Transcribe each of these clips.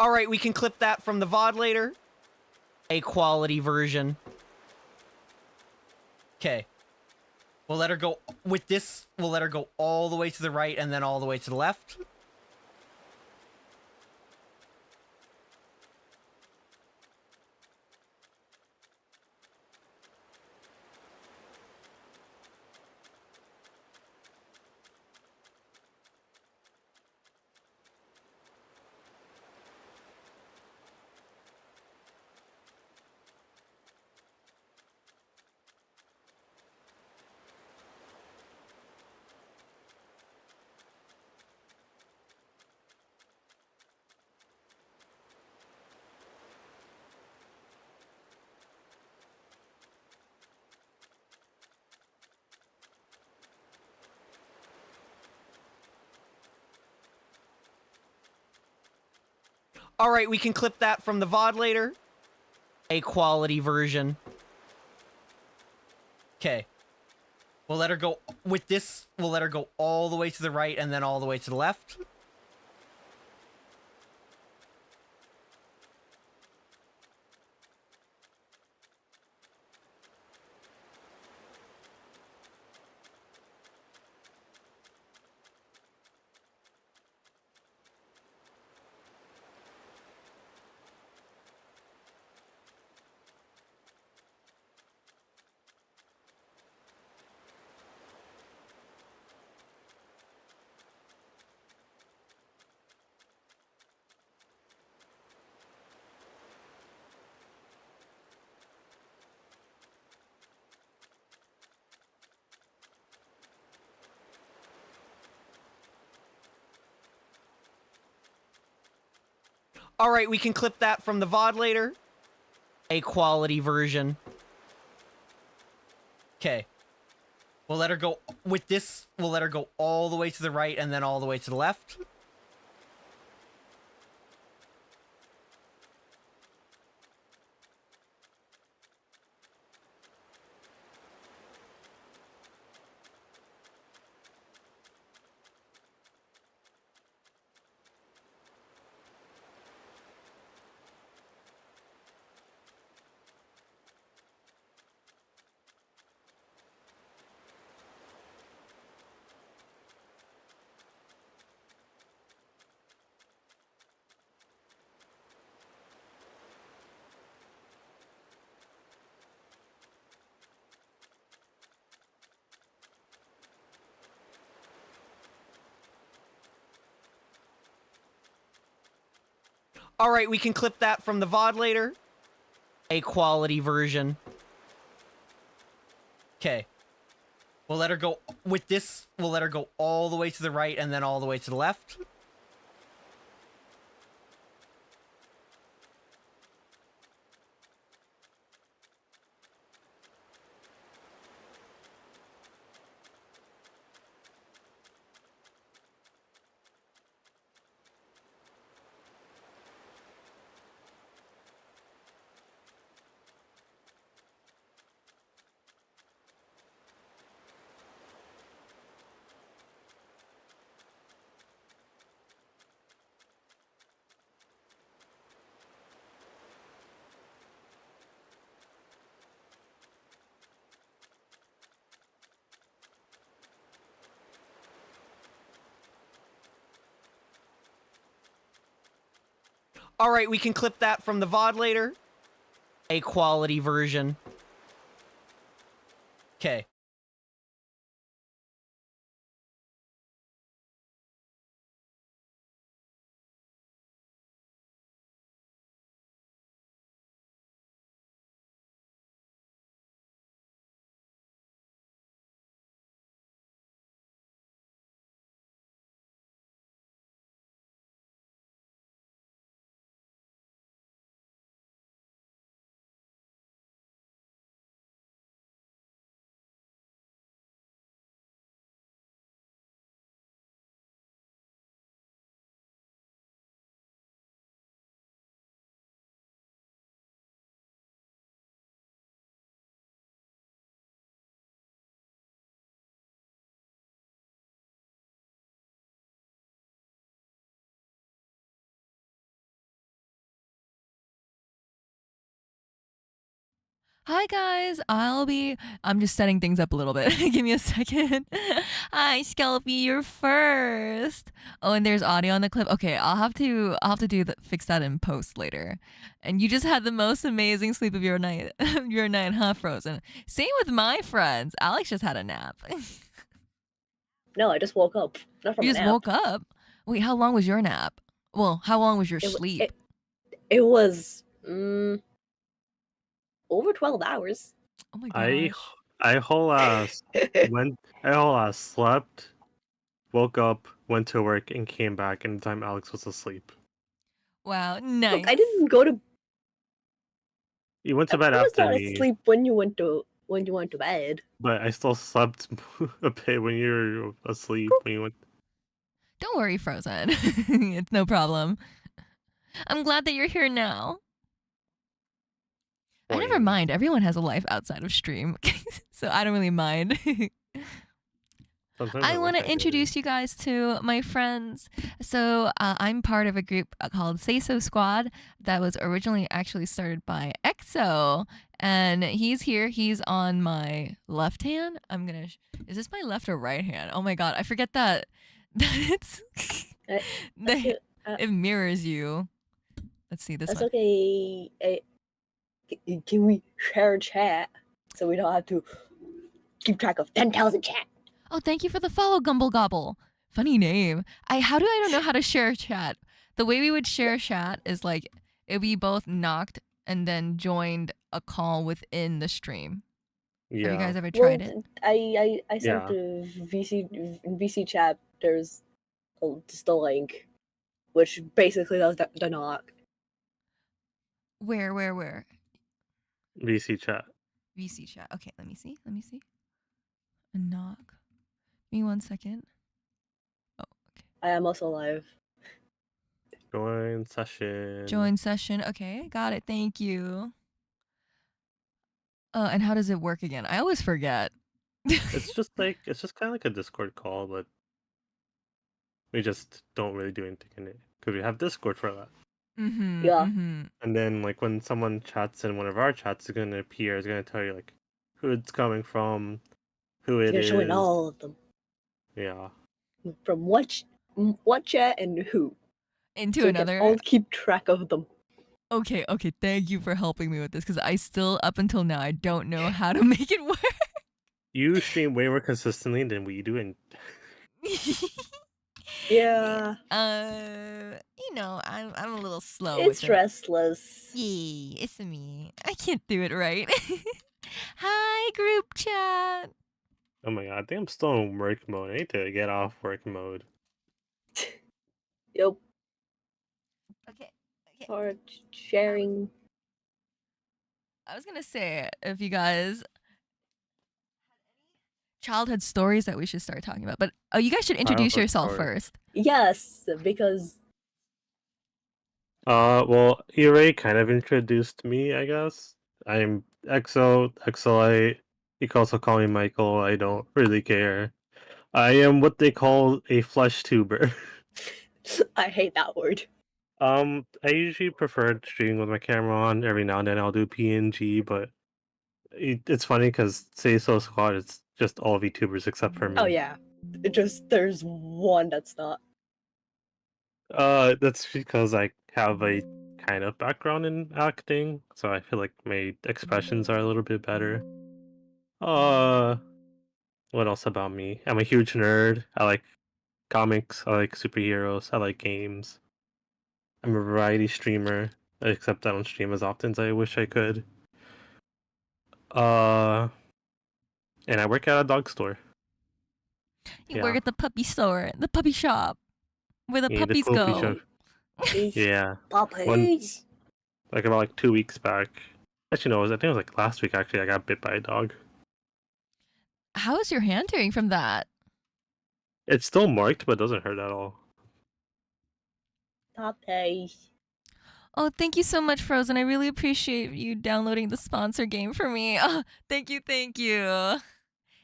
All right, we can clip that from the VOD later. A quality version. Okay. We'll let her go with this. We'll let her go all the way to the right and then all the way to the left. All right, we can clip that from the VOD later. A quality version. Okay. We'll let her go with this. We'll let her go all the way to the right and then all the way to the left. All right, we can clip that from the VOD later. A quality version. Okay. We'll let her go with this. We'll let her go all the way to the right and then all the way to the left. All right, we can clip that from the VOD later. A quality version. Okay. We'll let her go with this. We'll let her go all the way to the right and then all the way to the left. All right, we can clip that from the VOD later. A quality version. Okay. Hi guys, I'm just setting things up a little bit. Give me a second. Hi, Skelpy, you're first. Oh, and there's audio on the clip. Okay, I'll have to fix that in post later. And you just had the most amazing sleep of your night, your night, huh, Frozen? Same with my friends. Alex just had a nap. No, I just woke up. Not from You a just nap. woke up. Wait, how long was your nap? Well, how long was your It, sleep? it, it was over 12 hours. Oh my I gosh. I whole ass went. I whole ass slept, woke up, went to work, and came back in the time Alex was asleep. Wow, Look, nice. I didn't go to. You went to I bed was after not me, asleep when you went to bed. but I still slept a bit when you were asleep when you went. Don't worry, Frozen. It's no problem. I'm glad that you're here now. I never Point. mind. Everyone has a life outside of stream, so I don't really mind. Sometimes I I want wish I to did. introduce you guys to my friends. So I'm part of a group called Say So Squad that was originally actually started by EXO, and he's here. He's on my left hand. Is this my left or right hand? Oh my god, I forget that. It's I that feel, it mirrors you. Let's see this that's one. okay. Can we share chat so we don't have to keep track of 10,000 chat? Oh, thank you for the follow, Gumble Gobble. Funny name. How do I don't know how to share chat? The way we would share chat is like if we both knocked and then joined a call within the stream. Have you Yeah. guys ever tried it? I sent Yeah. the VC chat. There's just a link, which basically does the knock. Where? VC chat. VC chat. Okay, let me see. A knock. Give me 1 second. Oh, okay. I am also live. Join session. Join session. Okay, got it. Thank you. And how does it work again? I always forget. It's just kind of like a Discord call, but we just don't really do anything in it because we have Discord for that. Yeah. And then like when someone chats in one of our chats, it's gonna appear. It's gonna tell you like who it's coming from, who it You're is. showing all of them. Yeah. From what chat and who. Into So another. we can all keep track of them. Okay, thank you for helping me with this because I still, up until now, I don't know how to make it work. You stream way more consistently than we do, and Yeah. I'm a little slow It's with it. restless. Yay, it's me. I can't do it right. Hi, group chat. oh my god, I think I'm still in work mode. I need to get off work mode. Yep. Okay. For sharing. I was gonna say if you guys childhood stories that we should start talking about, but you guys should introduce Childhood yourself story. first. Yes, because Well, you already kind of introduced me, I guess. I'm Exolite. You can also call me Michael. I don't really care. I am what they call a flesh tuber. I hate that word. I usually prefer streaming with my camera on. Every now and then I'll do PNG, but it's funny because Say So Squad, it's just all VTubers except for me. Oh yeah. There's one that's not. That's because I have a kind of background in acting, so I feel like my expressions are a little bit better. What else about me? I'm a huge nerd. I like comics, I like superheroes, I like games. I'm a variety streamer, except I don't stream as often as I wish I could. Uh, and I work at a dog store. You work at the puppy store, the puppy shop, where the Yeah, puppies poopy go. Yeah. Puppies. Like about like 2 weeks back. Actually, no, I think it was like last week. Actually, I got bit by a dog. How is your hand doing from that? It's still marked, but it doesn't hurt at all. Puppies. Oh, thank you so much, Frozen. I really appreciate you downloading the sponsor game for me. Oh, thank you.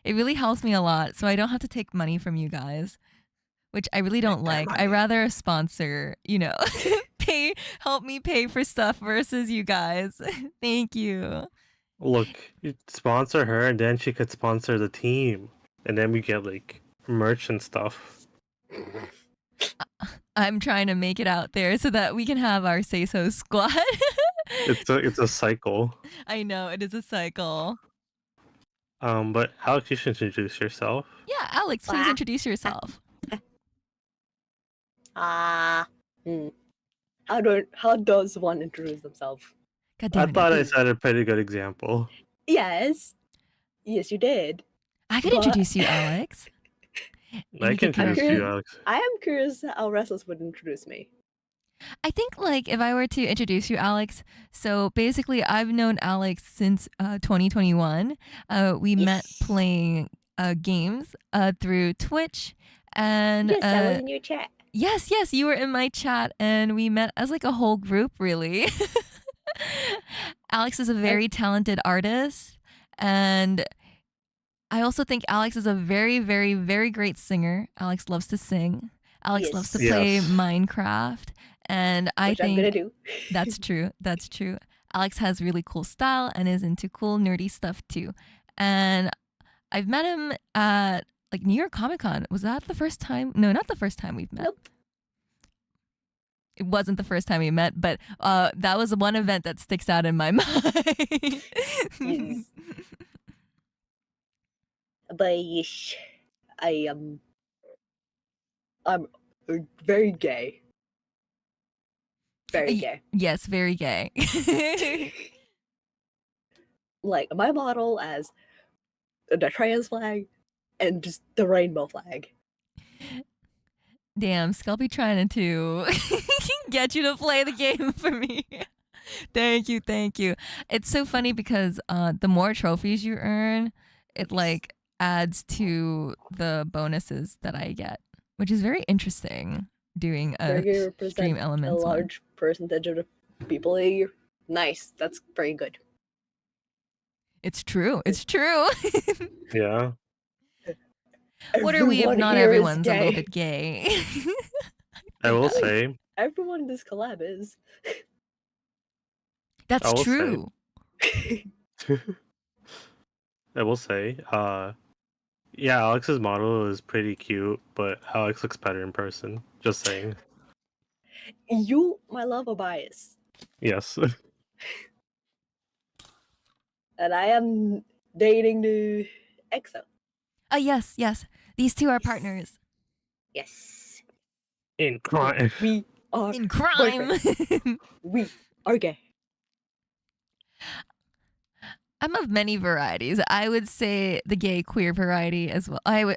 It really helps me a lot, so I don't have to take money from you guys, which I really don't like. I rather a sponsor, help me pay for stuff versus you guys. Thank you. Look, you sponsor her, and then she could sponsor the team, and then we get like merch and stuff. I'm trying to make it out there so that we can have our Say So squad. It's a cycle. I know it is a cycle. But Alex, you should introduce yourself. Yeah, Alex, please Ah. introduce yourself. How does one introduce themselves? God I damn it. thought I set a pretty good example. Yes, yes, you did. I could but- introduce you, Alex. I we can could introduce kinda- you, Alex. I am curious how Restless would introduce me. I think like if I were to introduce you, Alex, so basically I've known Alex since 2021. We met Yes. playing games through Twitch, and Yes, I was in your chat. yes, you were in my chat, and we met as like a whole group, really. Alex is a very talented artist, and I also think Alex is a very, very, very great singer. Alex loves to sing. Alex loves to Yes. play Yes. Minecraft, and I Which I'm gonna think do. that's true. That's true. Alex has really cool style and is into cool nerdy stuff too. And I've met him at like New York Comic Con. Was that the first time? No, not the first time we've met. Nope. It wasn't the first time we met, but that was one event that sticks out in my mind. Yes. But yes, I'm very gay. Very Y- gay. Yes, very gay. Like my model as the trans flag and just the rainbow flag. Damn, Skelpy trying to get you to play the game for me. Thank you. It's so funny because the more trophies you earn, it like adds to the bonuses that I get, which is very interesting. Doing a Very stream represent a elements one. large percentage of the people here. Nice. That's very good. It's true. It's true. Yeah. What are we if Everyone not here is everyone's a little gay. bit gay? I will Alex. say, Everyone in this collab is. That's I will say- true. yeah, Alex's model is pretty cute, but Alex looks better in person. Just saying. You, my love, are biased. Yes. And I am dating the EXO. Yes. These two are partners Yes. In crime. We are in crime. we are gay. I'm of many varieties. I would say the gay queer variety as well. I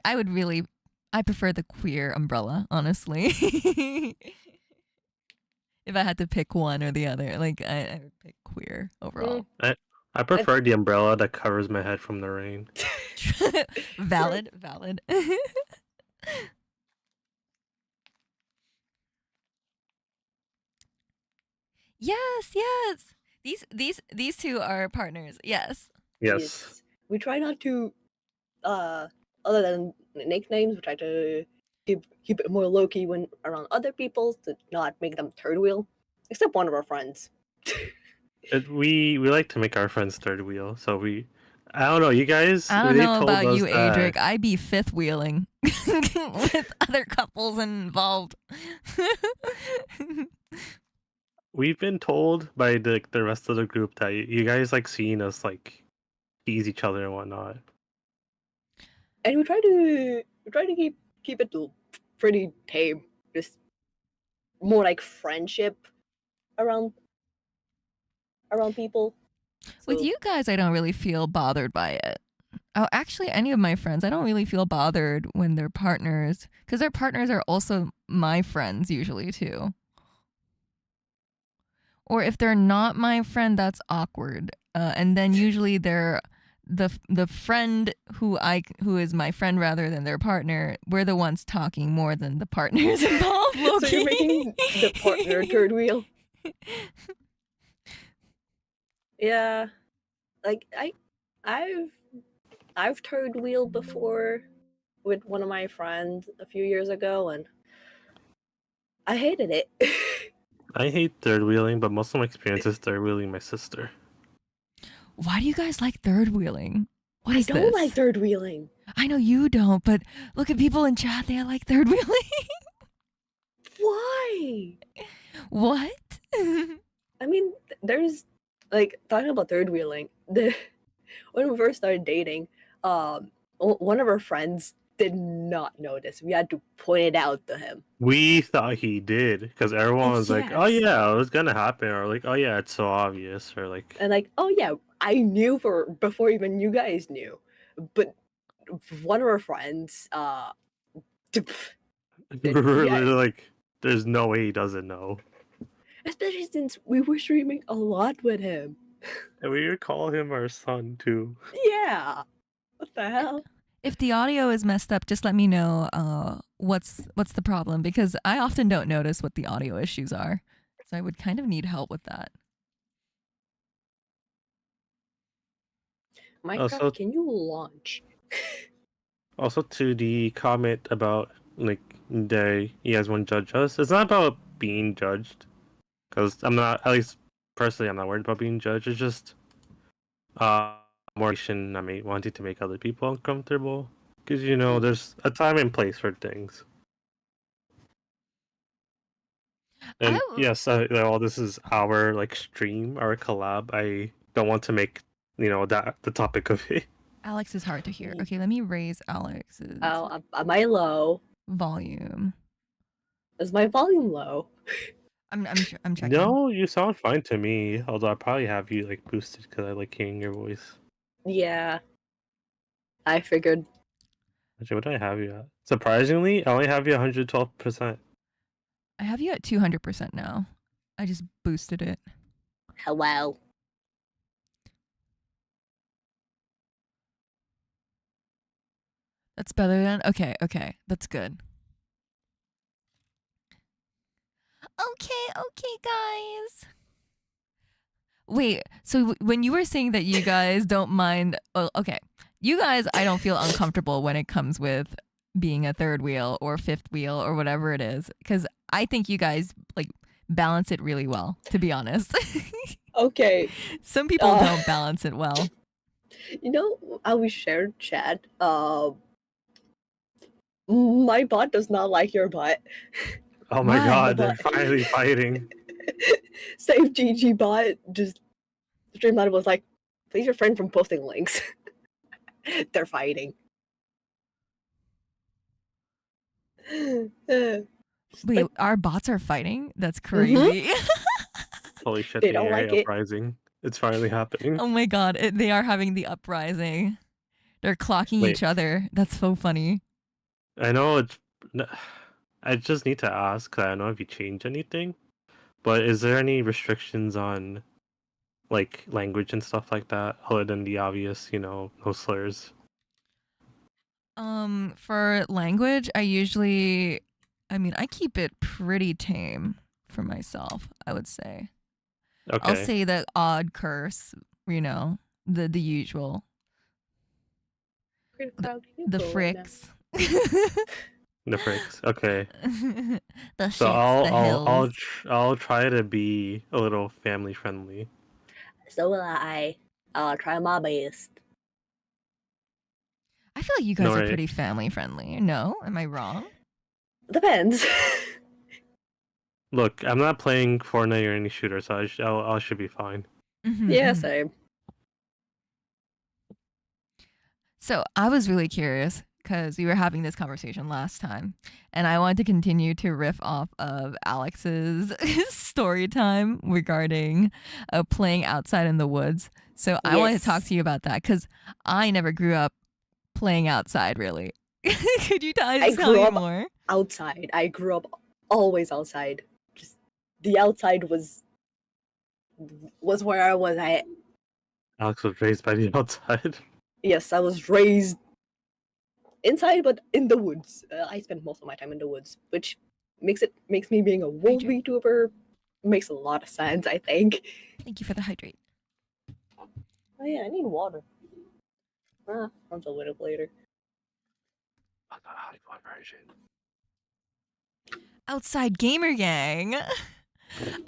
prefer the queer umbrella, honestly. If I had to pick one or the other, like I would pick queer overall. I prefer the umbrella that covers my head from the rain. Valid. Yes. These two are partners. Yes. Yes. We try not to other than nicknames, we try to keep it more low key when around other people to not make them third wheel. Except one of our friends. We like to make our friends third wheel, so I don't know, you guys. I don't they know told about us you, that- Adric. I be fifth wheeling with other couples involved. We've been told by the rest of the group that you guys like seeing us like tease each other and whatnot. And we try to keep it pretty tame. Just more like friendship around people. With So- you guys, I don't really feel bothered by it. Oh, actually, any of my friends, I don't really feel bothered when they're partners because their partners are also my friends usually too. Or if they're not my friend, that's awkward. And then usually they're the friend who is my friend rather than their partner. We're the ones talking more than the partners involved. So you're making the partner third wheel. Yeah, like I've third wheeled before with one of my friends a few years ago, and I hated it. I hate third wheeling, but most of my experience is third wheeling my sister. Why do you guys like third wheeling? What I is don't this? like third wheeling. I know you don't, but look at people in chat. They like third wheeling. Why? What? I mean, there's like talking about third wheeling. When we first started dating, one of our friends did not notice. We had to point it out to him. We thought he did because everyone was like, "Oh Yes. yeah, it was gonna happen," or like, "Oh yeah, it's so obvious," or like, And like, oh yeah, I knew for before even you guys knew. But one of our friends, we were yeah, literally like, "There's no way he doesn't know." especially since we were streaming a lot with him. And we would call him our son too. Yeah. What the hell? If the audio is messed up, just let me know what's the problem, because I often don't notice what the audio issues are. So I would kind of need help with that. Minecraft, Also- can you launch? Also, to the comment about like you guys want to judge us. It's not about being judged, because I'm not. At least personally, I'm not worried about being judged. It's just motivation. I mean, wanting to make other people uncomfortable, because there's a time and place for things. And yes, well, this is our like stream, our collab. I don't want to make that the topic of it. Alex is hard to hear. Okay, let me raise Alex's Oh, am I low? volume. Is my volume low? I'm checking. No, you sound fine to me. Although I probably have you like boosted because I like hearing your voice. Yeah. I figured. Actually, what do I have you at? Surprisingly, I only have you 112%. I have you at 200% now. I just boosted it. Hello. That's better than okay. That's good. Okay, guys. Wait, so when you were saying that you guys don't mind, okay, you guys, I don't feel uncomfortable when it comes with being a third wheel or fifth wheel or whatever it is, because I think you guys like balance it really well, to be honest. Okay. Some people don't balance it well. You know how we shared chat? My bot does not like your bot. Oh my Why? god, they're finally fighting. Save GG bot just Streamlabs was like, please refrain from posting links. They're fighting. Wait, our bots are fighting? That's crazy. Holy shit, They the don't AI like it. uprising. It's finally happening. Oh my god, they are having the uprising. They're clocking Wait. each other. That's so funny. I know it's. I just need to ask, 'cause I don't know if you changed anything, but is there any restrictions on like language and stuff like that, other than the obvious, no slurs? For language, I keep it pretty tame for myself, I would say. Okay. I'll say the odd curse, the usual. The fricks. The fricks. Okay. The So shits, the hills. I'll try to be a little family friendly. So will I. I'll try my best. I feel like you guys No, are right. pretty family friendly. No? Am I wrong? Depends. Look, I'm not playing Fortnite or any shooter, so I should be fine. Yeah, same. So I was really curious because we were having this conversation last time, and I wanted to continue to riff off of Alex's story time regarding playing outside in the woods. So I wanted to talk Yes. to you about that because I never grew up playing outside, really. Could you tell grew me up- more? Outside. I grew up always outside. Just the outside was where I was at. Alex was raised by the outside. Yes, I was raised inside, but in the woods. I spent most of my time in the woods, which makes me being a wolf Hydrate. VTuber makes a lot of sense. I think. Thank you for the hydrate. Oh yeah, I need water. Comes a little later. Outside gamer gang.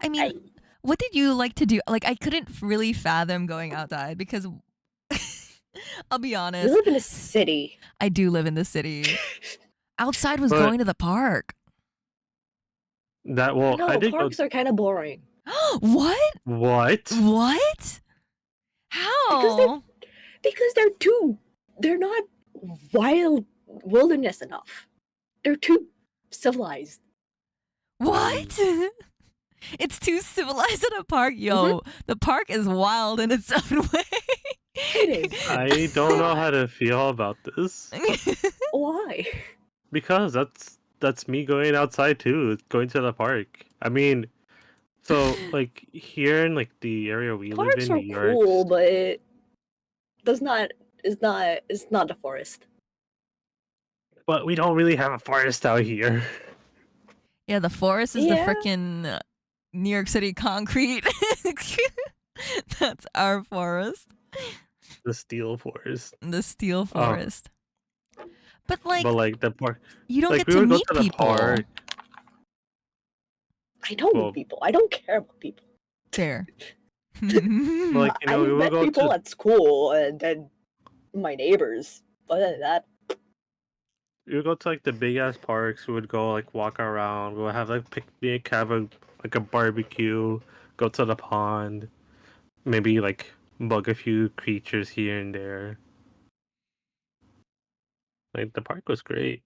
I mean, What did you like to do? Like, I couldn't really fathom going outside because I'll be We honest, live in a city. I do live in the city. Outside was But going to the park. that well, I No, did go. parks are kind of boring What? What? What? How? because they're not wilderness enough. They're too civilized. What? It's too civilized in a park. Yo, the park is wild in its own way. It is. I don't know how to feel about this Why? because that's me going outside too, going to the park. I mean, so like here in like the area we live Parks in, are New York, cool, but it does not. It's not the forest. but we don't really have a forest out here. Yeah, the forest is Yeah. the freaking New York City concrete. That's our forest. The steel forest. The steel forest. But like, But like the park, you don't like get we to would go meet to the people. park. I don't Well- meet people. I don't care about people. There. Like you know, I we would met go people to at school and then my neighbors. Other than that, we would go to like the big ass parks. We would go like walk around. We would have like picnic, have a barbecue, go to the pond, maybe like bug a few creatures here and there. Like the park was great.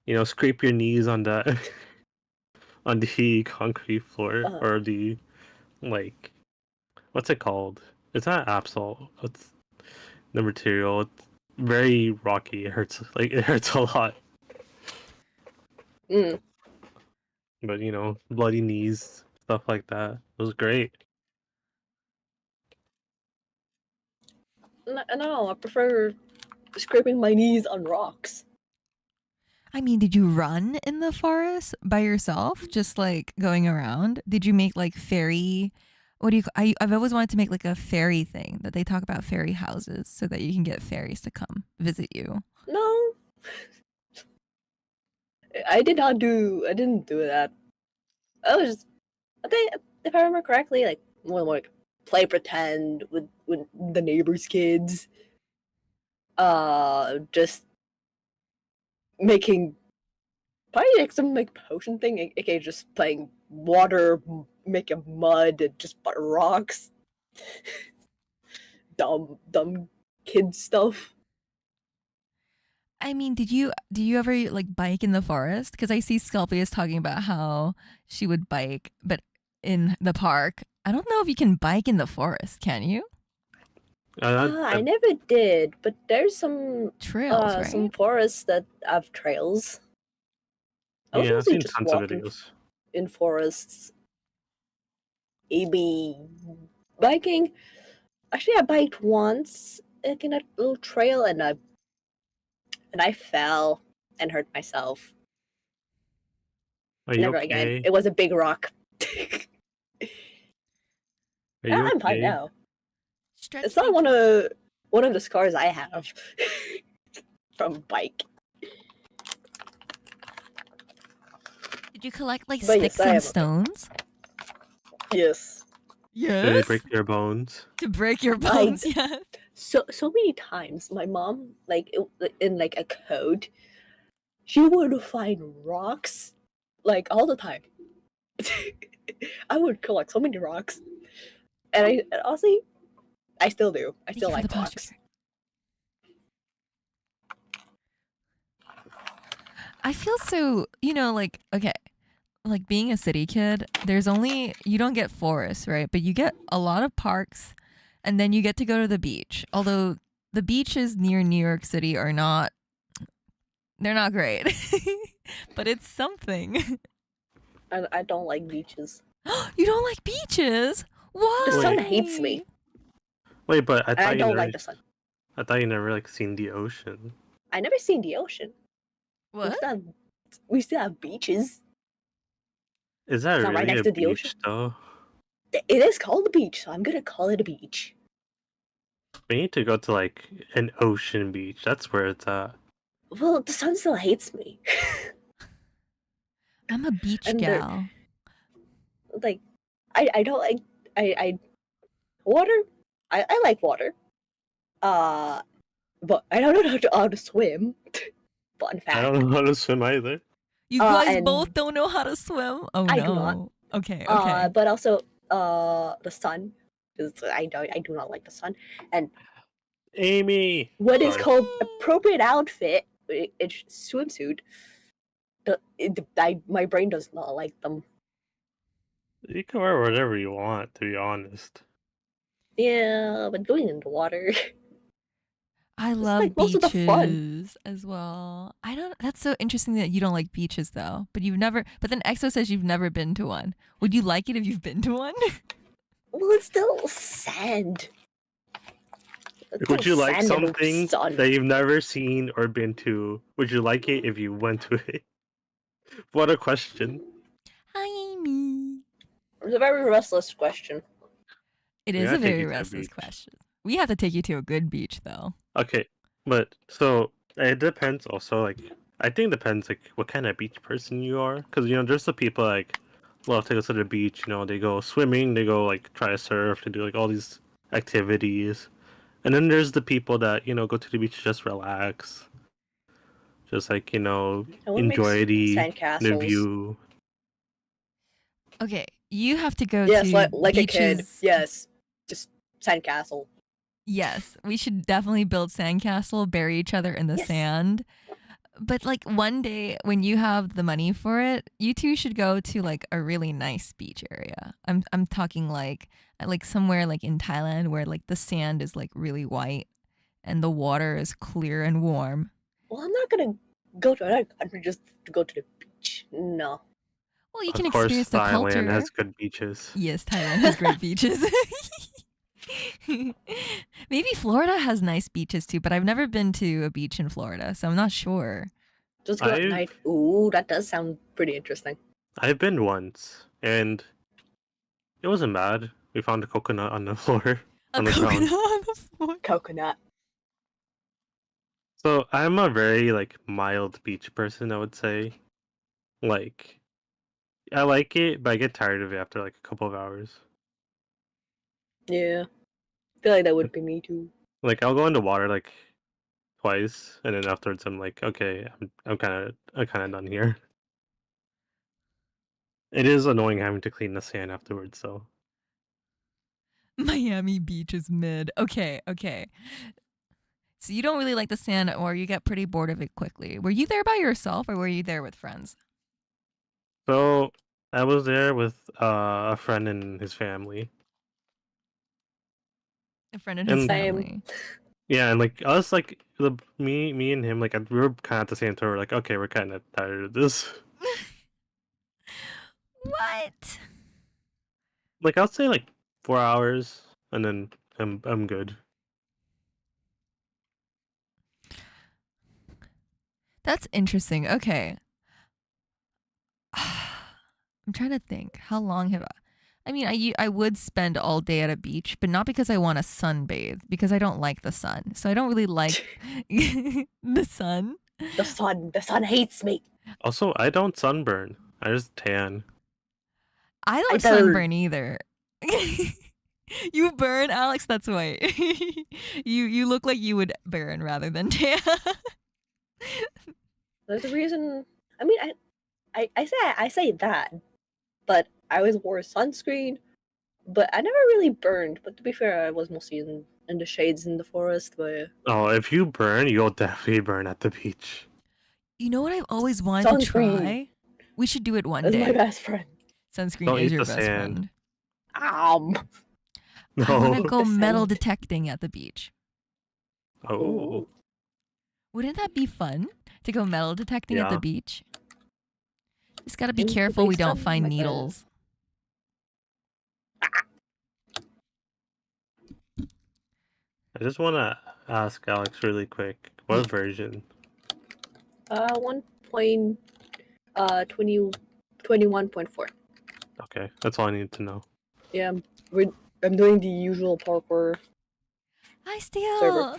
You know, scrape your knees on the on the concrete floor Uh-huh. or the like what's it called? It's not asphalt. It's the material. It's very rocky. It hurts. Like it hurts a lot. mm. But you know, bloody knees, stuff like that. It was great. No, I prefer scraping my knees on rocks. I mean, did you run in the forest by yourself, just like going around? Did you make like fairy? What do you? I've always wanted to make like a fairy thing that they talk about fairy houses, so that you can get fairies to come visit you. No, I didn't do that. I was just, I think if I remember correctly, like more like play pretend with the neighbors' kids. Just making probably like some like potion thing, aka just playing water, making mud, and just butter rocks. dumb kid stuff. I mean, do you ever like bike in the forest? Because I see Sculpius talking about how she would bike, but in the park. I don't know if you can bike in the forest. Can you? I never did, but there's some Trails, right? some forests that have trails. I was Yeah, I've mostly seen just tons of walking videos. in forests. Maybe biking. Actually, I biked once, like in a little trail, and I fell and hurt myself. Are you Never okay? again. It was a big rock. Are you I'm fine okay? now. Stretch It's not one of the scars I have from bike. Did you collect like But yes, sticks I am and okay. stones? Yes. Did they Yes. break your bones? To break your bones, yes. So many times, my mom, like in like a code, she would find rocks, like all the time. I would collect so many rocks, and honestly, I still do. I Thank still you for like the rocks. posture. I feel so, like, okay, like being a city kid, you don't get forests, right? But you get a lot of parks, and then you get to go to the beach. Although the beaches near New York City they're not great. But it's something. I don't like beaches. You don't like beaches? Why? The sun hates me. Wait, but I And thought I you don't never. like the sun. I thought you never like seen the ocean. I never seen the ocean. What? We still have beaches. Is that It's not really right next a to the beach ocean. though? It is called a beach, so I'm gonna call it a beach. We need to go to like an ocean beach. That's where it's at. Well, the sun still hates me. I'm a beach And they're- gal. Like, I don't like. I water. I like water. But I don't know how to swim. Fun I fact. don't know how to swim either. You guys and both don't know how to swim. Oh I no. do not. Okay. But also the sun. 'Cause I do not like the sun. And Amy. what is Sorry. called appropriate outfit, it's swimsuit. My brain does not like them. You can wear whatever you want, to be honest. Yeah, but going in the water. I love like most of the fun. beaches as well. I don't. That's so interesting that you don't like beaches though. But you've never. But then EXO says you've never been to one. Would you like it if you've been to one? Well, it's still sand. It's Would still you like sand and something sun. that you've never seen or been to? Would you like it if you went to it? What a question. Hi, Amy. It's a very restless question. It We is gotta a take very you to a restless beach. question. We have to take you to a good beach though. Okay, but so it depends also, like, I think it depends, like, what kind of beach person you are. Because, there's the people, like, love to go to the beach, they go swimming, they go, like, try to surf, they do, like, all these activities. And then there's the people that, go to the beach to just relax. Just, like, No one enjoy makes the sandcastles. view. Okay, you have to go Yes, to like a kid. beaches. Yes, just sandcastle. Yes, we should definitely build sandcastle, bury each other in the Yes. sand. But like one day when you have the money for it, you two should go to like a really nice beach area. I'm talking like somewhere like in Thailand where like the sand is like really white and the water is clear and warm. Well, I'm not gonna go to another country just to go to the beach. No. Well, you Of can course, experience the Thailand culture. has good beaches. Yes, Thailand has great beaches. Maybe Florida has nice beaches too, but I've never been to a beach in Florida, so I'm not sure. Just go at I've- night. Ooh, that does sound pretty interesting. I've been once, and it wasn't bad. We found a coconut on the floor. A On the coconut ground. on the floor. Coconut. So I'm a very, like, mild beach person, I would say. Like, I like it, but I get tired of it after like a couple of hours. Yeah. I feel like that would be me too. Like, I'll go in the water like twice, and then afterwards I'm like, okay, I'm kind of done here. It is annoying having to clean the sand afterwards, so. Miami Beach is mid. Okay. So you don't really like the sand, or you get pretty bored of it quickly. Were you there by yourself, or were you there with friends? So I was there with a friend and his family. A friend and his And- Same. family. Yeah, and like us, like me and him, like we were kind of at the same time. We're like, okay, we're kind of tired of this. What? Like, I'll say like 4 hours, and then I'm good. That's interesting. Okay. I'm trying to think. How long have I mean, I would spend all day at a beach, but not because I want to sunbathe, because I don't like the sun. So I don't really like the sun. The sun hates me. Also, I don't sunburn. I just tan. I don't burn. sunburn either. You burn, Alex? That's white. You look like you would burn rather than tan. There's a reason. I mean, I say that, but I always wore sunscreen, but I never really burned. But to be fair, I was mostly in the shades in the forest. But Oh, if you burn, you'll definitely burn at the beach. You know what I've always wanted to Sunscreen. try? We should do it one that's day. my best friend. Sunscreen Don't is eat your the best sand. friend. No. I want to go The metal sand. detecting at the beach. Oh. Wouldn't that be fun to go metal detecting at the Yeah. beach? Just gotta be Things will careful be we don't fun, find my friend. needles. I just want to ask Alex really quick. What version? 1.20 21.4. Okay, that's all I need to know. Yeah, I'm doing the usual parkour. Hi, Steel. Server.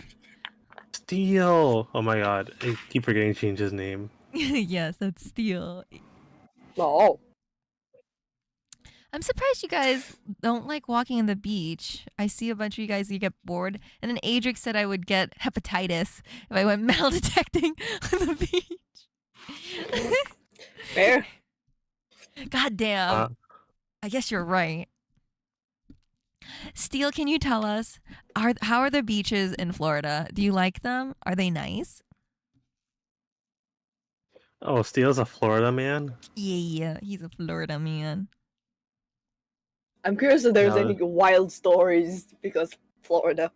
Steel! Oh my god, I keep forgetting to change his name. Yes, that's Steel. Oh, I'm surprised you guys don't like walking on the beach. I see a bunch of you guys, you get bored. And then Adric said I would get hepatitis if I went metal detecting on the beach. Fair. God damn. Uh, I guess you're right. Steele, can you tell us how are the beaches in Florida? Do you like them? Are they nice? oh, Steele's a Florida man. Yeah, he's a Florida man. I'm curious if there's Yeah. any wild stories because Florida.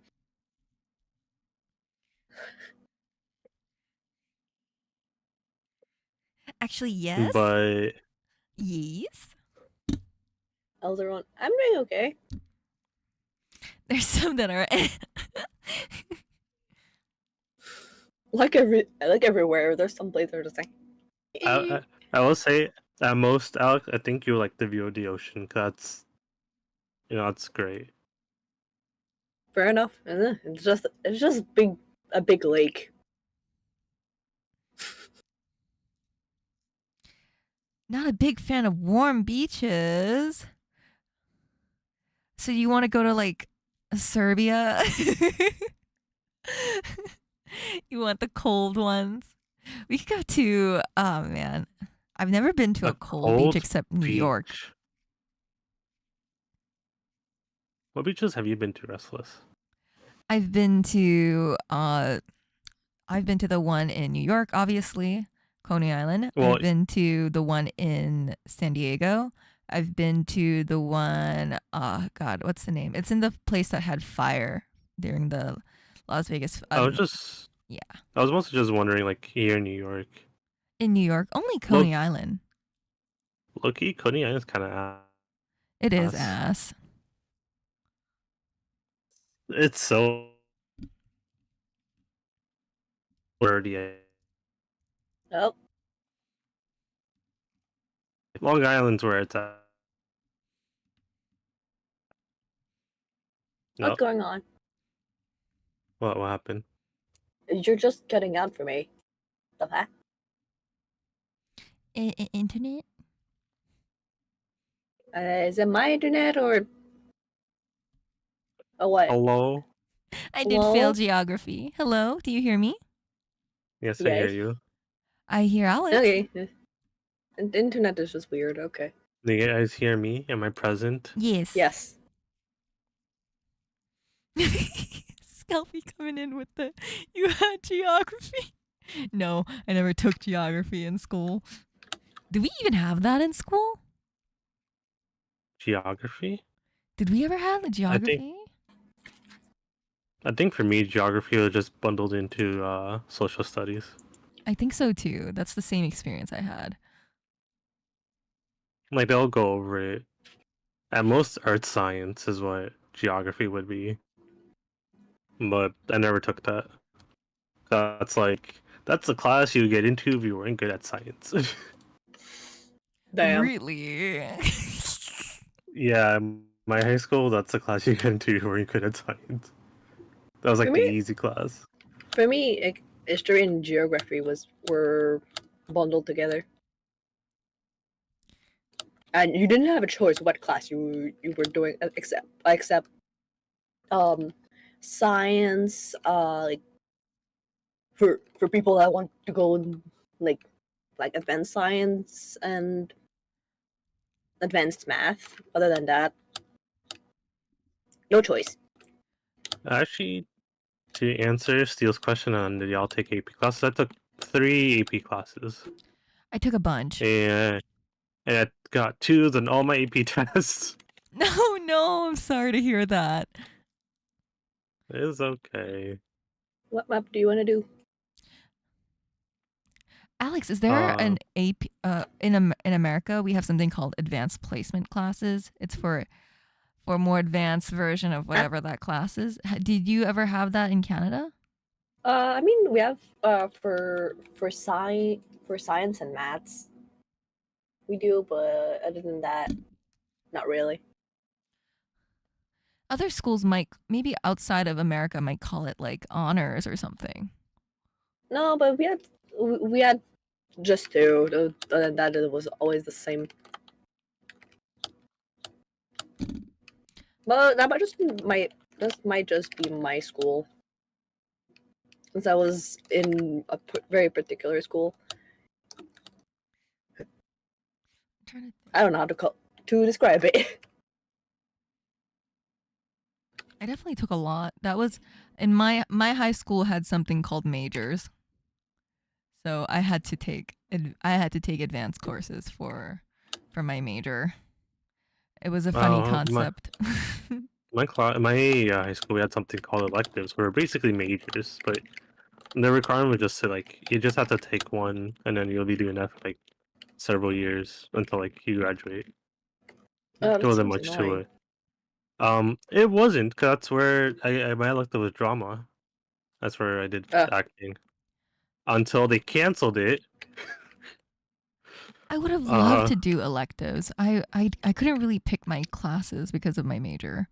Actually, yes. But Yes. Elderon, I'm doing okay. There's some that are Like everywhere, there's some places that are just like. I will say at most, Alex, I think you like the view of the ocean. 'Cause that's that's great. Fair enough. It's just a big lake. not a big fan of warm beaches. So you want to go to like Serbia? You want the cold ones? We could go to oh man. I've never been to a cold beach except New York. Beach. What beaches have you been to, Restless? I've been to the one in New York, obviously, Coney Island. Well- I've been to the one in San Diego. I've been to the one God, what's the name? It's in the place that had fire during the Las Vegas I was just yeah. I was mostly just wondering, like here in New York, in New York, only Coney Island. Loki, Coney Island's kind of It is Us. ass. it's so dirty. Oh, Long Island's where it's at. No, what's going on? what happened? You're just cutting out for me. The heck? Internet? Is it my internet or? Oh what? Hello. I did fail Hello? geography. Hello, do you hear me? Yes, I hear Yes. you. I hear Alex. Okay. And the internet is just weird. Okay. Do you guys hear me? Am I present? Yes. Yes. Scalpy coming in with the you had geography. No, I never took geography in school. Did we even have that in school? Geography? Did we ever have the geography? I think for me, geography was just bundled into social studies. I think so too. That's the same experience I had. Like they'll go over it. At most, earth science is what geography would be. But I never took that. That's the class you get into if you weren't good at science. Damn. Really? Yeah, my high school, that's the class you get into if you weren't good at science. That was like For the me- easy class. For me, like, history and geography were bundled together, and you didn't have a choice what class you were doing except science. Like for people that want to go in, like advanced science and advanced math. Other than that, no choice. Actually, to answer Steele's question on did y'all take AP classes, I took 3 AP classes. I took a bunch. And I got 2s on all my AP tests. No, I'm sorry to hear that. It's okay. What map do you want to do? Alex, is there an AP in America we have something called advanced placement classes. It's for more advanced version of whatever that class is. Did you ever have that in Canada? I mean, we have for science and maths. We do, but other than that, not really. Other schools might, maybe outside of America, might call it like honors or something. No, but we had just two. Other than that, it was always the same. But that might just be my school, since I was in a very particular school. I'm trying to I don't know how to describe it. I definitely took a lot. That was in my high school had something called majors. So I had to take advanced courses for my major. It was a funny Oh, concept. my high school, we had something called electives, where basically majors, but the requirement was just to like you just have to take one, and then you'll be doing that for like several years until like you graduate. Oh, There that wasn't seems much to annoying. it. It wasn't, 'cause that's where my elective was drama. That's where I did acting. Until they canceled it. I would have loved to do electives. I couldn't really pick my classes because of my major.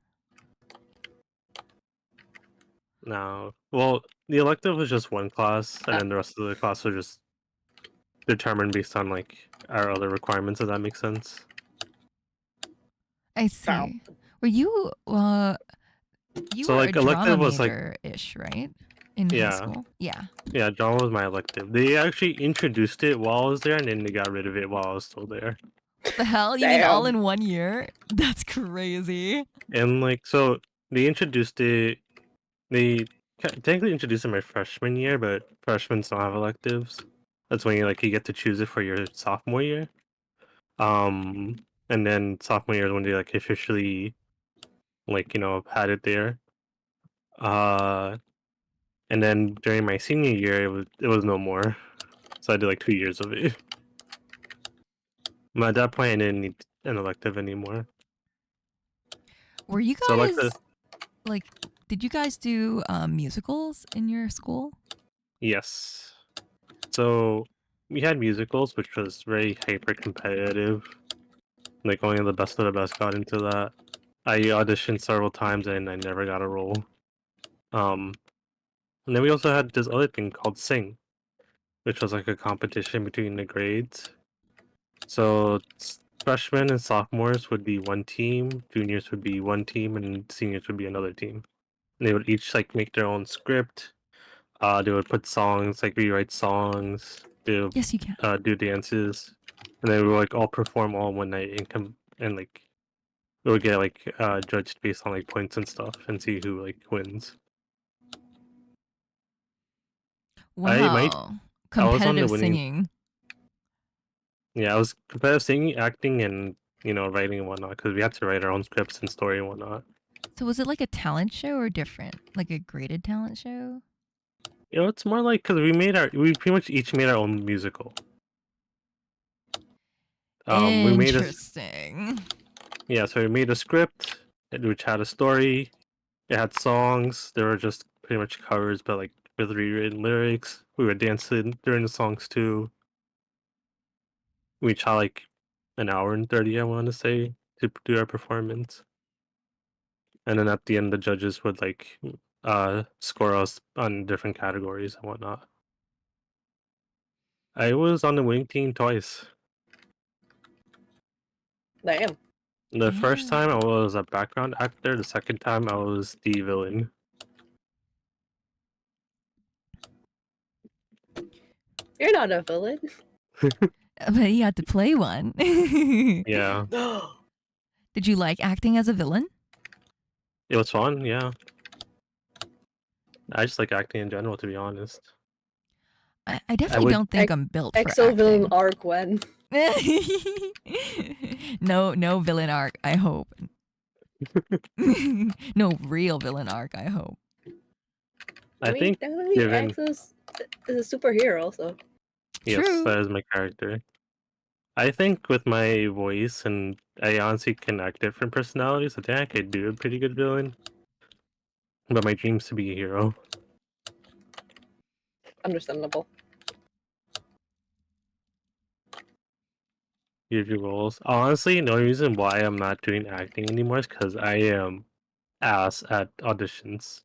No. Well, the elective was just one class, and then the rest of the class was just determined based on like our other requirements. If that makes sense. I see. Were you you So were like a drama elective was like major-ish, right? In high yeah, school? Yeah. yeah. Drama was my elective. They actually introduced it while I was there, and then they got rid of it while I was still there. The hell? You mean all Damn. in 1 year? That's crazy. And like so, they introduced it. They technically introduced it my freshman year, but freshmen don't have electives. That's when you get to choose it for your sophomore year. And then sophomore year is when they like officially had it there. And then during my senior year, it was no more. So I did like 2 years of it. But at that point, I didn't need an elective anymore. Were you So guys like did you guys do musicals in your school? yes. So we had musicals, which was very hyper competitive. Like only the best of the best got into that. I auditioned several times and I never got a role. And then we also had this other thing called Sing, which was like a competition between the grades. So freshmen and sophomores would be one team, juniors would be one team, and seniors would be another team. And they would each like make their own script. They would put songs, like rewrite songs. They would Yes, you can. do dances, and they would like all perform all in one night and like we would get like judged based on like points and stuff and see who like wins. Wow. I was on Competitive the winning. singing. Yeah, I was competitive singing, acting, and writing and whatnot because we had to write our own scripts and story and whatnot. So was it like a talent show or different? Like a graded talent show? It's more like because we pretty much each made our own musical. We made Interesting. so we made a script which had a story. It had songs. They were just pretty much covers, but like with rewritten lyrics. We were dancing during the songs too. We each had like an hour and 30, I want to say, to do our performance. And then at the end, the judges would like score us on different categories and whatnot. I was on the winning team twice. Damn. The first time I was a background actor. The second time I was the villain. You're not a villain. But you had to play one. Yeah, Did you like acting as a villain? it was fun. Yeah, I just like acting in general, to be honest. I definitely don't think I'm built for Exo villain acting. arc when. No villain arc, I hope. No real villain arc, I hope. I think technically given Exo is a superhero, so. yes, True. that is my character. I think with my voice and I honestly can act different personalities. I think I could do a pretty good villain. But my dream's to be a hero. Understandable. Usual roles. Honestly, the only reason why I'm not doing acting anymore is because I am ass at auditions.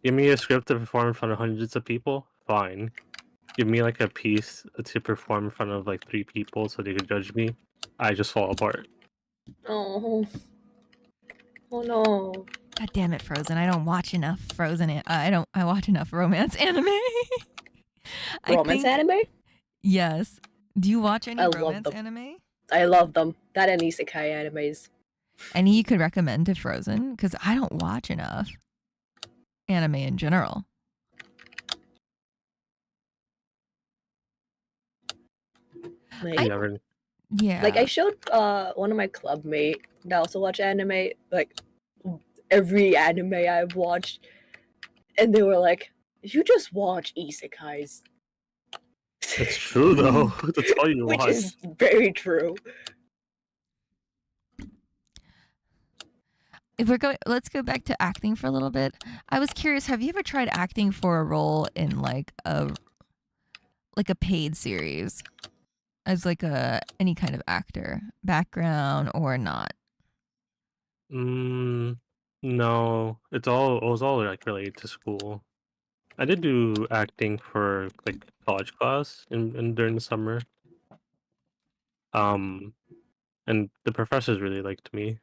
Give me a script to perform in front of hundreds of people, fine. Give me like a piece to perform in front of like 3 people so they could judge me. I just fall apart. Oh. Oh no. God damn it, Frozen! I don't watch enough I watch enough romance anime. I Romance think anime? yes. Do you watch any I love romance them. anime? I love them. That and isekai animes. Any you could recommend to Frozen? Because I don't watch enough anime in general. Like, I Never. yeah. like I showed one of my club mate that also watch anime, like every anime I've watched, and they were like, "You just watch isekais." It's true though. That's all you Which watch. is very true. If we're going, let's go back to acting for a little bit. I was curious, have you ever tried acting for a role in like a paid series as like a any kind of actor background or not? Mm, no, it was all like related to school. I did do acting for like college class in during the summer. Um, and the professors really liked me.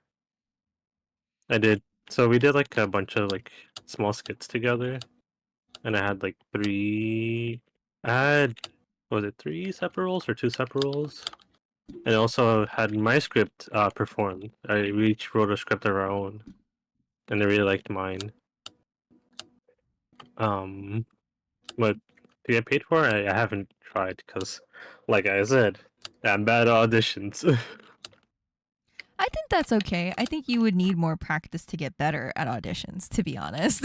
I did so we did like a bunch of like small skits together, and I had like three. I had was it three separate roles or two separate roles? And I also had my script performed. We each wrote a script of our own, and they really liked mine. But to get paid for it, I haven't tried because, like I said, I'm bad at auditions. I think that's okay. I think you would need more practice to get better at auditions, to be honest.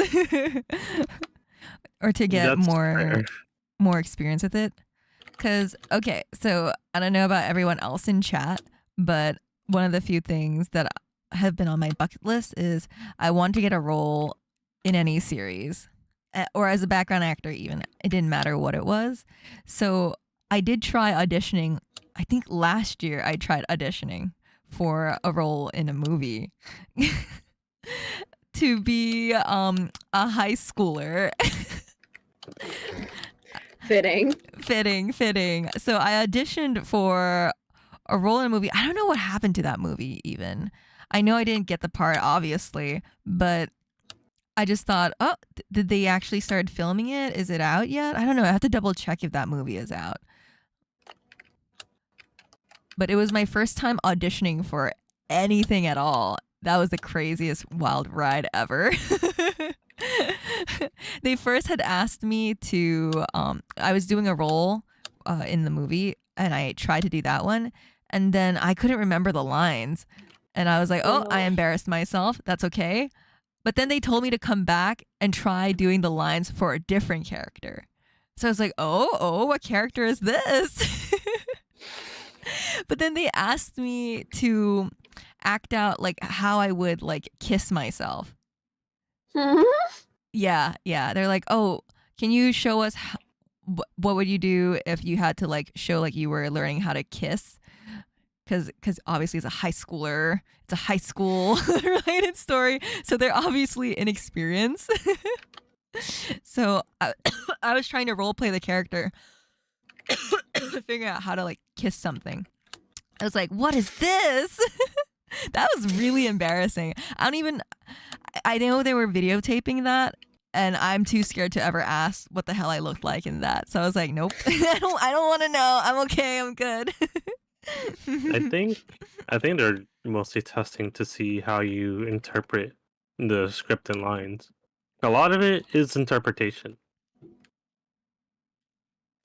Or to get That's fair. more experience with it. Cause okay, so I don't know about everyone else in chat, but one of the few things that have been on my bucket list is I want to get a role in any series, or as a background actor. Even it didn't matter what it was. So I did try auditioning. I think last year I tried auditioning for a role in a movie to be a high schooler. Fitting. Fitting. So I auditioned for a role in a movie. I don't know what happened to that movie even. I know I didn't get the part, obviously, but I just thought, oh, did they actually start filming it? Is it out yet? I don't know. I have to double check if that movie is out. But it was my first time auditioning for anything at all. That was the craziest wild ride ever. They first had asked me to I was doing a role in the movie, and I tried to do that one, and then I couldn't remember the lines, and I was like, oh, I embarrassed myself. That's okay. But then they told me to come back and try doing the lines for a different character. So I was like, oh, what character is this? But then they asked me to act out like how I would like kiss myself. Yeah. They're like, oh, can you show us what would you do if you had to like show like you were learning how to kiss? Because obviously it's a high schooler. It's a high school related story. So they're obviously inexperienced. So I was trying to role play the character, figuring out how to like kiss something. I was like, what is this? That was really embarrassing. I know they were videotaping that, and I'm too scared to ever ask what the hell I looked like in that. So I was like, nope. I don't want to know. I'm okay. I'm good. I think they're mostly testing to see how you interpret the script and lines. A lot of it is interpretation.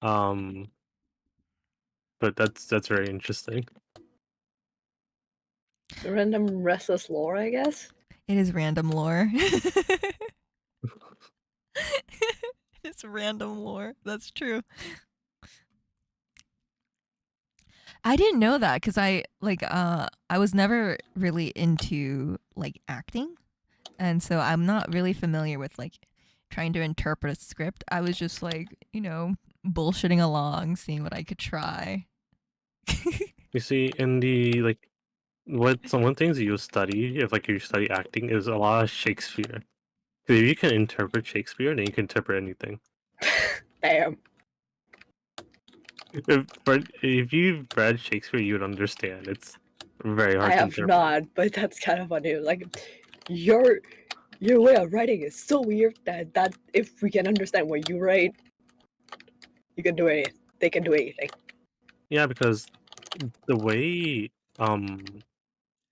But that's very interesting. Random restless lore, I guess. It is random lore. It's random lore. That's true. I didn't know that because I was never really into like acting, and so I'm not really familiar with like trying to interpret a script. I was just like, bullshitting along, seeing what I could try. You see, in the like, one things you study if like you study acting is a lot of Shakespeare. 'Cause if you can interpret Shakespeare, then you can interpret anything. Damn. If you've read Shakespeare, you would understand. It's very hard I to have interpret. not, but that's kind of funny. Like, your way of writing is so weird that if we can understand what you write, you can do anything. They can do anything. Yeah, because the way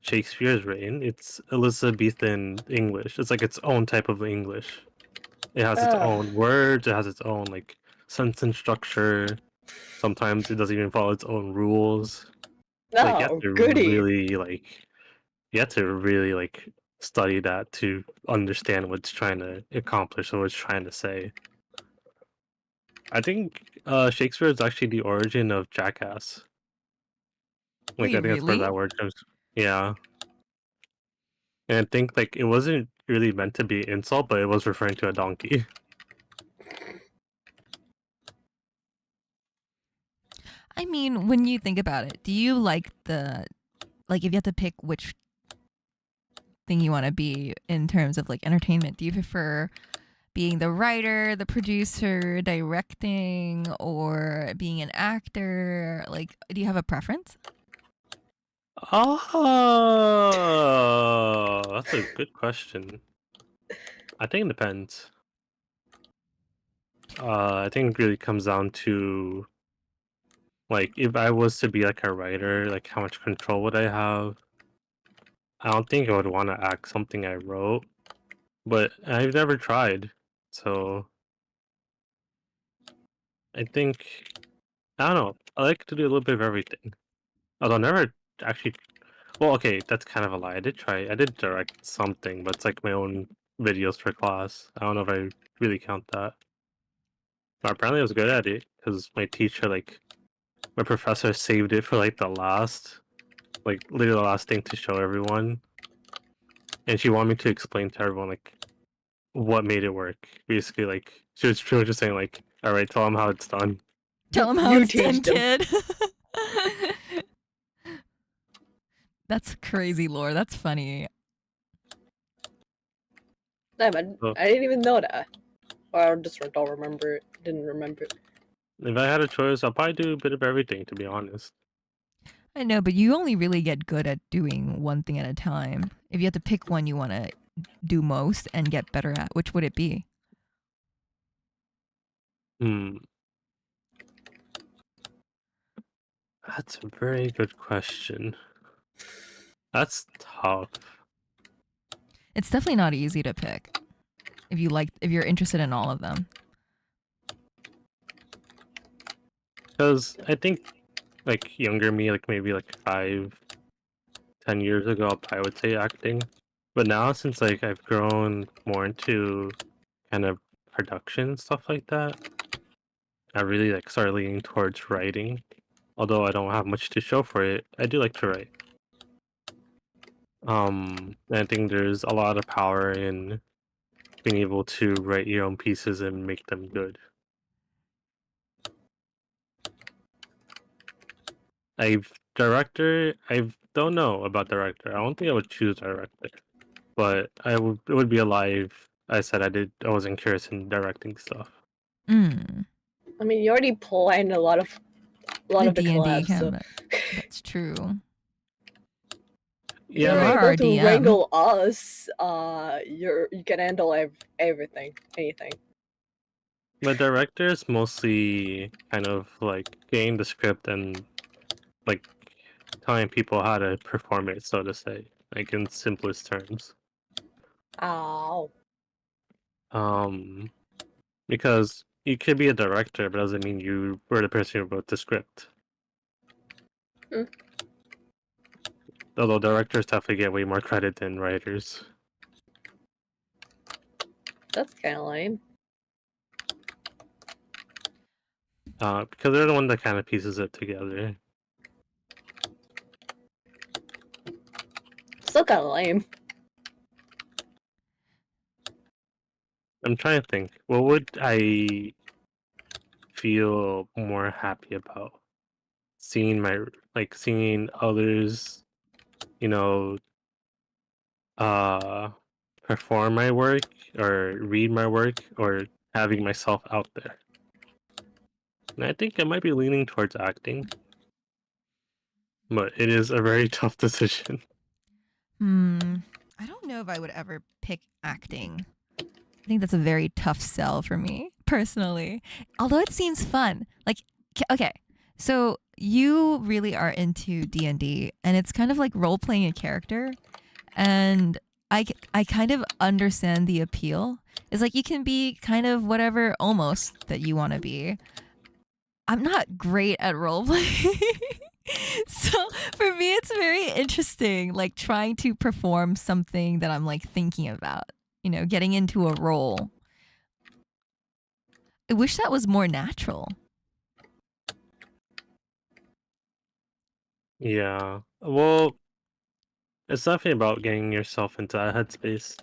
Shakespeare is written, it's Elizabethan English. It's like its own type of English. It has its Ah. own words. It has its own like sentence structure. Sometimes it doesn't even follow its own rules. Like Oh, you have to really like study that to understand what it's trying to accomplish or what it's trying to say. I think Shakespeare is actually the origin of jackass. Like Wait, I think that's where really? that word comes. Yeah, and I think like it wasn't really meant to be an insult, but it was referring to a donkey. I mean, when you think about it, do you like if you have to pick which thing you want to be in terms of like entertainment, do you prefer being the writer, the producer, directing, or being an actor? Like, do you have a preference? Oh, that's a good question. I think it depends. I think it really comes down to like if I was to be like a writer, like how much control would I have? I don't think I would want to act something I wrote, but I've never tried. So I think I don't know. I like to do a little bit of everything. Although I never actually well, okay, that's kind of a lie. I did direct something, but it's like my own videos for class. I don't know if I really count that. But apparently I was good at it because my teacher my professor saved it for like the last literally the last thing to show everyone. And she wanted me to explain to everyone like what made it work. Basically, like she was pretty much just saying like, "All right, tell them how it's done." Tell them how You it's done, teach them. kid. That's crazy lore. That's funny. Nah, but So, I didn't even know that. Or I just don't remember it. Didn't remember it. if I had a choice, I'll probably do a bit of everything. To be honest, I know, but you only really get good at doing one thing at a time. If you had to pick one you want to do most and get better at, which would it be? hmm, that's a very good question. That's tough. It's definitely not easy to pick. If you're interested in all of them. Because I think like younger me, like maybe like 5, 10 years ago, I would say acting. But now since like I've grown more into kind of production and stuff like that, I really like started leaning towards writing. Although I don't have much to show for it, I do like to write. And I think there's a lot of power in being able to write your own pieces and make them good. I don't know about director. I don't think I would choose director, but it would be a lie if I said I wasn't curious in directing stuff. Mm. I mean, you already planned a lot of The the D&D collabs, so cabinet. That's true. you're You Yeah, are able our to DM. wrangle us. You can handle everything, anything. the director is mostly kind of like getting the script and like telling people how to perform it, so to say, like in simplest terms. Ow. Um, because you could be a director, but doesn't mean you were the person who wrote the script. Hmm. Although directors definitely get way more credit than writers. That's kind of lame. Because they're the one that kind of pieces it together. Still kind of lame. I'm trying to think. What would I feel more happy about? Seeing others, you know, uh, perform my work or read my work or having myself out there. And I think I might be leaning towards acting, but it is a very tough decision. Hmm. I don't know if I would ever pick acting. I think that's a very tough sell for me personally. Although it seems fun. Like okay, so you really are into D&D and it's kind of like role playing a character and I kind of understand the appeal. It's like you can be kind of whatever almost that you want to be. I'm not great at role playing. So for me it's very interesting like trying to perform something that I'm like thinking about, you know, getting into a role. I wish that was more natural. Yeah. Well, it's definitely about getting yourself into that headspace.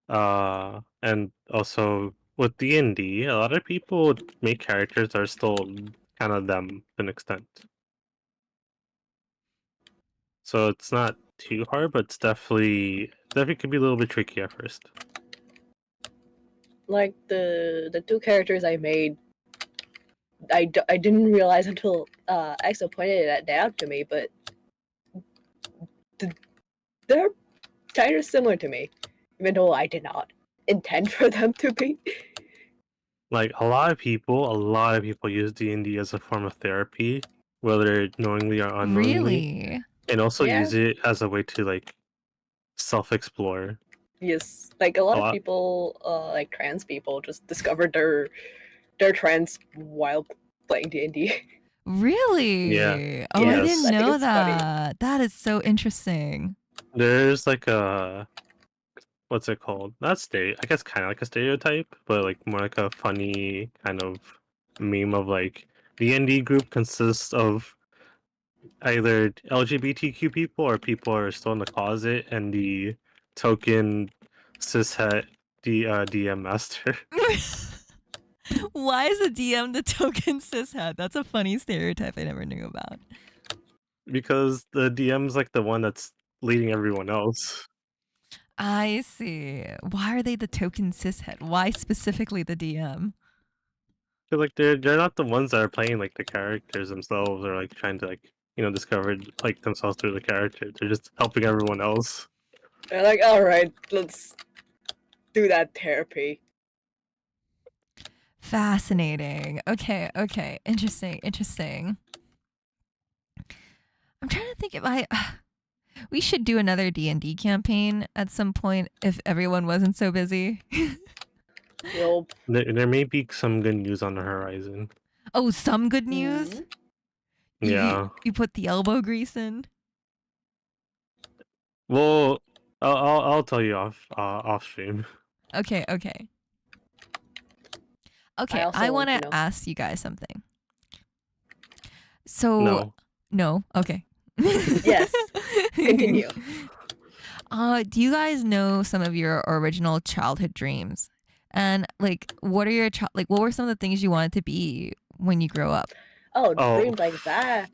And also with D&D, a lot of people make characters that are still kind of them to an extent. So it's not too hard, but it's definitely could be a little bit tricky at first. Like the two characters I made, I didn't realize until EXO pointed that out to me, but they're kind of similar to me, even though I did not intend for them to be. Like a lot of people use D&D as a form of therapy, whether knowingly or unknowingly, Really? and also Yeah. use it as a way to like self-explore. Yes, like a lot A of lot- people, like trans people, just discovered their trans while playing D&D. Really? Yeah. Oh, I Yes, didn't I think know it's funny. that. That is so interesting. There's like a what's it called? Not state. I guess kind of like a stereotype, but like more like a funny kind of meme of like the D&D group consists of either LGBTQ people or people who are still in the closet, and the token cishet DM master. Why is the DM the token cishet? That's a funny stereotype I never knew about. Because the DM's like the one that's leading everyone else. I see. Why are they the token cishet? Why specifically the DM? Cause like they're not the ones that are playing like the characters themselves or like trying to like discover like themselves through the character. They're just helping everyone else. They're like, all right, let's do that therapy. Fascinating. Okay, okay. Interesting, interesting. I'm trying to think if we should do another D&D campaign at some point if everyone wasn't so busy. Nope. There may be some good news on the horizon. Oh, some good news? Mhm. Yeah. You put the elbow grease in? Well, I'll tell you off stream. Okay, okay. Okay, also I want want to to know. ask you guys something. So, No. no? Okay. Yes. Continue. Do you guys know some of your original childhood dreams? And like, what are your what were some of the things you wanted to be when you grow up? Oh, Oh. dreams like that.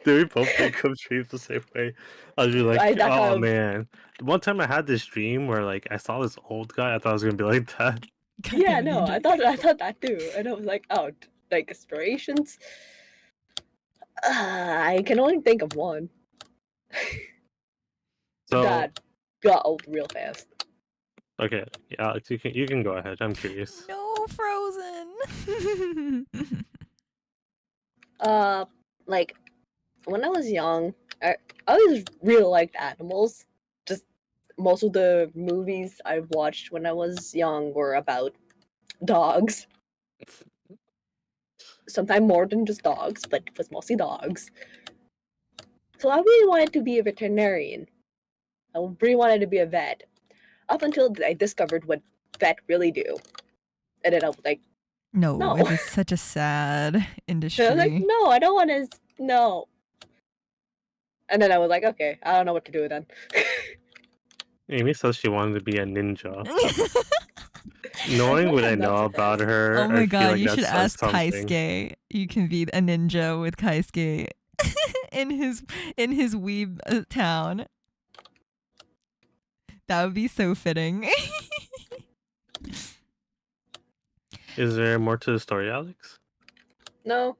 Did we both wake up dreams the same way? I was like, I oh thought- man. One time I had this dream where like I saw this old guy. I thought I was gonna be like that. yeah, Goddamn no, ninja. I thought that too, and I was like, oh, like inspirations. I can only think of one So that got old real fast. okay, yeah, Alex, you can go ahead. I'm curious. No, Frozen. Like when I was young, I always really liked animals. Just most of the movies I watched when I was young were about dogs. Sometimes more than just dogs, but it was mostly dogs. So I really wanted to be a veterinarian. I really wanted to be a vet. Up until I discovered what vet really do. And then I was like, no, No. it is such a sad industry. I was like, no, I don't want to, no. And then I was like, okay, I don't know what to do then. Amy says she wanted to be a ninja. Knowing what I I'm not know about surprised. her, Oh I my feel god, like you that should says ask something. Kaisuke. You can be a ninja with Kaisuke in his weeb town. That would be so fitting. Is there more to the story, Alex? No.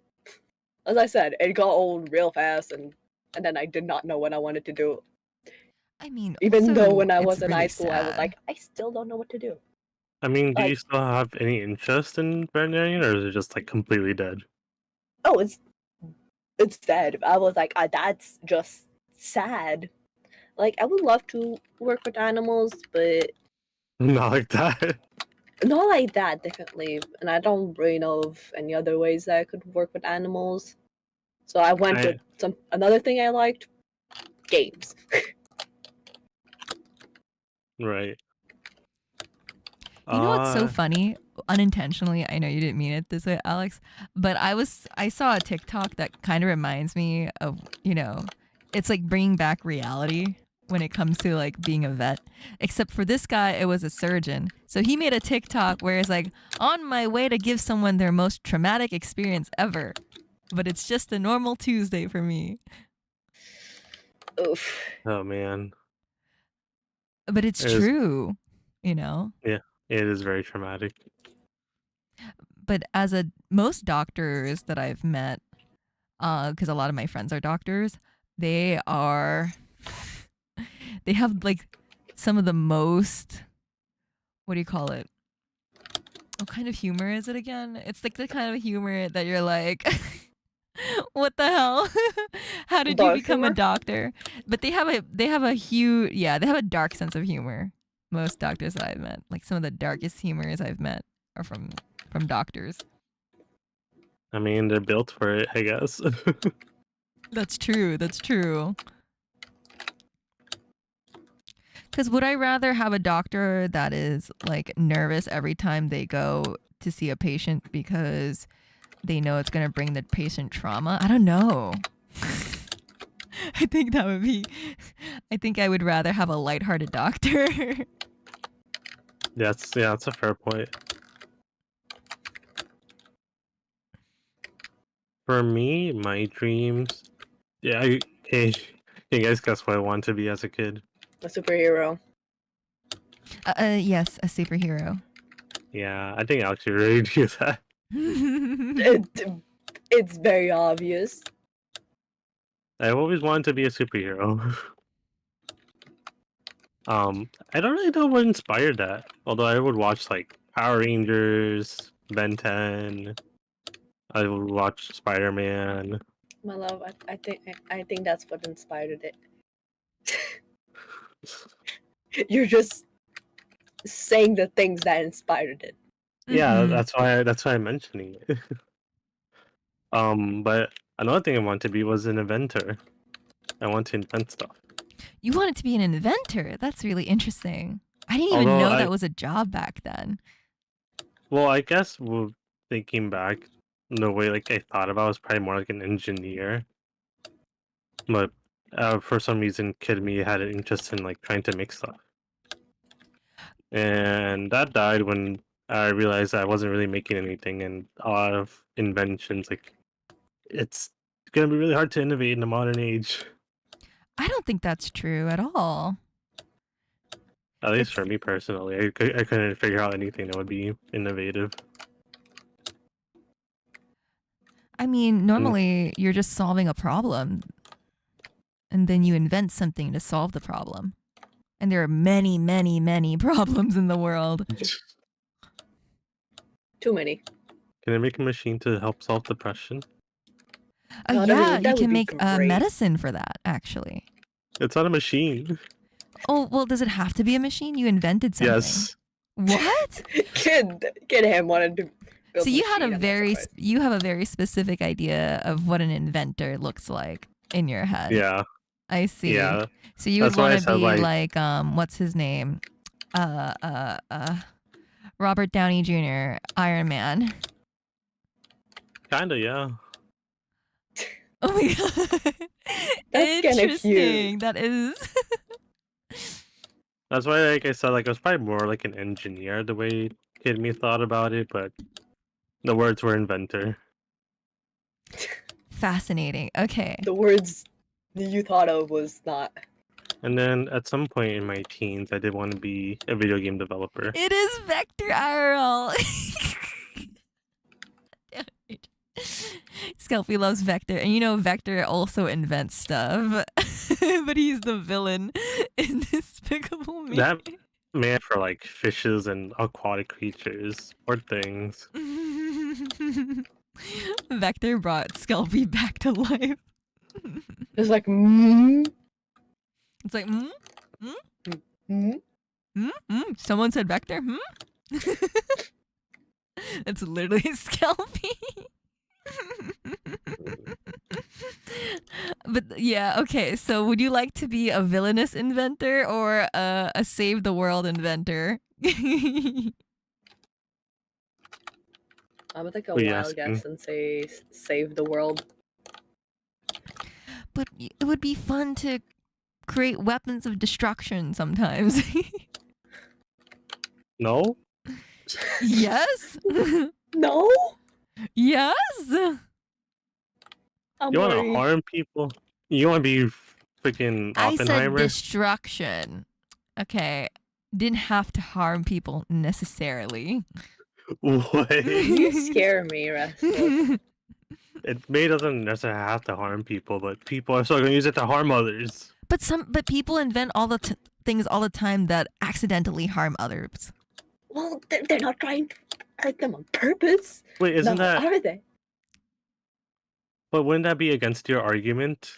As I said, it got old real fast, and then I did not know what I wanted to do. I mean, Even though also, when I it's was in high really school, I was sad. like, I still don't know what to do. I mean, do you Like, still have any interest in veterinarian, or is it just like completely dead? oh, it's sad. I was like, that's just sad. Like, I would love to work with animals, but Not like that. not like that, definitely. And I don't really know of any other ways that I could work with animals. So I went with another thing I liked, games. Right. You know what's so funny? Unintentionally, I know you didn't mean it this way, Alex, but I saw a TikTok that kind of reminds me of, it's like bringing back reality when it comes to like being a vet. Except for this guy, it was a surgeon. So he made a TikTok where it's like, on my way to give someone their most traumatic experience ever. But it's just a normal Tuesday for me. Oof. Oh man. But it's It is- true, you know? Yeah, it is very traumatic. But most doctors that I've met, because a lot of my friends are doctors, they have like some of the most, what do you call it? What kind of humor is it again? It's like the kind of humor that you're like, what the hell? How did you Dark become a humor? doctor? But they have a huge, they have a dark sense of humor. Most doctors that I've met, like some of the darkest humors I've met are from doctors. I mean, they're built for it, I guess. That's true. That's true. Because would I rather have a doctor that is like nervous every time they go to see a patient because they know it's going to bring the patient trauma? I don't know. I think I would rather have a lighthearted doctor. That's a fair point. For me, my dreams. Yeah, hey, you guys guess what I want to be as a kid? A superhero. Yes, a superhero. Yeah, I think I'll actually really do that. It's very obvious. I've always wanted to be a superhero. I don't really know what inspired that. Although I would watch like Power Rangers, Ben 10. I would watch Spider-Man. My love, I think that's what inspired it. You're just saying the things that inspired it. Yeah, Mhm. that's why I'm mentioning it. But another thing I wanted to be was an inventor. I want to invent stuff. You wanted to be an inventor. That's really interesting. I didn't even Although know I- that was a job back then. Well, I guess thinking back, the way like I thought about it was probably more like an engineer. But for some reason, kid me had an interest in like trying to make stuff, and that died when I realized I wasn't really making anything, and a lot of inventions like it's gonna be really hard to innovate in the modern age. I don't think that's true at all. At least It's- for me personally, I couldn't figure out anything that would be innovative. I mean, normally you're just solving a problem and then you invent something to solve the problem. And there are many, many, many problems in the world. Too many. Can I make a machine to help solve depression? No, Yeah, that you would can be make great. medicine for that, actually. It's not a machine. Oh, well, does it have to be a machine? You invented something. Yes. What? Kid him wanted to build So you had machine, a I'm not very surprised. you have a very specific idea of what an inventor looks like in your head. Yeah. I see. Yeah. So you would That's why I want to said, be like- what's his name? Robert Downey Jr., Iron Man. Kinda, yeah. Oh my god. That's kinda cute. Interesting. That is. That's why, like I said, like it was probably more like an engineer the way kid me thought about it, but the words were inventor. Fascinating. Okay. The words you thought of was not. And then at some point in my teens, I did want to be a video game developer. It is Vector IRL. Skelpie loves Vector, and you know Vector also invents stuff, but he's the villain in Despicable Me. That man for like fishes and aquatic creatures or things. Vector brought Skelpie back to life. It's like, It's like, mm. someone said Vector, It's literally Skelpie. But yeah, okay. So, would you like to be a villainous inventor or a save the world inventor? I'm gonna take a What are you wild asking? guess and say save the world. But it would be fun to create weapons of destruction sometimes. No? Yes. No, Yes. I'm You want to worried. harm people? You want to be freaking I said Oppenheimer? destruction. Okay. Didn't have to harm people necessarily. What? You scare me, Restless. May doesn't necessarily have to harm people, but people are still going to use it to harm others. But people invent all the things all the time that accidentally harm others. Well, they're not trying to hurt them on purpose. Wait, isn't No, that? are they? But wouldn't that be against your argument?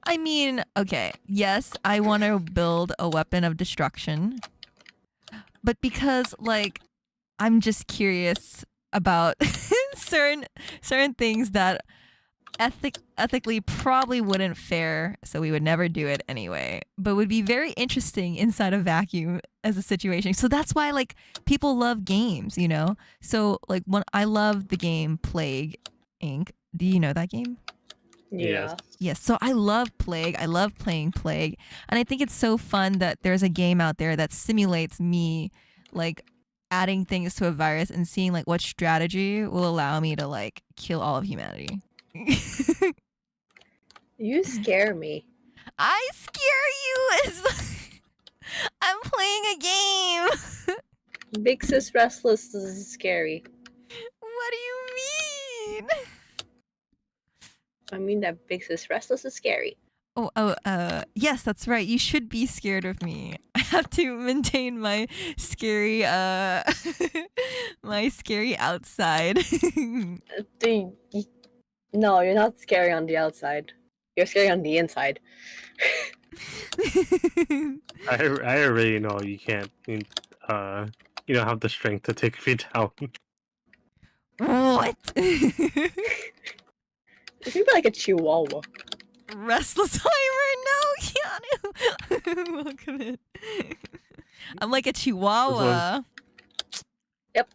I mean, okay, yes, I want to build a weapon of destruction. But because like I'm just curious about certain things that ethically probably wouldn't fare, so we would never do it anyway, but would be very interesting inside a vacuum as a situation. So that's why like people love games, you know? So like when I love the game Plague Inc. Do you know that game? Yeah. Yes, so I love Plague. I love playing Plague. And I think it's so fun that there's a game out there that simulates me like adding things to a virus and seeing like what strategy will allow me to like kill all of humanity. You scare me. I scare you. I'm playing a game. Big Sis Restless is scary. What do you mean? I mean that Big Sis Restless is scary. Yes, that's right. You should be scared of me. I have to maintain my scary, my scary outside. No, you're not scary on the outside. You're scary on the inside. I already know you can't. You don't have the strength to take me down. What? You could be like a chihuahua. Restless Heimer, no, Keanu. Welcome in. I'm like a chihuahua. Yep.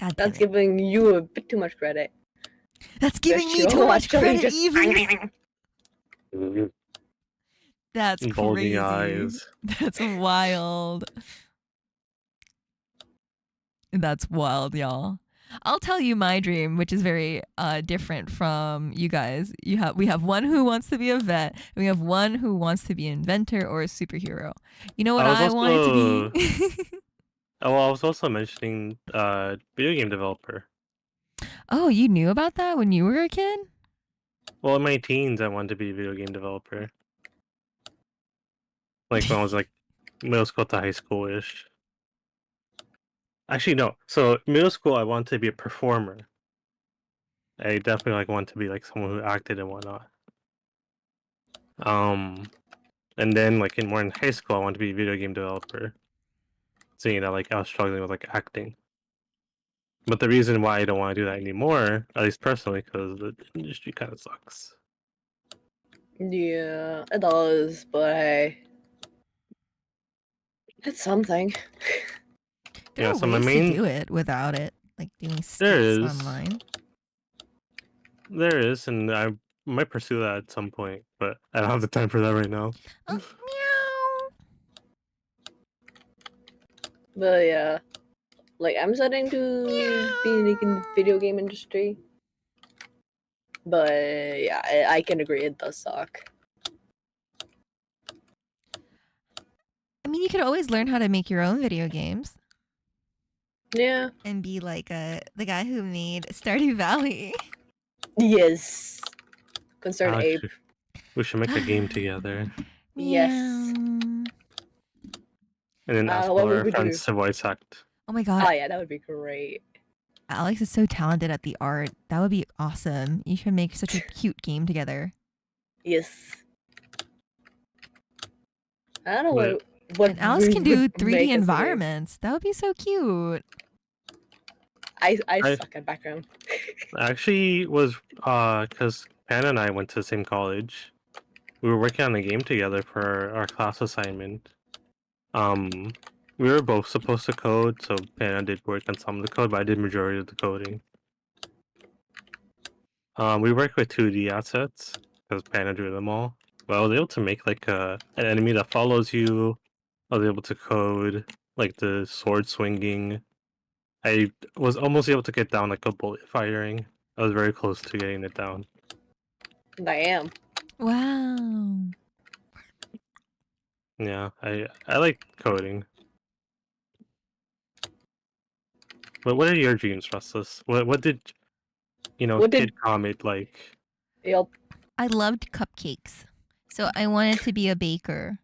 God damn That's it. giving you a bit too much credit. That's giving The me too chihuahua much actually credit just- even. That's Bulging crazy. eyes. That's wild. That's wild, y'all. I'll tell you my dream, which is very different from you guys. We have one who wants to be a vet, and we have one who wants to be an inventor or a superhero. You know what I was I wanted to be? Oh, well, I was also mentioning video game developer. Oh, you knew about that when you were a kid? Well, in my teens, I wanted to be a video game developer. Like when I was like middle school to high school-ish. Actually, no. So middle school, I wanted to be a performer. I definitely like want to be like someone who acted and whatnot. And then like more in high school, I wanted to be a video game developer. So like I was struggling with like acting. But the reason why I don't want to do that anymore, at least personally, because the industry kind of sucks. Yeah, it does, but hey, it's something. There Yeah, are so my ways main- to do it without it, like doing There skits is. online. There is, and I might pursue that at some point, but I don't have the time for that right now. Oh, meow. But yeah, like I'm starting to be in the video game industry. But yeah, I can agree it does suck. I mean, you could always learn how to make your own video games. Yeah. and be like the guy who made Stardew Valley. Yes. Concerned Abe. Actually, we should make a game together, Yes. Meow. and then ask What all would our we do? friends to voice act. Oh my god, Oh yeah, that would be great. Alex is so talented at the art. That would be awesome. You should make such a cute game together. Yes. I don't know But- what And Alex we can do would 3D make as a game. environments. That would be so cute. I I- suck at background. Actually, was because Pan and I went to the same college. We were working on a game together for our class assignment. We were both supposed to code, so Pan did work on some of the code, but I did majority of the coding. We worked with 2D assets because Pan drew them all. But I was able to make like an enemy that follows you. I was able to code like the sword swinging. I was almost able to get down like a bullet firing. I was very close to getting it down. And I am. Wow. Yeah, I like coding. But what are your dreams, Restless? What did What did- Kid Comet like? Yep. I loved cupcakes. So I wanted to be a baker.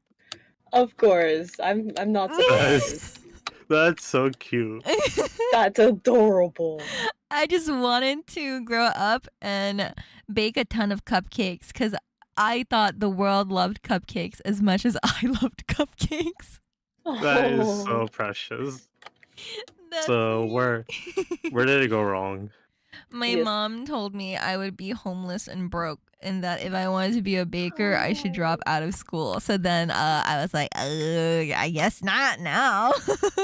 Of course. I'm not surprised. That's so cute. That's adorable. I just wanted to grow up and bake a ton of cupcakes because I thought the world loved cupcakes as much as I loved cupcakes. That is Oh. so precious. That's So me. where did it go wrong? My Yes. mom told me I would be homeless and broke, and that if I wanted to be a baker, I should drop out of school. So then I was like, I guess not now.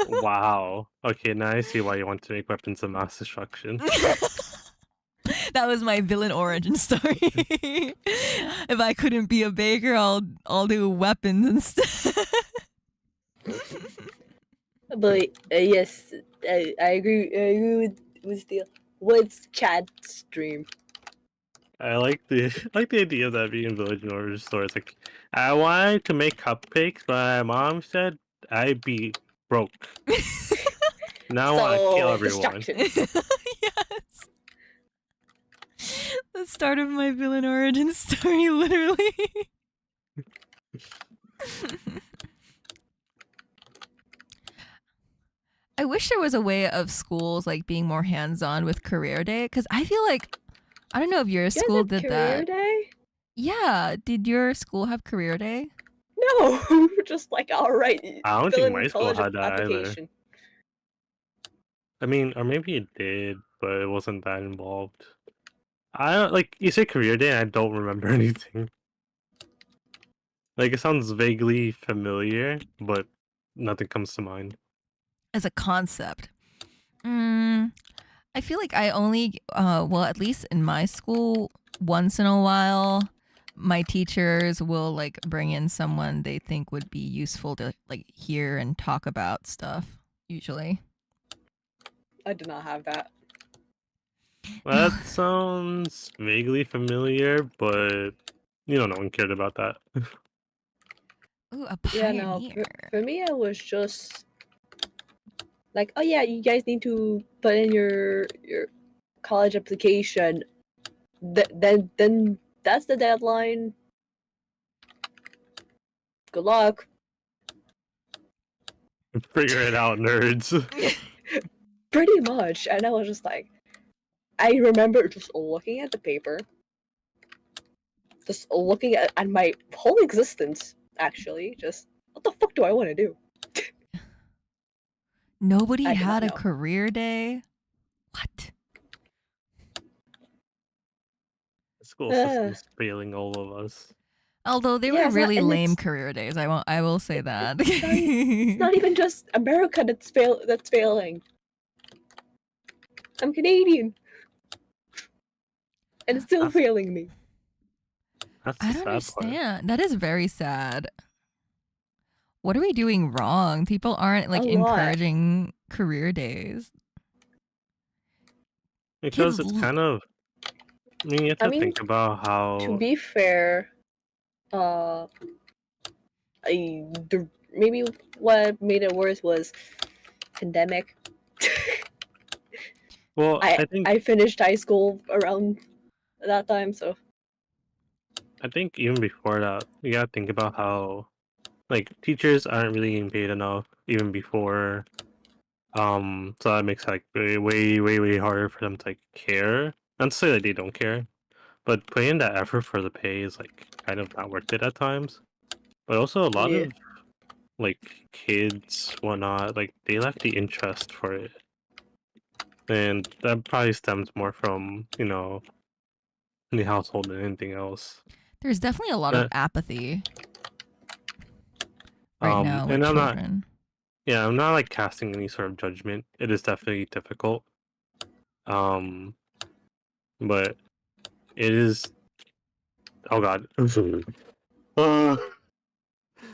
Wow. Okay, now I see why you want to make weapons of mass destruction. That was my villain origin story. If I couldn't be a baker, I'll do weapons instead. But yes, I agree. I agree with the what's Chad's dream. I like the idea of that being village in order store. It's like I wanted to make cupcakes, but my mom said I'd be broke. Now I want to kill everyone. Destruction. Yes. The start of my villain origin story, literally. I wish there was a way of schools like being more hands-on with career day, because I feel like I don't know if your You guys school had did career that. day? Yeah, did your school have career day? No, we were just like, all right. I don't fill think in my school college had that either. application. I mean, or maybe it did, but it wasn't that involved. I don't like you say career day, and I don't remember anything. Like it sounds vaguely familiar, but nothing comes to mind. As a concept. I feel like I only, well, at least in my school, once in a while, my teachers will like bring in someone they think would be useful to like hear and talk about stuff, usually. I did not have that. That sounds vaguely familiar, but no one cared about that. Ooh, a Yeah, pioneer. no. For me, it was just like, oh yeah, you guys need to put in your college application. Then that's the deadline. Good luck. Figure it out, nerds. Pretty much. And I was just like, I remember just looking at the paper, just looking at my whole existence, actually. Just, what the fuck do I want to do? Nobody I did not had a know. career day? What? School system's failing all of us. Although they Yeah, were it's not- really and lame it's- career days. I will say that. It's not even just America that's failing. I'm Canadian. And it's still That's- failing me. That's the I sad don't part. understand. That is very sad. What are we doing wrong? People aren't like A lot. encouraging career days. Because Kids it's l- kind of. I mean, you have to I mean, think about how. To be fair, maybe what made it worse was pandemic. Well, I I think I finished high school around that time, so even before that, you gotta think about how like teachers aren't really getting paid enough even before. So that makes like way harder for them to like care. Not to say that they don't care, but putting in that effort for the pay is like kind of not worth it at times. But also a lot yeah. of like kids, whatnot, like they lack the interest for it, and that probably stems more from the household than anything else. There's definitely a lot of But apathy right now with and children. I'm not like casting any sort of judgment. It is definitely difficult. Um, but it is. Oh God. Uh,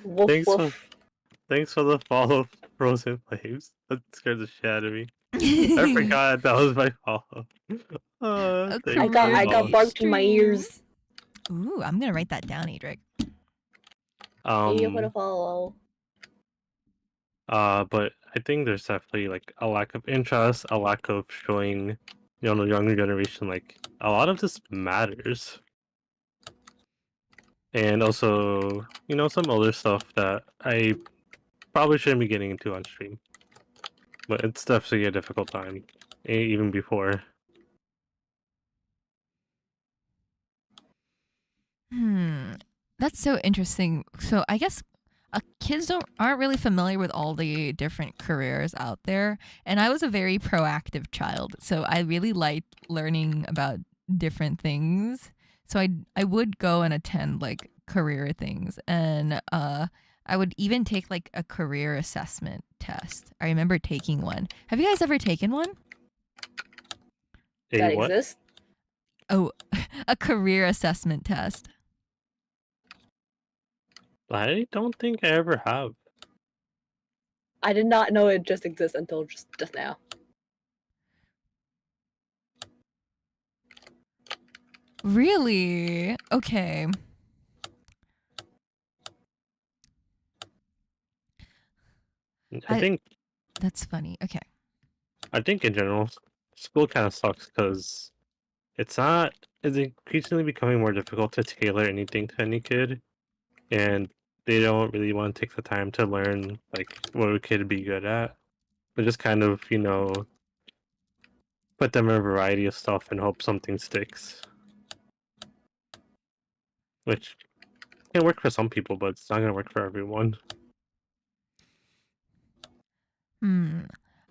Woof thanks for woof. thanks for the follow, Frozen Flames. That scared the shit out of me. I forgot that was my follow. A Thank I got you, I got follow. barked in my ears. Ooh, I'm gonna write that down, Adric. Thank you for the Um, follow. but I think there's definitely like a lack of interest, a lack of showing, the younger generation like a lot of this matters, and also some other stuff that I probably shouldn't be getting into on stream. But it's definitely a difficult time, even before. That's so interesting. So I guess kids aren't really familiar with all the different careers out there, and I was a very proactive child, so I really liked learning about different things. So I would go and attend like career things, and I would even take like a career assessment test. I remember taking one. Have you guys ever taken one? A That what? exists. Oh, a career assessment test. I don't think I ever have. I did not know it just exists until just now. Really? Okay. I think That's funny. Okay. I think in general, school kind of sucks because it's increasingly becoming more difficult to tailor anything to any kid, and they don't really want to take the time to learn like what a kid would be good at. But just kind of put them in a variety of stuff and hope something sticks, which can work for some people, but it's not gonna work for everyone.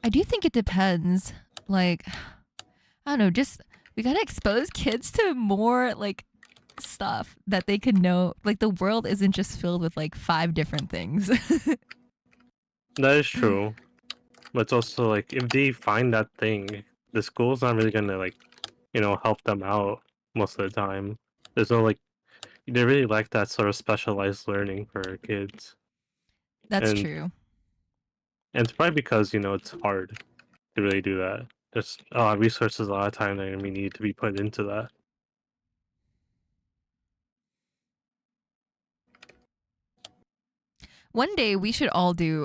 I do think it depends. Like, I don't know, just we gotta expose kids to more like stuff that they can know. Like the world isn't just filled with like 5 different things. That is true, but it's also like if they find that thing, the school's not really gonna like help them out most of the time. There's no like they really lack that sort of specialized learning for kids. That's And true. and it's probably because it's hard to really do that. There's a lot of resources, a lot of time that we need to be put into that. One day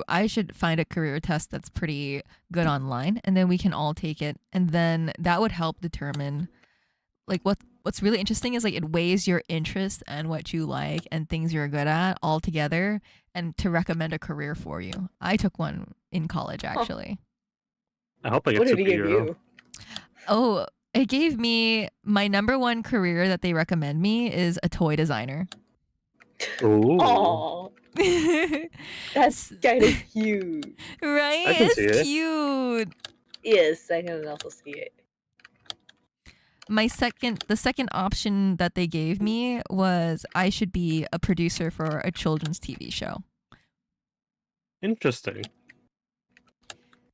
I should find a career test that's pretty good online, and then we can all take it, and then that would help determine like what's really interesting is like it weighs your interest and what you like and things you're good at all together, and to recommend a career for you. I took one in college actually. I hope I get What did he give superhero. you? Oh, it gave me my number one career that they recommend me is a toy designer. Ooh, Oh, that's kind of cute. Right? I can It's see it. cute. Yes, I can also see it. The second option that they gave me was I should be a producer for a children's TV show. Interesting.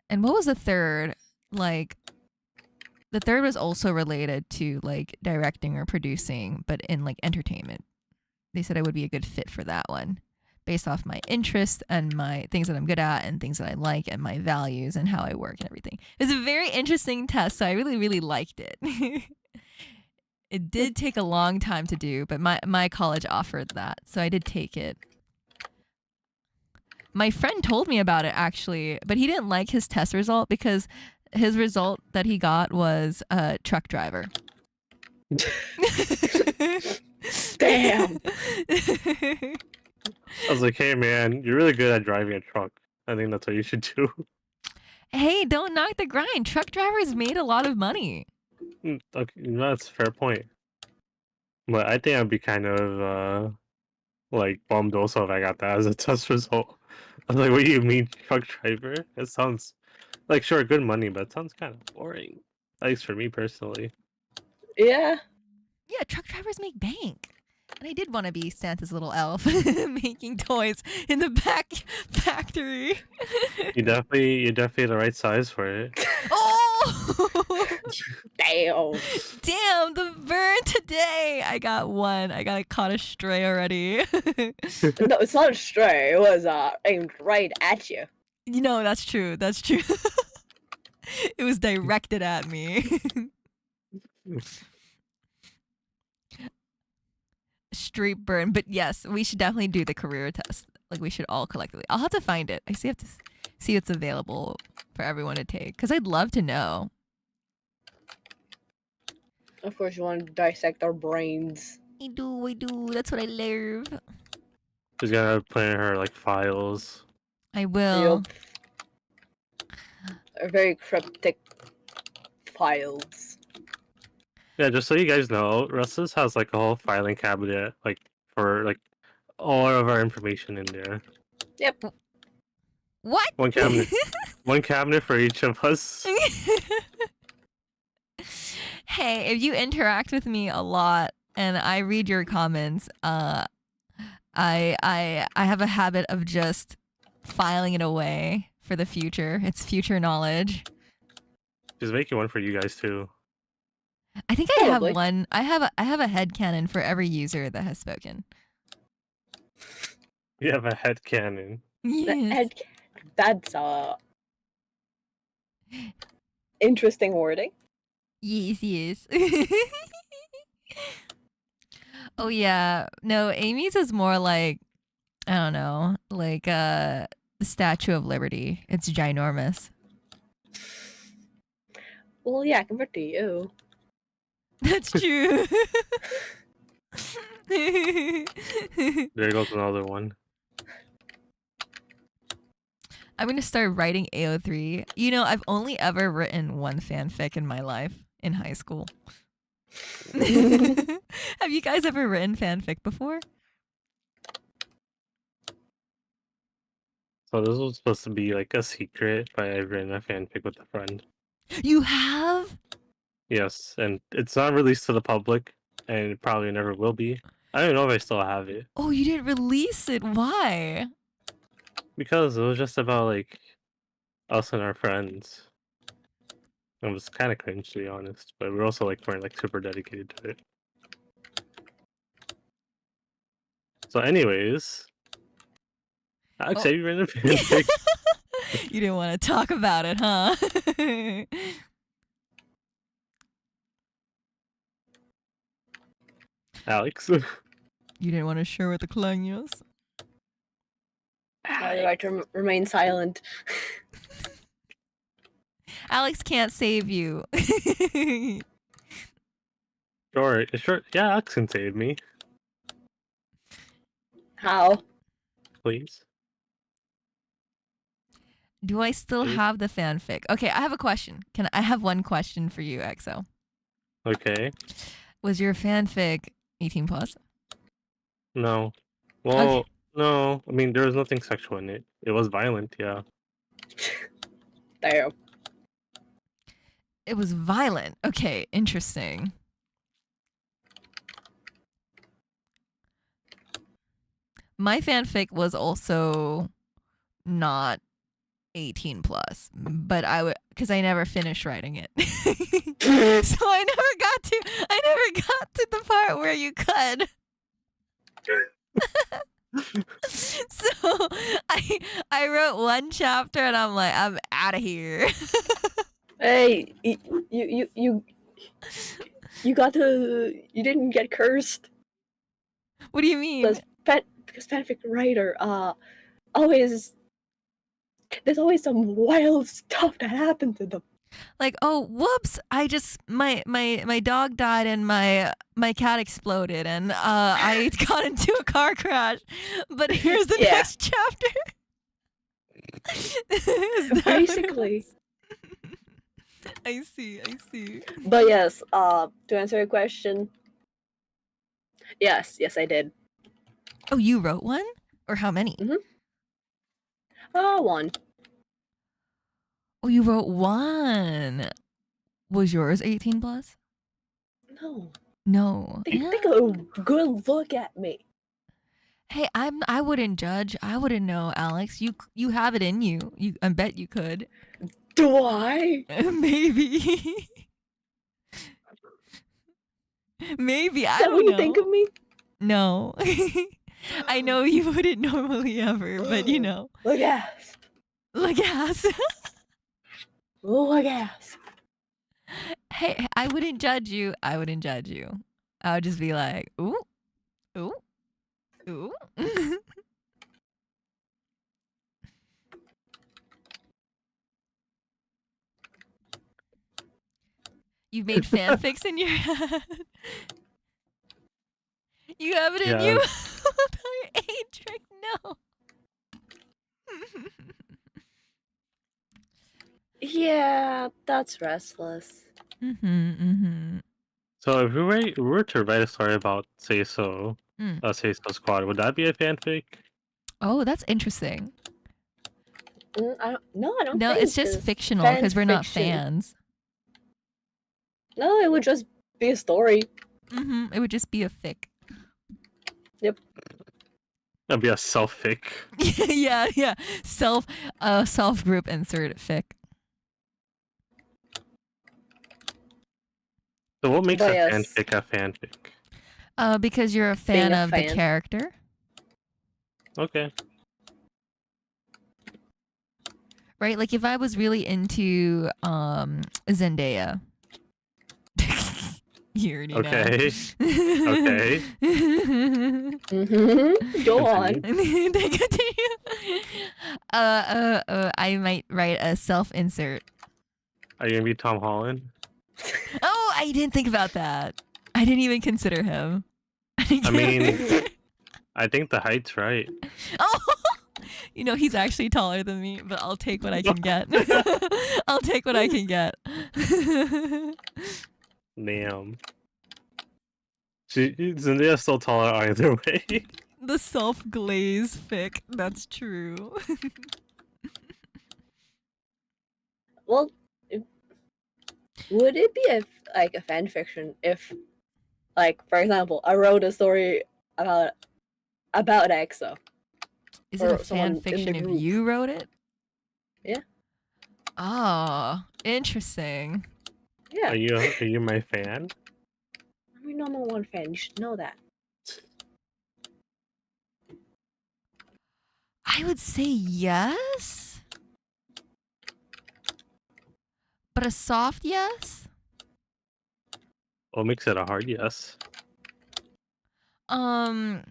And what was the third? Like the third was also related to like directing or producing, but in like entertainment. They said I would be a good fit for that one based off my interest and my things that I'm good at and things that I like and my values and how I work and everything. It was a very interesting test, so I really, really liked it. It did take a long time to do, but my college offered that, so I did take it. My friend told me about it actually, but he didn't like his test result because his result that he got was a truck driver. Damn. I was like, hey man, you're really good at driving a truck. I think that's what you should do. Hey, don't knock the grind. Truck drivers made a lot of money. Okay, that's a fair point. But I think I'd be kind of like bummed also if I got that as a test result. I was like, what do you mean truck driver? It sounds like sure good money, but it sounds kind of boring. At least for me personally. Yeah. Yeah, truck drivers make bank. And I did want to be Santa's little elf making toys in the back factory. You're definitely the right size for it. Oh! Damn. Damn, the burn today. I got one. I got caught a stray already. No, it's not a stray. It was aimed right at you. You know, that's true. That's true. It was directed at me. Street burn. But yes, we should definitely do the career test. Like, we should all collectively. I'll have to find it. I see have to see what's available for everyone to take. Because I'd love to know. Of course, you want to dissect our brains. I do. That's what I love. She's gonna put in her like files. I will. They're very cryptic files. Yeah, just so you guys know, Russ's has like a whole filing cabinet, like for like all of our information in there. Yep. What? One cabinet, one cabinet for each of us. Hey, if you interact with me a lot and I read your comments, I have a habit of just filing it away for the future. It's future knowledge. She's making one for you guys too. I think I have Probably. one. I have a headcanon for every user that has spoken. You have a head cannon. Yes. That's interesting wording. Yes. Oh yeah. No, Amy's is more like, I don't know, like the Statue of Liberty. It's ginormous. Well, yeah, compared to you. That's true. There goes another one. I'm gonna start writing AO3. You know, I've only ever written one fanfic in my life in high school. Have you guys ever written fanfic before? So this was supposed to be like a secret, but I've written a fanfic with a friend. You have? Yes, and it's not released to the public, and it probably never will be. I don't know if I still have it Oh, you didn't release it. Why? because it was just about like us and our friends. It was kind of cringe to be honest, but we're also like weren't like super dedicated to it. So, anyways, Alex, Oh. have you written a fanfic? You didn't want to talk about it, huh? Alex? You didn't want to share with the clangers? I'd like to remain silent. Alex can't save you. Sure, yeah, Alex can save me, How? please. Do I still Please. have the fanfic? Okay, I have a question. I have one question for you, EXO? Okay. Was your fanfic 18 plus? No. Well, Okay. no. I mean, there was nothing sexual in it. It was violent, yeah. Damn. It was violent. Okay, interesting. My fanfic was also not 18 plus, but because I never finished writing it. So I never got to the part where you could. So I wrote one chapter and I'm like, I'm out of here. Hey, you didn't get cursed What do you mean? because fanfic writer always there's always some wild stuff that happened to them. Like, oh, whoops! I just my dog died and my cat exploded and I got into a car crash. But here's the Yeah. next chapter. Is that what it Basically. was? I see. I see. But yes, to answer your question, yes, I did. Oh, you wrote one, or how many? One. Oh, you wrote one. Was yours 18 plus? No. No. Take Yeah. a good look at me. Hey, I wouldn't judge. I wouldn't know, Alex. You have it in you. I bet you could. Do I? Maybe. Maybe. I Is that don't what know. you think of me? No. I know you wouldn't normally ever, but you know. Look at. Look ass. Look at. Hey, I wouldn't judge you. I wouldn't judge you. I would just be like, ooh, ooh, ooh. You've made fanfics in your head. You have it in you. Adric, no. Yeah, that's restless. So if we were to write a story about Say So, Say So Squad, would that be a fanfic? Oh, that's interesting. I don't No, think it's just 'cause fictional because we're not fiction- fans. No, it would just be a story. It would just be a fic. Yep. That'd be a self-fic. yeah. Self group insert fic. So what makes But a yes. fanfic a fanfic? Because you're a fan Being a of the fan. character. Okay. Right? Like if I was really into Zendaya. You already know. Okay. Okay. Go on. Continue. Continue. I might write a self-insert. Are you gonna be Tom Holland? Oh, I didn't think about that. I didn't even consider him. I mean, I think the height's right. Oh, you know, he's actually taller than me, but I'll take what I can get. I'll take what I can get. Damn. Zendaya's still taller either way. The self-glaze fic. That's true. Well, would it be a fan fiction if, like, for example, I wrote a story about EXO? Is it Or a someone fan in the fiction if group. you wrote it? Yeah. Oh, interesting. Yeah, Are you my fan? I'm your number one fan. You should know that. I would say yes. But a soft yes? What makes it a hard yes? I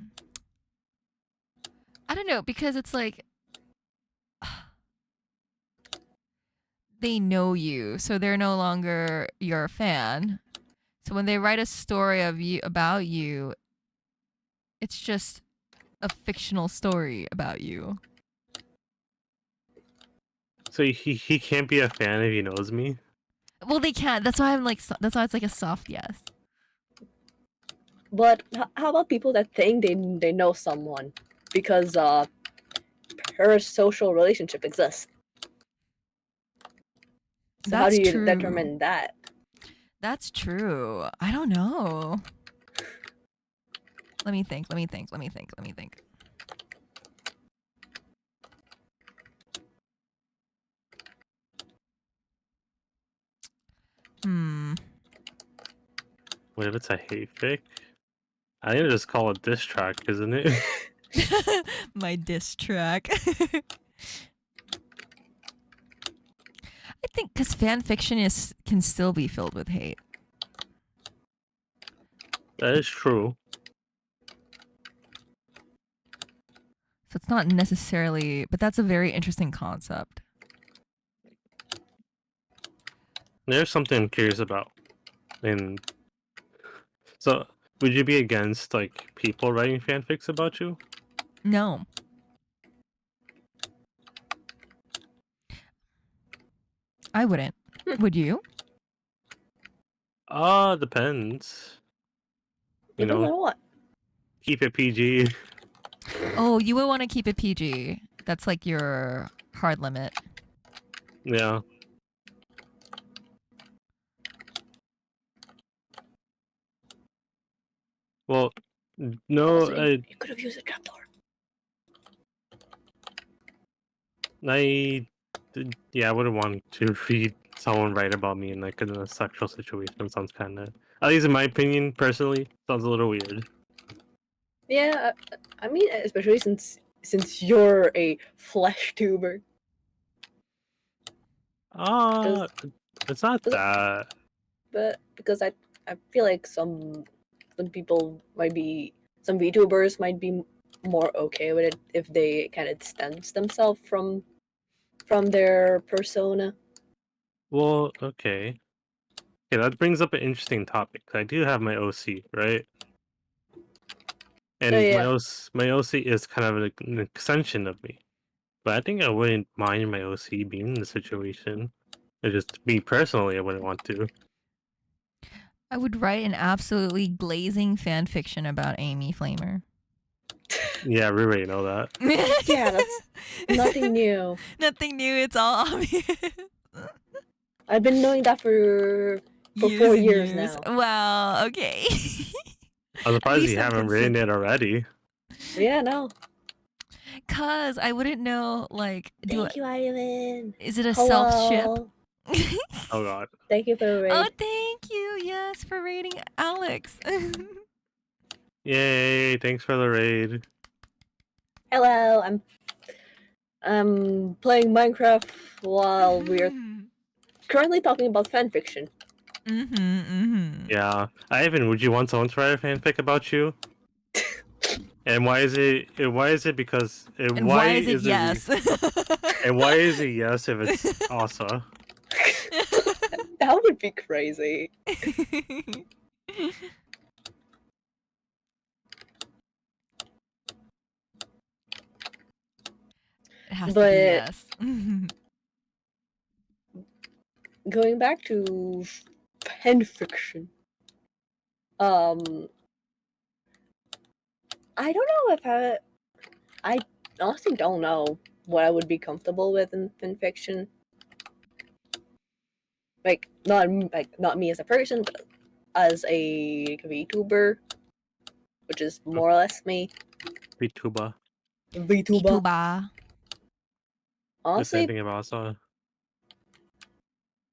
don't know, because it's like they know you, so they're no longer your fan. So when they write a story of you about you, it's just a fictional story about you. So he can't be a fan if he knows me? Well, they can't. That's why I'm like. That's why it's like a soft yes. But how about people that think they know someone because parasocial relationship exists? So how That's do you true. determine that? That's true. I don't know. Let me think. What if it's a hate fic? I think I just call it diss track, isn't it? My diss track. I think because fan fiction can still be filled with hate. That is true. So it's not necessarily, but that's a very interesting concept. There's something I'm curious about. And so, would you be against like people writing fanfics about you? No. I wouldn't. Would you? Depends. You Depends know, on what. keep it PG. Oh, you would want to keep it PG. That's like your hard limit. Yeah. Well, no, Honestly, you could have used a trapdoor. yeah, I wouldn't want to read someone write about me in like in a sexual situation. Sounds kind of, at least in my opinion, personally, sounds a little weird. Yeah, I mean, especially since you're a flesh tuber. It's not that. But because I feel like some people might be, some VTubers might be more okay with it if they kind of distance themselves from their persona. Well, okay. Okay, that brings up an interesting topic. I do have my OC, right? And Oh, yeah. my OC is kind of an extension of me. But I think I wouldn't mind my OC being in the situation. It's just me personally, I wouldn't want to. I would write an absolutely glazing fan fiction about Amy Flamer. Yeah, we already know that. Yeah, that's nothing new. Nothing new. It's all obvious. I've been knowing that for 4 and years now. Wow. Okay. I'm surprised least you I'm haven't written it already. Yeah, no. Cause I wouldn't know. Like, Thank you, Ivan. is it a self ship? Hello. Oh god. Thank you for the raid. Oh, thank you. Yes, for rating Alex. Yay, thanks for the raid. Hello, I'm playing Minecraft while we're currently talking about fanfiction. Yeah. Ivan, would you want someone to write a fanfic about you? And why is it because And why is it yes? And why is it yes if it's Asa? That would be crazy. It has to be But- yes. Going back to fanfiction. I don't know if I honestly don't know what I would be comfortable with in fanfiction. Like not me as a person, but as a VTuber, which is more or less me. VTuber. VTuber. Tuba. The Honestly, same thing about Asa.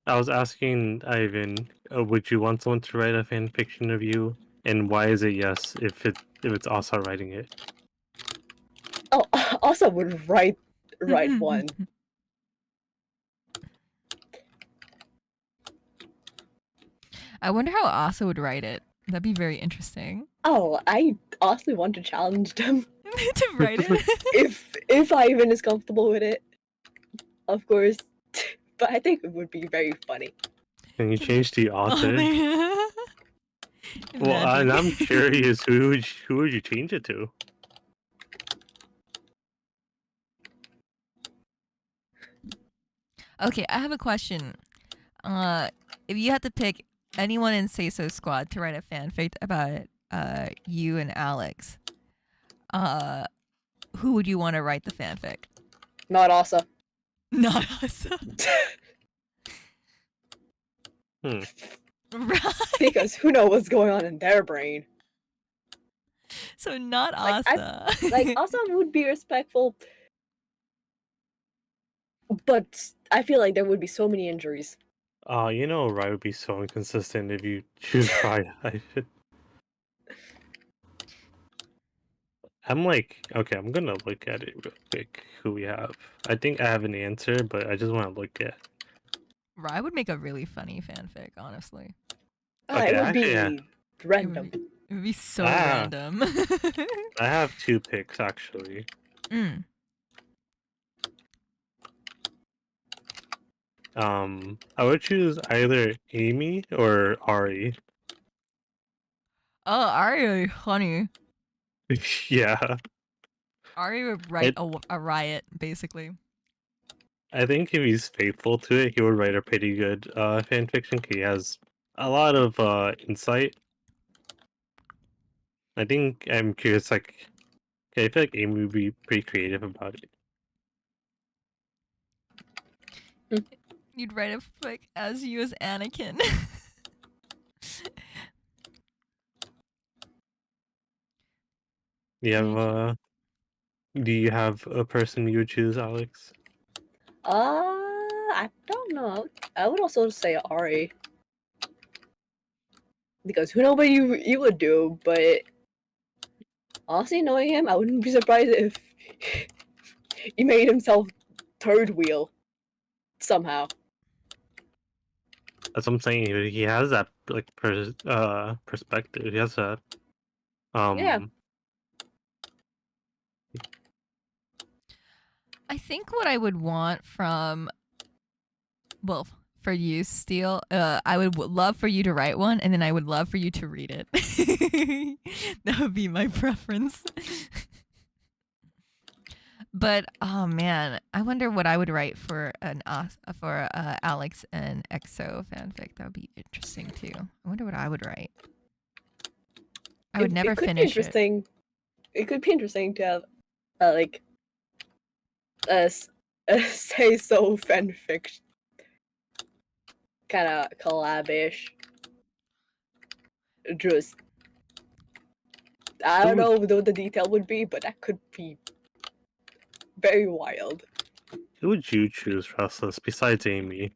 I was asking Ivan, would you want someone to write a fan fiction of you? And why is it yes if it's Asa writing it? oh, also would write one. I wonder how Asa would write it. That'd be very interesting. Oh, I honestly want to challenge them To write it. if Ivan is comfortable with it, of course. But I think it would be very funny. Can you change the author? Oh, Well, and I'm curious, who would you change it to? Okay, I have a question. If you had to pick anyone in Say So Squad to write a fanfic about you and Alex, who would you want to write the fanfic? Not Asa. Not us. Hmm. Right. Because who knows what's going on in their brain. So not Like, Asa. Like Asa would be respectful, but I feel like there would be so many injuries. You know, Rai would be so inconsistent if you choose Rai. I'm like, okay, I'm gonna look at it real quick. Who we have? I think I have an answer, but I just want to look at. Rye would make a really funny fanfic, honestly. Okay, It would actually, be yeah. random. It would be so Ah. random. I have 2 picks actually. Mm. I would choose either Amy or Ari. Oh, Ari, funny. Yeah, Ari would write a riot, basically. I think if he's faithful to it, he would write a pretty good fan fiction. He has a lot of insight. I think I'm curious. Like, I feel like Amy would be pretty creative about it. You'd write a fic as you as Anakin. You have do you have a person you would choose, Alex? I don't know. I would also say Ari. Because who knows what you would do, but honestly, knowing him, I wouldn't be surprised if he made himself third wheel somehow. That's what I'm saying. He has that like perspective. He has that. Yeah. I think what I would want from, well, for you, Steele, I would love for you to write one, and then I would love for you to read it. That would be my preference. But oh man, I wonder what I would write for Alex and EXO fanfic. That would be interesting too. I wonder what I would write. I would never it could finish be interesting. It could be interesting to have like say so fanfic kind of collab-ish. Just I don't know what the detail would be, but that could be very wild. Who would you choose, Restless, besides Amy,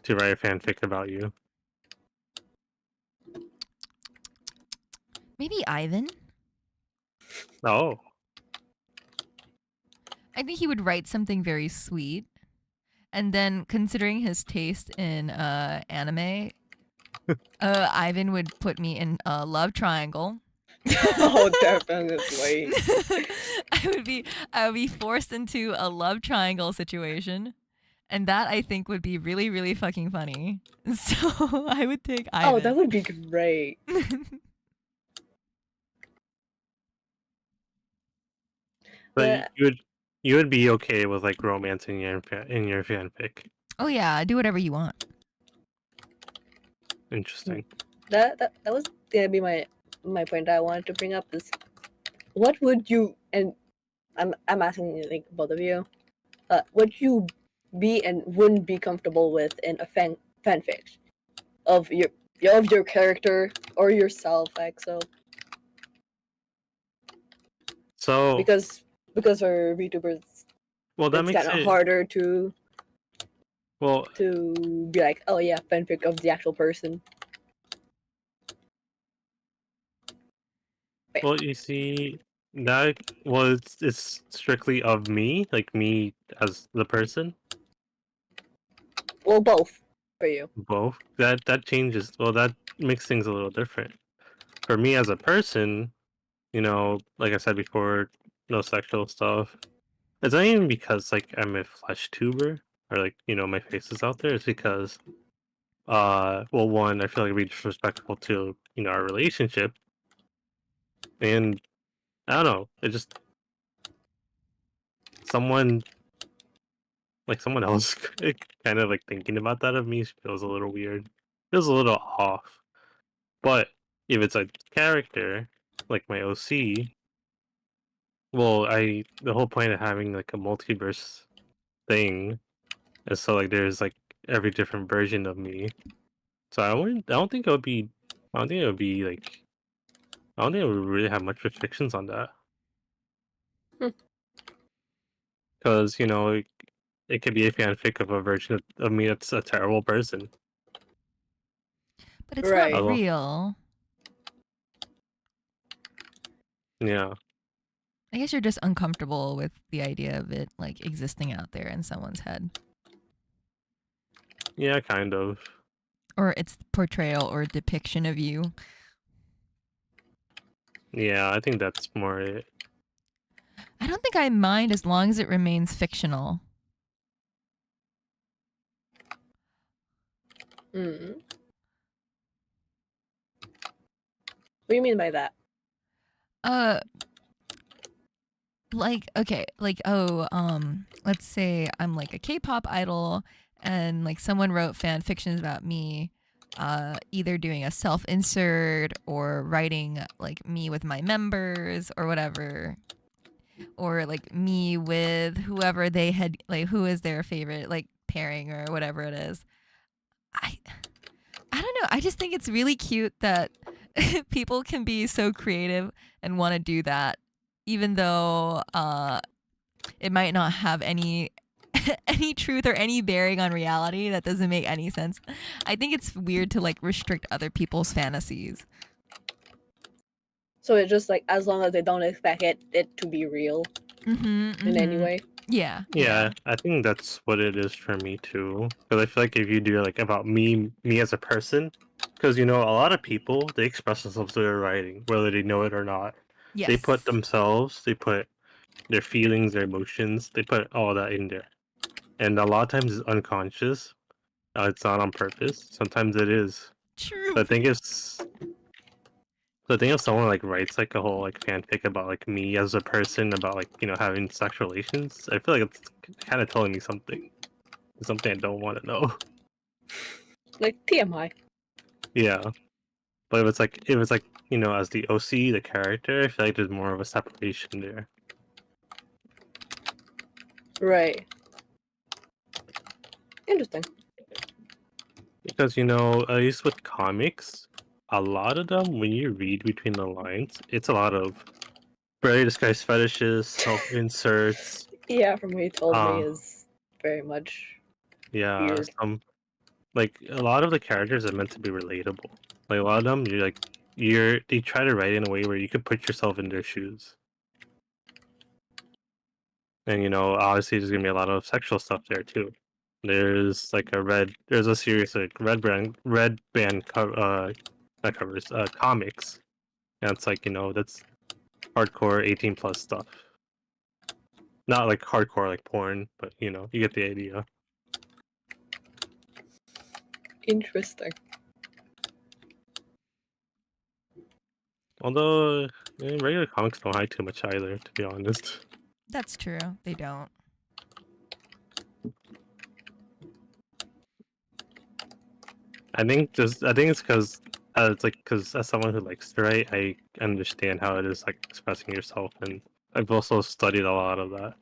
to write a fanfic about you? Maybe Ivan. Oh. I think he would write something very sweet. And then, considering his taste in anime, Ivan would put me in a love triangle. Oh, definitely. I would be forced into a love triangle situation. And that, I think, would be really, really fucking funny. So, I would take Ivan. Oh, that would be great. But you would be okay with like romance in your fanfic. Oh yeah, do whatever you want. Interesting. That was gonna be my point that I wanted to bring up is what would you, and I'm asking like both of you, would you be and wouldn't be comfortable with in a fanfic of your character or yourself, EXO? So because for VTubers, well, that it's makes kind it of harder to well. be like, oh yeah, fanfic of the actual person. Well, you see, that was it's strictly of me, like me as the person. Well, both for you. Both. That changes. Well, that makes things a little different. For me as a person, you know, like I said before, no sexual stuff. It's not even because like I'm a flesh tuber or like, you know, my face is out there. It's because well, one, I feel like it'd be disrespectful to, you know, our relationship. And I don't know, it just someone else kind of like thinking about that of me feels a little weird. Feels a little off. But if it's a character like my OC, well, the whole point of having like a multiverse thing is so like there's like every different version of me. So I don't think it would be like I don't think it would really have much restrictions on that. Because, you know, it could be a fanfic of a version of me that's a terrible person. But it's Right. not Hello. real. Yeah. I guess you're just uncomfortable with the idea of it like existing out there in someone's head. Yeah, kind of. Or its portrayal or depiction of you. Yeah, I think that's more it. I don't think I mind as long as it remains fictional. Mm. What do you mean by that? Uh, like okay, like let's say I'm like a K-pop idol, and like someone wrote fan fictions about me, either doing a self-insert or writing like me with my members or whatever, or like me with whoever they had, like who is their favorite like pairing or whatever it is. I I don't know. I just think it's really cute that people can be so creative and want to do that, even though it might not have any any truth or any bearing on reality. That doesn't make any sense. I think it's weird to like restrict other people's fantasies. So it's just like as long as they don't expect it to be real Mm-hmm, in any way. Yeah. Yeah, I think that's what it is for me too. Because I feel like if you do like about me as a person, because you know a lot of people they express themselves through their writing, whether they know it or not. Yes. They put themselves, they put their feelings, their emotions, they put all that in there, and a lot of times it's unconscious. It's not on purpose. Sometimes it is. True. So I think it's the thing if someone like writes like a whole like fanfic about like me as a person about like you know having sex relations, I feel like it's kind of telling me something I don't want to know. Like TMI. Yeah, but if it's like you know as the OC the character, I feel like there's more of a separation there. Right. Interesting. Because you know at least with comics, a lot of them when you read between the lines, it's a lot of very disguised fetishes, self inserts. Yeah, from what you told me Uh, is very much Yeah, weird. like a lot of the characters are meant to be relatable. Like a lot of them, they try to write in a way where you could put yourself in their shoes. And you know, obviously there's gonna be a lot of sexual stuff there too. There's a series like red band not covers comics. And it's like, you know, that's hardcore 18 plus stuff. Not like hardcore like porn, but you know, you get the idea. Interesting. Although regular comics don't hide too much either, to be honest. That's true. They don't. I think it's because as someone who likes to write, I understand how it is like expressing yourself, and I've also studied a lot of that.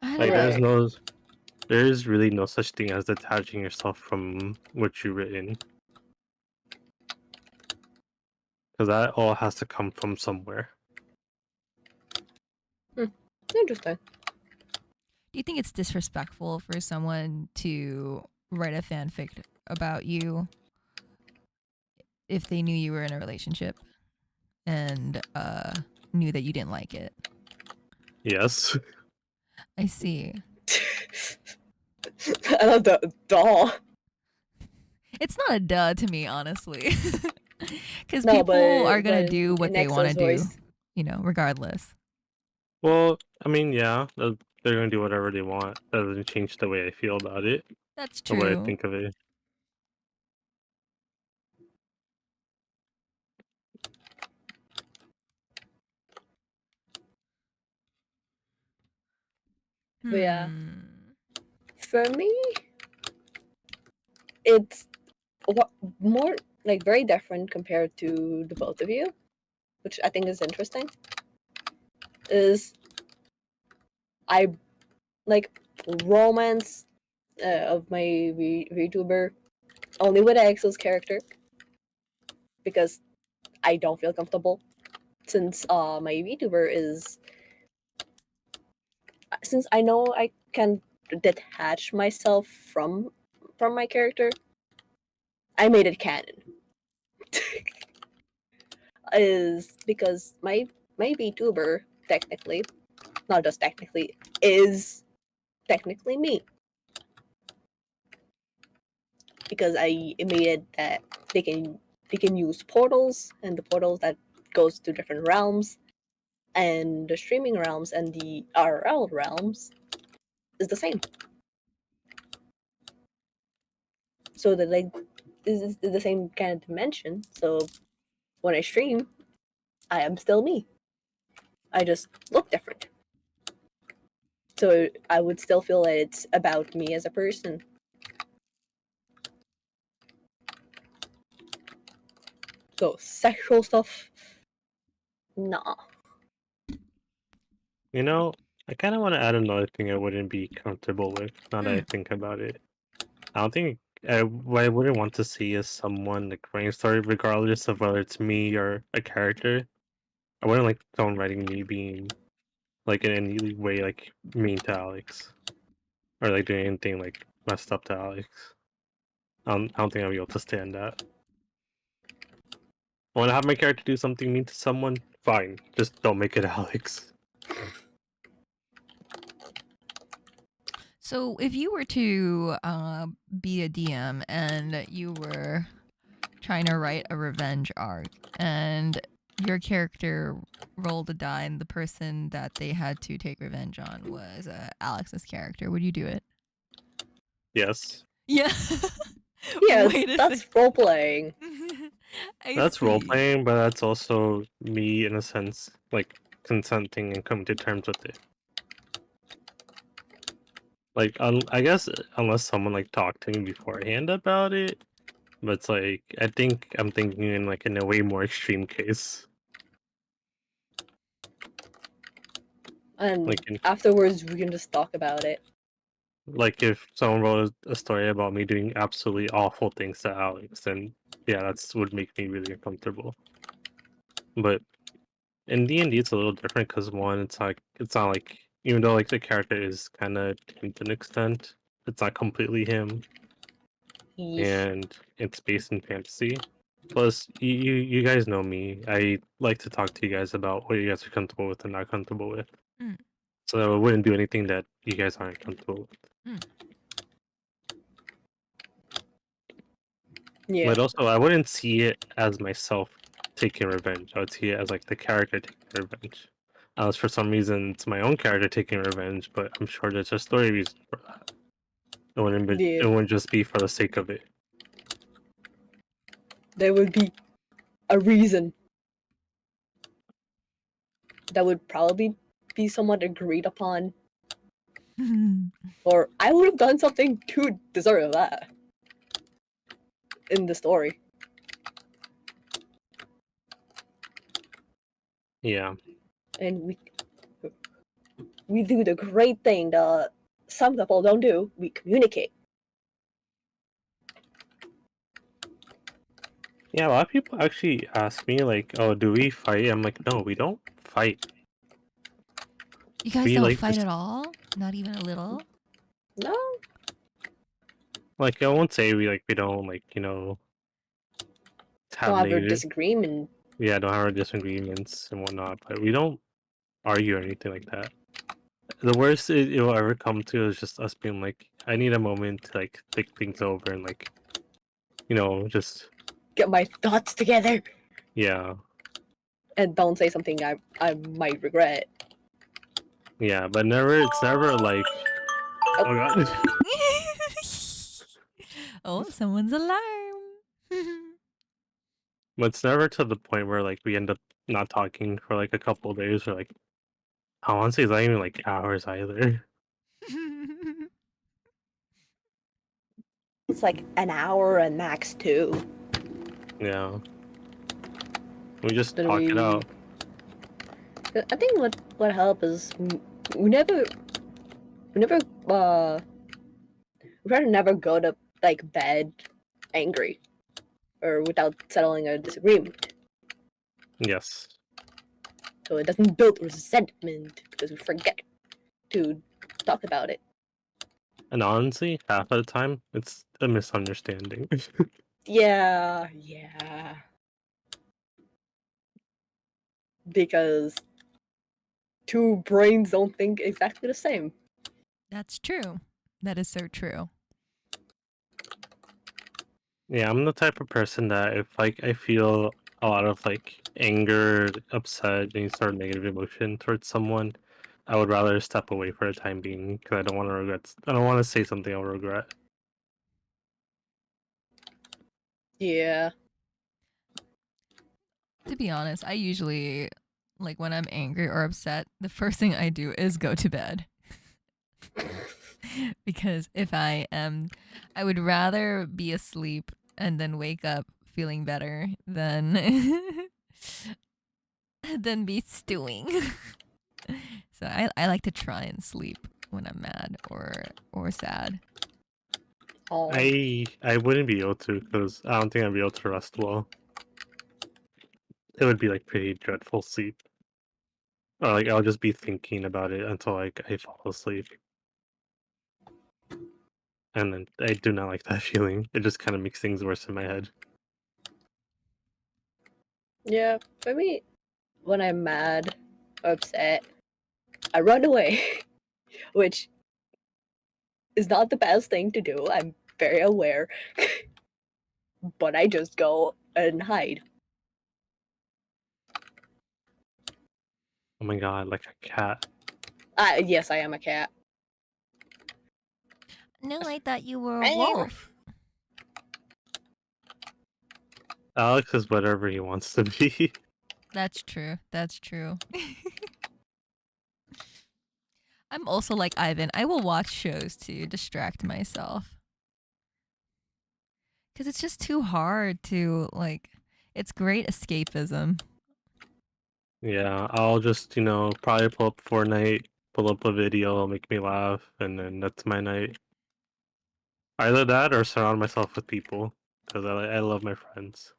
I don't Like know. Right. there is really no such thing as detaching yourself from what you've written, because that all has to come from somewhere. Interesting. Do you think it's disrespectful for someone to write a fanfic about you if they knew you were in a relationship and knew that you didn't like it? Yes. I see. I love the doll. It's not a duh to me, honestly. Because No, people but are going to do what in they want to Exo's do, voice. you know, regardless. Well, I mean, yeah, they're gonna do whatever they want. That doesn't change the way I feel about it That's or what I true. think of it. But yeah, Hmm. for me, it's more like very different compared to the both of you, which I think is interesting. Is I like romance of my VTuber only with Exo's character because I don't feel comfortable since my VTuber is since I know I can detach myself from my character. I made it canon. Is because my VTuber technically, not just technically, is technically me. Because I made it that they can use portals and the portals that goes to different realms and the streaming realms and the RL realms is the same. So that like is the same kind of dimension. So when I stream, I am still me. I just look different. So I would still feel that it's about me as a person. So sexual stuff, nah. You know, I kind of want to add another thing I wouldn't be comfortable with. Now that I Mm. think about it, I don't think what I wouldn't want to see is someone like writing a story, regardless of whether it's me or a character. I wouldn't like someone writing me being like in any way like mean to Alex or like doing anything like messed up to Alex. I don't think I'll be able to stand that. I want to have my character do something mean to someone. Fine, just don't make it Alex. So if you were to be a DM and you were trying to write a revenge arc and your character rolled a die and the person that they had to take revenge on was Alex's character, would you do it? Yes, Yeah. Yes, Wait a that's sec. role playing. I that's role see. playing, but that's also me in a sense, like consenting and coming to terms with it. Like, I guess unless someone like talked to me beforehand about it, but it's like I think I'm thinking in like in a way more extreme case. And Like, afterwards, we can just talk about it. like if someone wrote a story about me doing absolutely awful things to Alex, then yeah, that's would make me really uncomfortable. But in D&D, it's a little different because one, it's like it's not like even though like the character is kind of to an extent, it's not completely him, Yeesh. and it's based in fantasy. Plus, you guys know me. I like to talk to you guys about what you guys are comfortable with and not comfortable with. Mm. So I wouldn't do anything that you guys aren't comfortable with. Yeah. But also, I wouldn't see it as myself taking revenge. I would see it as like the character taking revenge. Unless for some reason it's my own character taking revenge, but I'm sure there's a story reason for that. Yeah. It wouldn't just be for the sake of it. There would be a reason that would probably be somewhat agreed upon, or I would have done something to deserve that in the story. Yeah. And we do the great thing that some people don't do. We communicate. Yeah, a lot of people actually ask me like, "Oh, do we fight?" I'm like, "No, we don't fight. You guys We don't like fight just at all? Not even a little? No, like I won't say we don't like have don't have a negative disagreement. don't have our disagreements and whatnot, but we don't argue or anything like that. The worst it will ever come to is just us being like, I need a moment to like think things over and like, just Get my thoughts together yeah, and don't say something I might regret. yeah, but never. It's never like, oh god, Oh, someone's alarm. but it's never to the point where like we end up not talking for like a couple of days or like, I want to say it's not even like hours either. It's like an hour and max 2. Yeah, we just Then talk it out. I think what helped is we never we try to never go to like bed angry or without settling a disagreement, Yes. so it doesn't build resentment because we forget to talk about it. And honestly, half of the time, it's a misunderstanding. Yeah, because two brains don't think exactly the same. That's true. That is so true. Yeah, I'm the type of person that if like I feel a lot of like anger, upset, any sort of negative emotion towards someone, I would rather step away for the time being because I don't want to regret. I don't want to say something I'll regret. Yeah. To be honest, I usually, like, when I'm angry or upset, the first thing I do is go to bed. Because if I would rather be asleep and then wake up feeling better than than be stewing. So I like to try and sleep when I'm mad or sad. Oh. I wouldn't be able to because I don't think I'd be able to rest well. It would be like pretty dreadful sleep. Or like I'll just be thinking about it until like I fall asleep. And then I do not like that feeling. It just kind of makes things worse in my head. Yeah, for me, when I'm mad or upset, I run away, which is not the best thing to do. I'm very aware, but I just go and hide. Oh my god, like a cat. Yes, I am a cat. No, I thought you were a Meow. wolf. Alex is whatever he wants to be. That's true. That's true. I'm also like Ivan. I will watch shows to distract myself. Because it's just too hard to, like, it's great escapism. Yeah, I'll just, probably pull up Fortnite, pull up a video, it'll make me laugh, and then that's my night. Either that or surround myself with people, because I love my friends.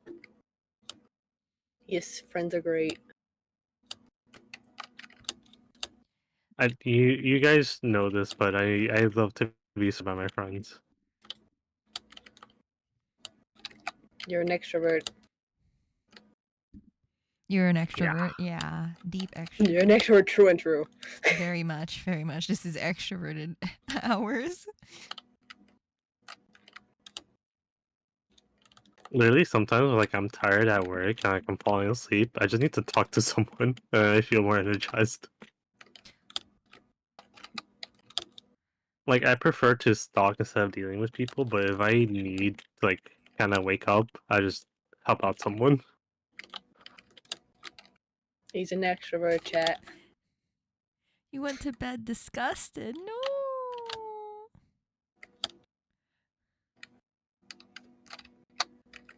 Yes, friends are great. You guys know this, but I love to be surrounded by my friends. You're an extrovert. You're an extrovert. Yeah. Deep extrovert. You're an extrovert, true and true. Very much. Very much. This is extroverted hours. Literally, sometimes like I'm tired at work and like I'm falling asleep, I just need to talk to someone, and I feel more energized. Like I prefer to stalk instead of dealing with people, but if I need to like kind of wake up, I just help out someone. He's an extrovert, chat. You went to bed disgusted. No.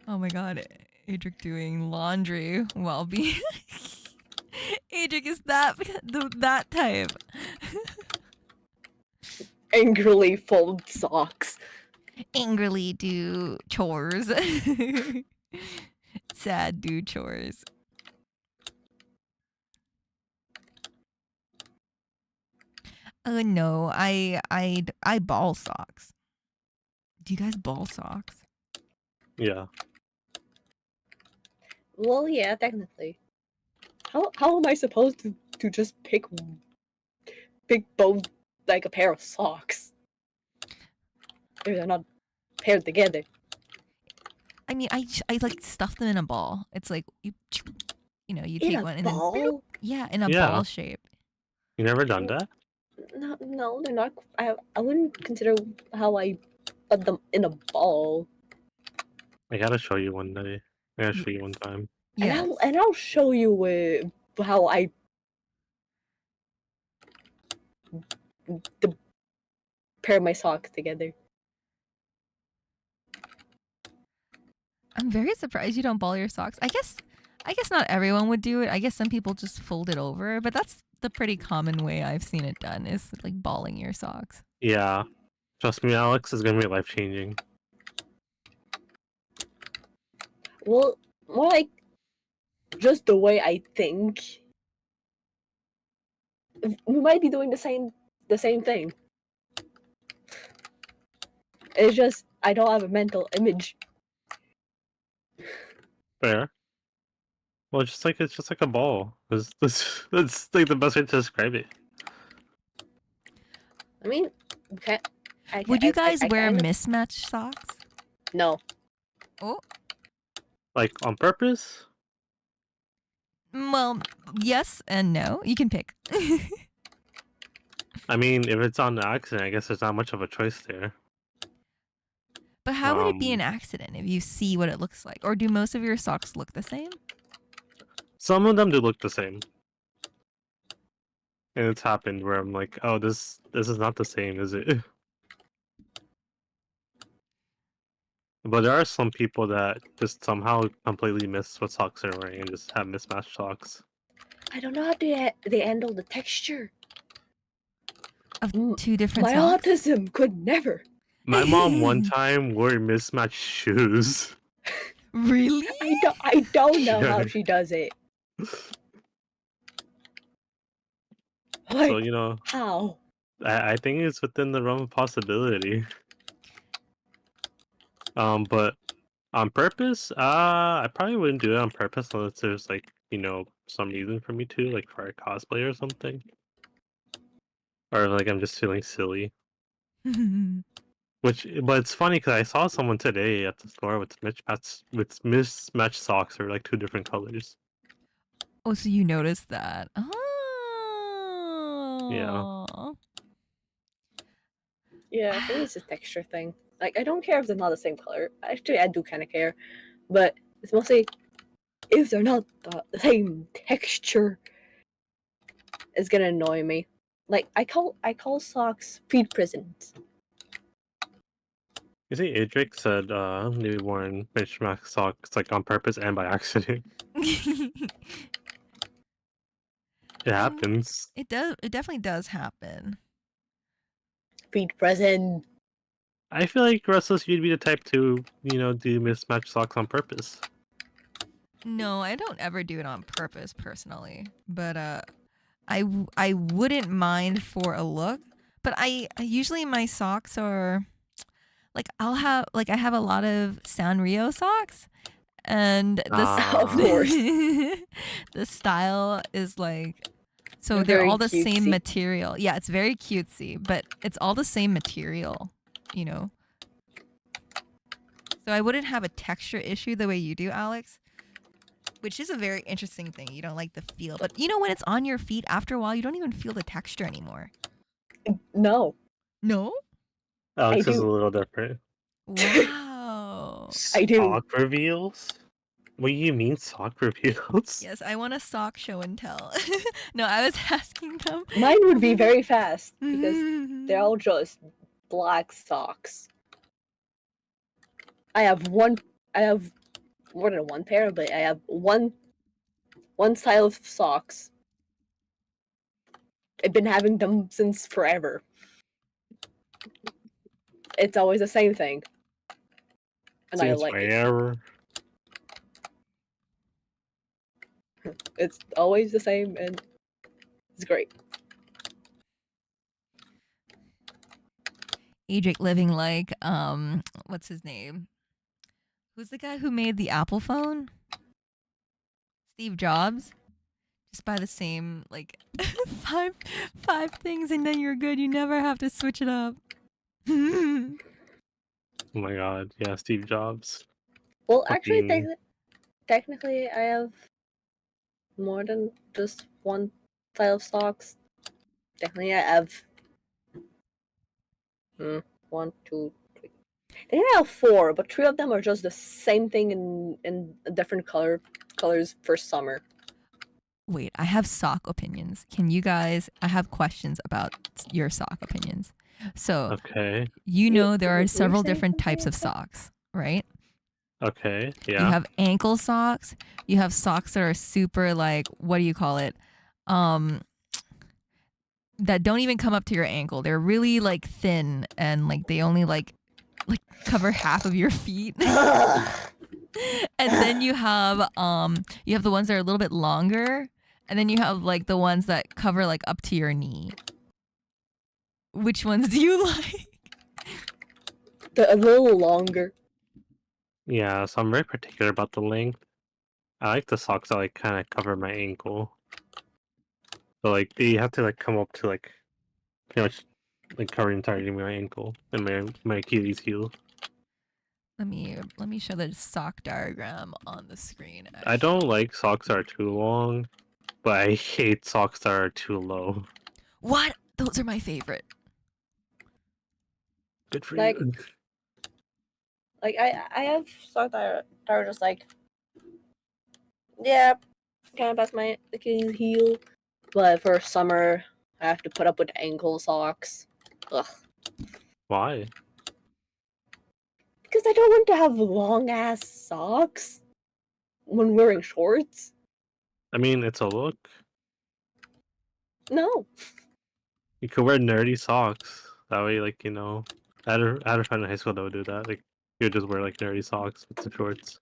Oh my god. Adric doing laundry while being. Adric is that type. Angrily fold socks. Angrily do chores. Sad do chores. No, I ball socks. Do you guys ball socks? Yeah. Well, yeah, technically. How am I supposed to just pick both like a pair of socks? They're not paired together. I mean, I like stuff them in a ball. It's like you In take a one and then ball? yeah, in a Yeah. ball shape. You never done that? No, they're not. I wouldn't consider how I put them in a ball. I gotta show you one day. I gotta show you one time. Yeah. And I'll show you how I pair my socks together. I'm very surprised you don't ball your socks. I guess not everyone would do it. I guess some people just fold it over, but that's the pretty common way I've seen it done is like balling your socks. Yeah. Trust me, Alex, is gonna be life changing. Well, more like just the way I think. We might be doing the same thing. It's just I don't have a mental image. Fair. Well, it's just like a ball. That's like the best way to describe it. I mean, okay. Would you guys wear mismatched socks? No. Oh, Like on purpose? well, yes and no. You can pick. I mean, if it's on accident, I guess there's not much of a choice there. But how would it be Um, an accident if you see what it looks like? Or do most of your socks look the same? Some of them do look the same. And it's happened where I'm like, oh, this is not the same, is it? But there are some people that just somehow completely miss what socks they're wearing and just have mismatched socks. I don't know how they handle the texture. Of Mm, two different My socks? autism could never. My mom one time wore mismatched shoes. Really? I don't know how Yeah. she does it. So, Like, you know, how? I think it's within the realm of possibility. But on purpose, I probably wouldn't do it on purpose unless there's like, you know, some reason for me to, like for a cosplay or something. Or like I'm just feeling silly. But it's funny because I saw someone today at the store with mismatched socks or like two different colors. Oh, so you noticed that. Yeah. Oh. Yeah, I think it's a texture thing. Like, I don't care if they're not the same color. Actually, I do kind of care, but it's mostly if they're not the same texture, it's gonna annoy me. Like, I call socks feed prisons. You see, Adric said they worn mismatched socks like on purpose and by accident. It happens. It does. It definitely does happen. Feed prison. I feel like Russell, you'd be the type to, you know, do mismatched socks on purpose. No, I don't ever do it on purpose personally, but I wouldn't mind for a look. But I usually my socks are like I have a lot of Sanrio socks, and Of course. the style is like so They're they're very all the same cutesy. material. Yeah, it's very cutesy, but it's all the same material, you know. So I wouldn't have a texture issue the way you do, Alex. Which is a very interesting thing. You don't like the feel. But you know when it's on your feet, after a while, you don't even feel the texture anymore. No, No? Alex is a do. little different. Wow. I do. Sock reveals? What do you mean sock reveals? Yes, I want a sock show and tell. No, I was asking them. Mine would be very fast because they're all just black socks. I have more than one pair, but I have one style of socks. I've been having them since forever. It's always the same thing. And I Since like it. wherever. It's always the same and it's great. Adric living like what's his name? Who's the guy who made the Apple phone? Steve Jobs. Just buy the same like five things and then you're good. You never have to switch it up. Oh my god, yeah, Steve Jobs. Well, actually, Fucking- technically, I have more than just one style of socks. Technically, I have one, two, three. I think I have four, but three of them are just the same thing in different colors for summer. Wait, I have sock opinions. Can you guys? I have questions about your sock opinions. So Okay, you know there were are you several saying different something types of about socks, right? okay, You yeah. have ankle socks. You have socks that are super like what do you call it? That don't even come up to your ankle. They're really like thin and like they only like cover half of your feet. And then you have the ones that are a little bit longer, and then you have like the ones that cover like up to your knee. Which ones do you like? A little longer. Yeah, so I'm very particular about the length. I like the socks that like kind of cover my ankle. So like they have to like come up to like pretty much like cover entirely my ankle and my Achilles heel. Let me show the sock diagram on the screen. I don't actually. like socks that are too long, but I hate socks that are too low. What? Those are my favorite. Good for Like- you. Like I have socks that are just like, yeah, kind of past my Achilles heel, but for summer I have to put up with ankle socks. Ugh. Why? Because I don't want to have long ass socks when wearing shorts. I mean, it's a look. No. You could wear nerdy socks. That way, like, you know, I had a friend in high school that would do that. Like, he would just wear like nerdy socks with the shorts.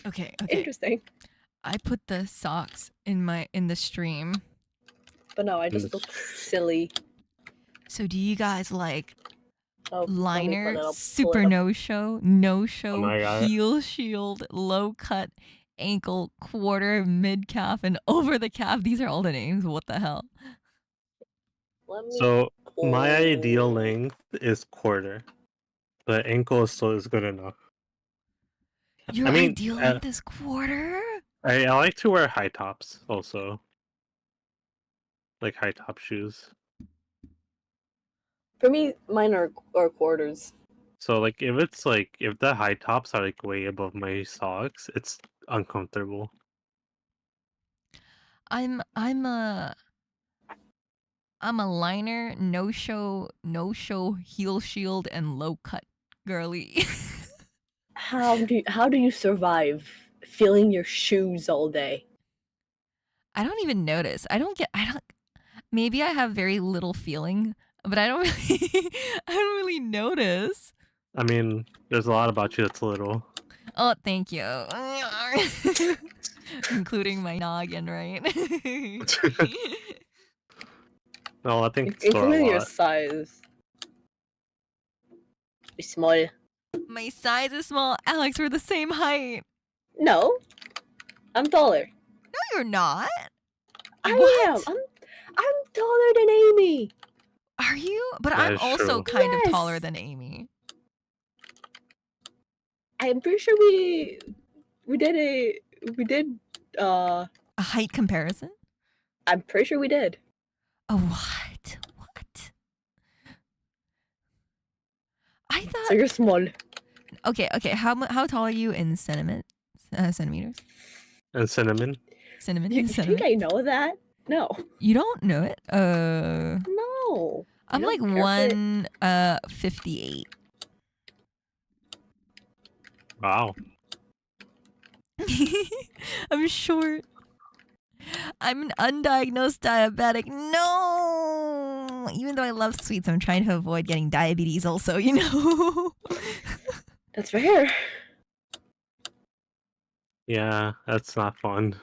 Okay. Interesting. I put the socks in the stream. But no, I just Yes. look silly. So do you guys like Oh, let me pull liner, it up, pull super it up. no show, my God. heel shield, low cut, ankle, quarter, mid calf, and over the calf? These are all the names. What the hell? Let me So my ideal pull- length is quarter, but ankle is good enough. Your I mean, ideal length is quarter? I like to wear high tops also, like high top shoes. For me, mine are quarters. So like if the high tops are like way above my socks, it's uncomfortable. I'm a liner, no show, heel shield, and low cut girly. How do you survive feeling your shoes all day? I don't even notice. Maybe I have very little feeling, but I don't really notice. I mean, there's a lot about you that's little. Oh, thank you. Including my noggin, right? No, I think store a Including your lot. size. You're small. My size is small. Alex, we're the same height. No, I'm taller. No, you're not. I What? am. I'm taller than Amy. Are you? But That I'm is also true. kind of taller Yes. than Amy. I'm pretty sure we did A height comparison? I'm pretty sure we did. A what? What? I So thought. you're small. Okay. How tall are you in centimeters? And cinnamon. You think I know that? No. You don't know it? No. I'm You like don't care if 158. Wow. I'm short. I'm an undiagnosed diabetic. No! Even though I love sweets, I'm trying to avoid getting diabetes also, you know? That's fair. Yeah, that's not fun.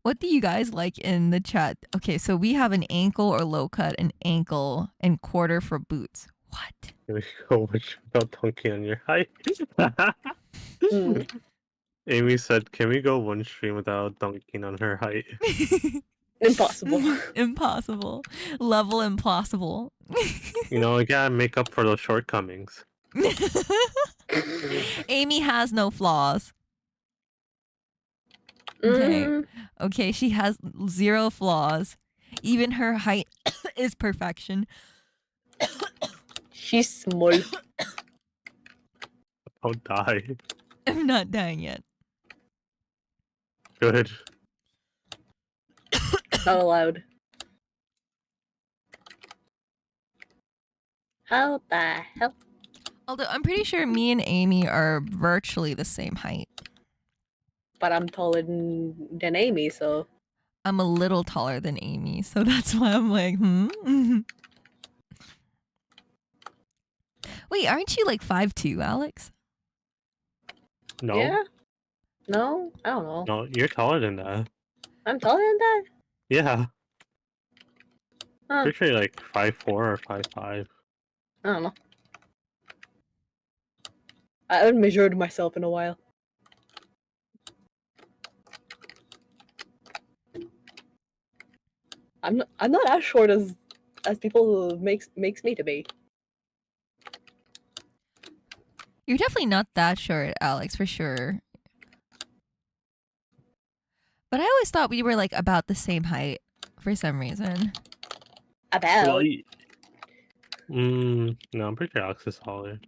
What do you guys like in the chat? Okay, so we have an ankle or low cut, an ankle, and quarter for boots. What? Can we go much about dunking on your height? Mm. Amy said, "Can we go one stream without dunking on her height?" Impossible. Impossible. Level impossible. You know, we gotta make up for those shortcomings. Amy has no flaws. Okay. Mm, Okay, she has 0 flaws. Even her height is perfection. she's small. Don't die. I'm not dying yet. Good. Not allowed. How the hell? Although I'm pretty sure me and Amy are virtually the same height. But I'm taller than Amy, so I'm a little taller than Amy, so that's why I'm like, Wait, aren't you like 5'2", Alex? No, yeah. No, I don't know. no, you're taller than that. I'm taller than that. Yeah, Huh. pretty sure you're like 5'4" or 5'5". I don't know. I haven't measured myself in a while. I'm not as short as people makes me to be. You're definitely not that short, Alex, for sure. But I always thought we were like about the same height for some reason. About. Well, no, I'm pretty sure Alex is taller.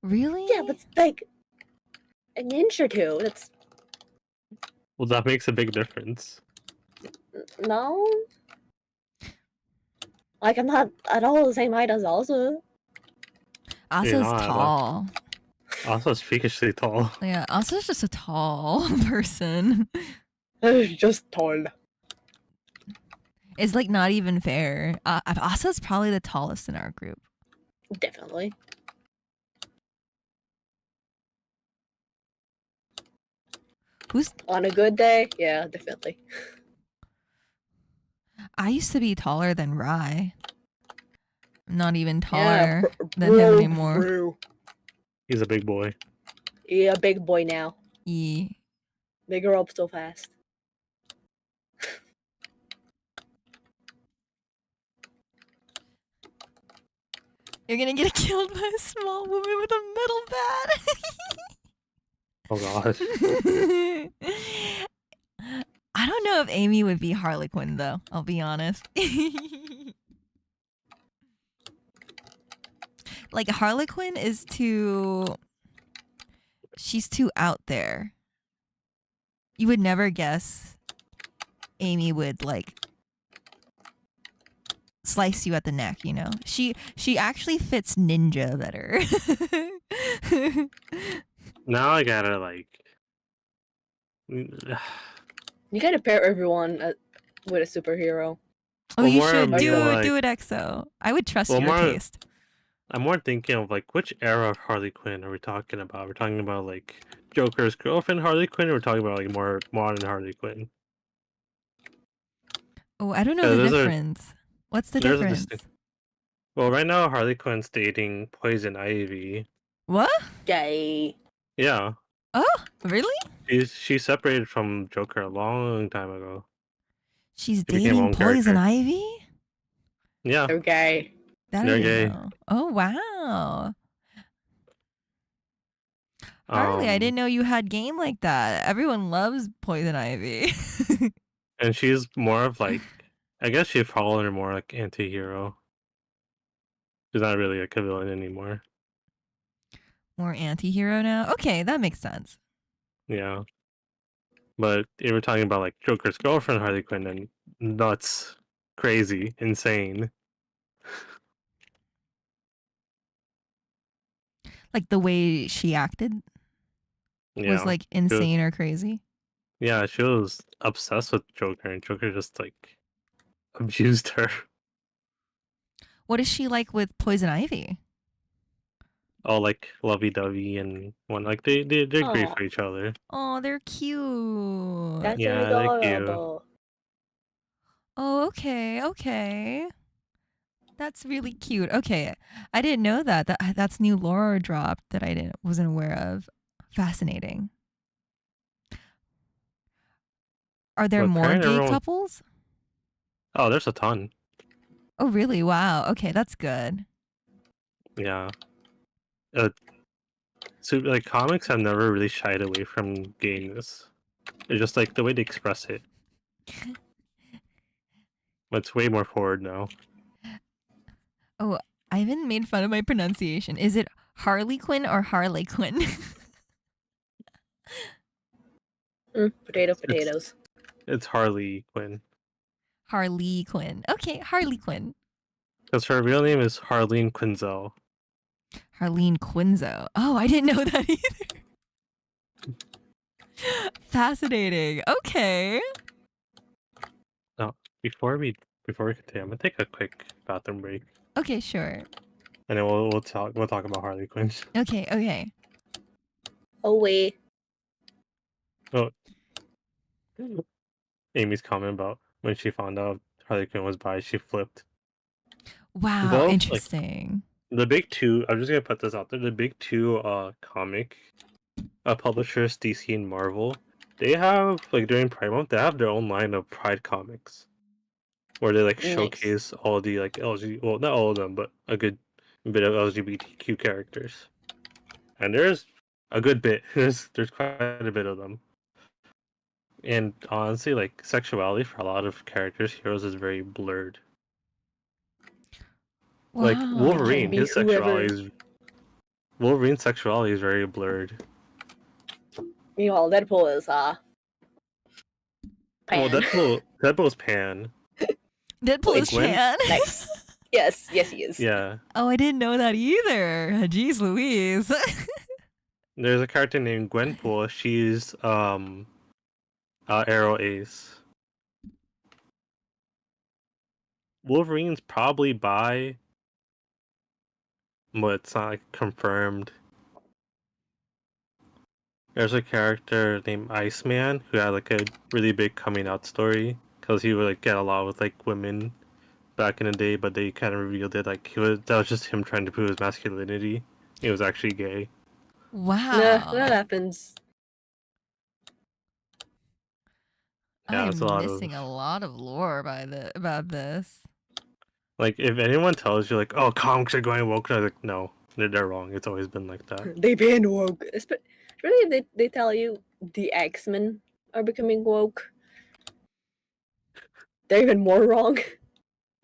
Really? Yeah, but like an inch or two. That's Well, that makes a big difference. no. Like I'm not at all the same height as Elsa. Asa's not, tall. Also, it's freakishly tall. Yeah, Asa's just a tall person. Just tall. It's like not even fair. Asa's probably the tallest in our group. Definitely. Who's On a good day, yeah, definitely. I used to be taller than Rai. I'm not even Yeah, taller than him anymore. bro. He's a big boy. Yeah, big boy now. Yeah. They grow up so fast. You're gonna get killed by a small woman with a metal Oh gosh. bat. I don't know if Amy would be Harley Quinn though. I'll be honest. Like Harley Quinn is she's too out there. You would never guess Amy would like slice you at the neck, you know. She actually fits ninja better. Now I gotta like. You gotta pair everyone with a superhero. Oh, Well, you more should of do like- it, EXO. I would trust Well, your more- taste. I'm more thinking of like which era of Harley Quinn are we talking about? We're talking about like Joker's girlfriend Harley Quinn, or we're talking about like more modern Harley Quinn. Oh, I don't know Yeah, the there's a- difference. What's the there's a difference? distinct- Well, right now Harley Quinn's dating Poison Ivy. What? Yay. Yeah, Really? she separated from Joker a long time ago. She's became her dating own Poison character. Ivy? Yeah, They're gay. That I They're didn't gay. know. Oh wow. Harley, I didn't know you had game like that. Everyone loves Poison Ivy. And she's more of like, I guess she'd follow her more like anti-hero. She's not really like a villain anymore. More anti-hero now? Okay, that makes sense. Yeah. But if we're talking about like Joker's girlfriend Harley Quinn, then nuts, crazy, insane. Like the way she acted Yeah. was like insane or crazy. Yeah, she was obsessed with Joker, and Joker just like abused her. What is she like with Poison Ivy? All like lovey-dovey and one like they're great Aw. for each other. Oh, they're cute. That's Yeah, they're cute. adorable. Oh, okay. That's really cute. Okay, I didn't know that. That's new lore dropped that I wasn't aware of. Fascinating. Are there Well, more apparently gay everyone- couples? Oh, there's a ton. Oh, really? Wow. Okay, that's good. Yeah. So like comics have never really shied away from gayness. It's just like the way they express it. But it's way more forward now. I even made fun of my pronunciation. Is it Harley Quinn or Harley Quinn? Potatoes. It's Harley Quinn. Harley Quinn. Okay, Harley Quinn. Because her real name is Harleen Quinzel. Harleen Quinzo. Oh, I didn't know that either. Fascinating. Okay. Before we continue, I'm gonna take a quick bathroom break. Okay, sure. And then we'll talk about Harley Quinn. Okay. Oh wait. Amy's comment about when she found out Harley Quinn was bi, she flipped. Wow, Both, like- interesting. The big two, I'm just gonna put this out there, the big two comic publishers, DC and Marvel, they have like during Pride Month, they have their own line of Pride comics. Where they like Nice. showcase all the like well, not all of them, but a good bit of LGBTQ characters. And there's a good bit. There's quite a bit of them. And honestly, like sexuality for a lot of characters, heroes is very blurred. Like Wow. Wolverine, be his whoever- Wolverine's sexuality is very blurred. Meanwhile, Deadpool is Well, Pan. Deadpool's Pan. Deadpool Wait, is Gwen? Chan. Nice. Yes, he is. Yeah. Oh, I didn't know that either. Jeez Louise. There's a character named Gwenpool. She's Arrow Ace. Wolverine's probably bi, but it's not like confirmed. There's a character named Iceman who had like a really big coming out story because he would like get a lot with like women back in the day, but they kind of revealed it like that was just him trying to prove his masculinity. He was actually gay. Wow. Nah, that happens. Yeah, I'm it's a lot missing of- a lot of lore about this. Like if anyone tells you like, oh, comics are going woke, I was like, no, they're wrong. It's always been like that. They been woke. Especially if they tell you the X-Men are becoming woke. They're even more wrong.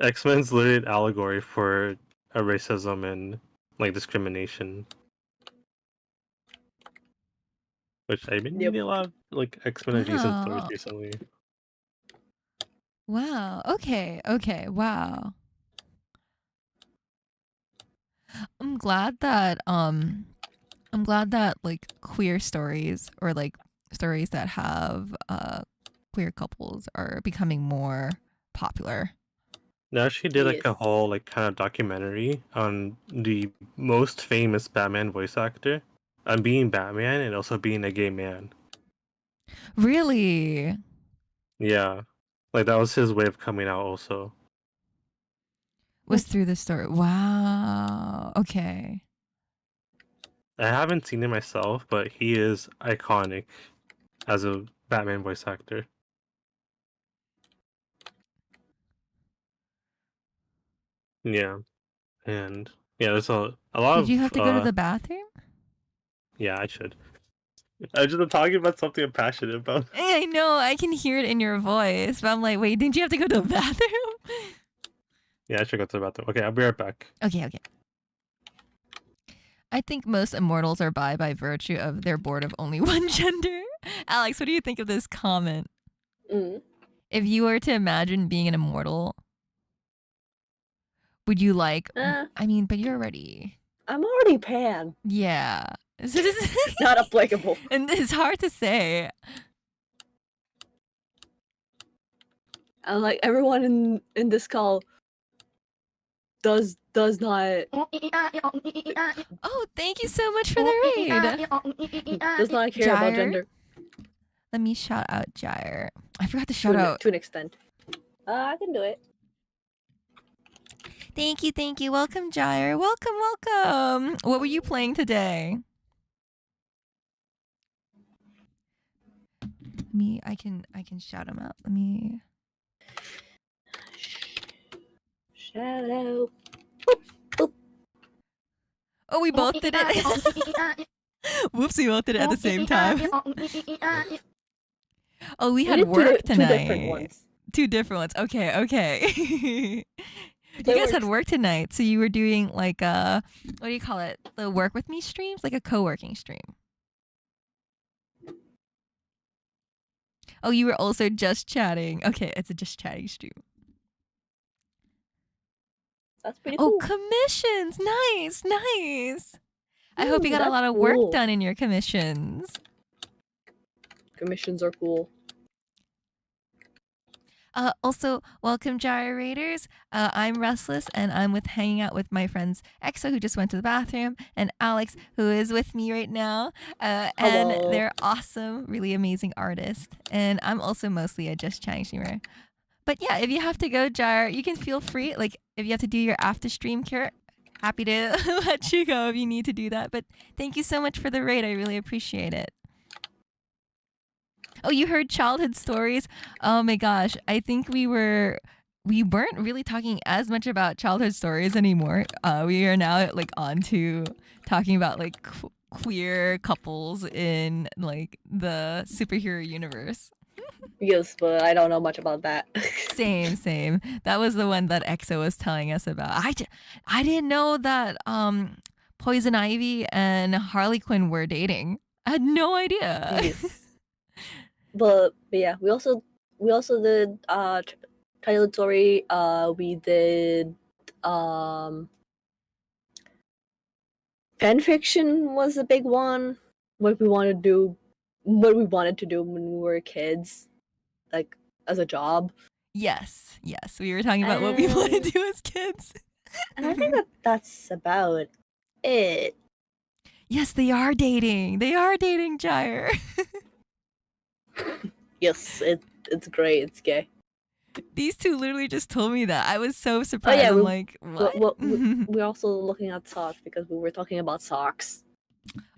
X-Men's literally an allegory for racism and like discrimination. Which I've been Yep. reading a lot of like X-Men adjacent stories Wow. recently. Wow. Okay. Wow. I'm glad that like queer stories or like stories that have queer couples are becoming more popular. Now she did like a Yes. whole like kind of documentary on the most famous Batman voice actor, on being Batman and also being a gay man. Really? Yeah, like that was his way of coming out also. Was through the story. Wow. Okay. I haven't seen it myself, but he is iconic as a Batman voice actor. Yeah, and yeah, there's a lot of. Did you have to go to the bathroom? Yeah, I should. I just am talking about something I'm passionate about. I know, I can hear it in your voice, but I'm like, wait, didn't you have to go to the bathroom? Yeah, I should go to the bathroom. Okay, I'll be right back. Okay. I think most immortals are bi by virtue of they're bored of only one gender. Alex, what do you think of this comment? Mm. If you were to imagine being an immortal, would you like? I mean, but you're already. I'm already Pan. Yeah. So this Not applicable. and it's hard to say. And like everyone in this call does not Oh, thank you so much for the raid. does not care about Gyre? gender Let me shout out Gyre. I forgot to shout to, out. to an extent. I can do it. Thank you. Welcome, Gyre. Welcome. What were you playing today? I can shout him out. Let me. Shadow. Oh, we both did it. Whoops, we both did it at the same time. Oh, we had did work two tonight. different ones. Two different ones. Okay. You They guys had worked. work tonight, so you were doing like what do you call it? The work with me streams, like a co-working stream. Oh, you were also just chatting. Okay, it's a just chatting stream. That's pretty Oh, cool. commissions. Nice. I hope you got a That's lot of work cool. done in your commissions. Commissions are cool. Also, welcome, Gyre Raiders. I'm Restless, and I'm hanging out with my friends EXO, who just went to the bathroom, and Alex, who is with me right now. And Hello. they're awesome, really amazing artists. And I'm also mostly a just chatting streamer. But yeah, if you have to go, Gyre, you can feel free. Like, if you have to do your after stream cure, happy to let you go if you need to do that. But thank you so much for the raid. I really appreciate it. Oh, you heard childhood stories? Oh my gosh. I think we weren't really talking as much about childhood stories anymore. We are now like on to talking about like queer couples in like the superhero universe. Yes, but I don't know much about that. Same. That was the one that EXO was telling us about. I didn't know that Poison Ivy and Harley Quinn were dating. I had no idea. Yes. But yeah, we also did Tyler Story. We did fan fiction was a big one. What we wanted to do when we were kids, like as a job. Yes. We were talking about what we want to And- do as kids. And I think that's about it. Yes, they are dating. They are dating, Gyre. Yes, it's great. It's gay. These two literally just told me that. I was so surprised. yeah, I'm we- like, what? Well, we're also looking at socks because we were talking about socks.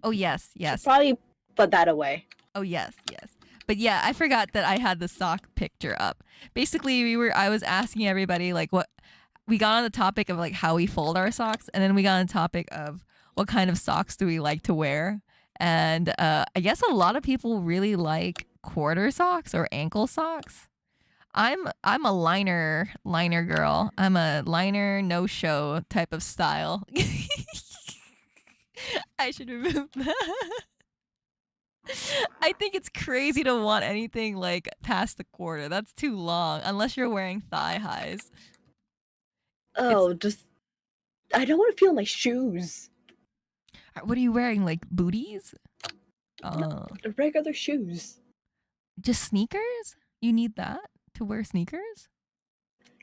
Oh, yes. Should probably put that away. Oh, yes. But yeah, I forgot that I had the sock picture up. Basically, I was asking everybody like what we got on the topic of like how we fold our socks, and then we got on the topic of what kind of socks do we like to wear. And I guess a lot of people really like quarter socks or ankle socks. I'm a liner girl. I'm a liner no show type of style. I should remove that. I think it's crazy to want anything like past the quarter. That's too long, unless you're wearing thigh highs. Oh, just I don't want to feel my shoes. What are you wearing? Like booties? Regular shoes. Just sneakers? You need that to wear sneakers?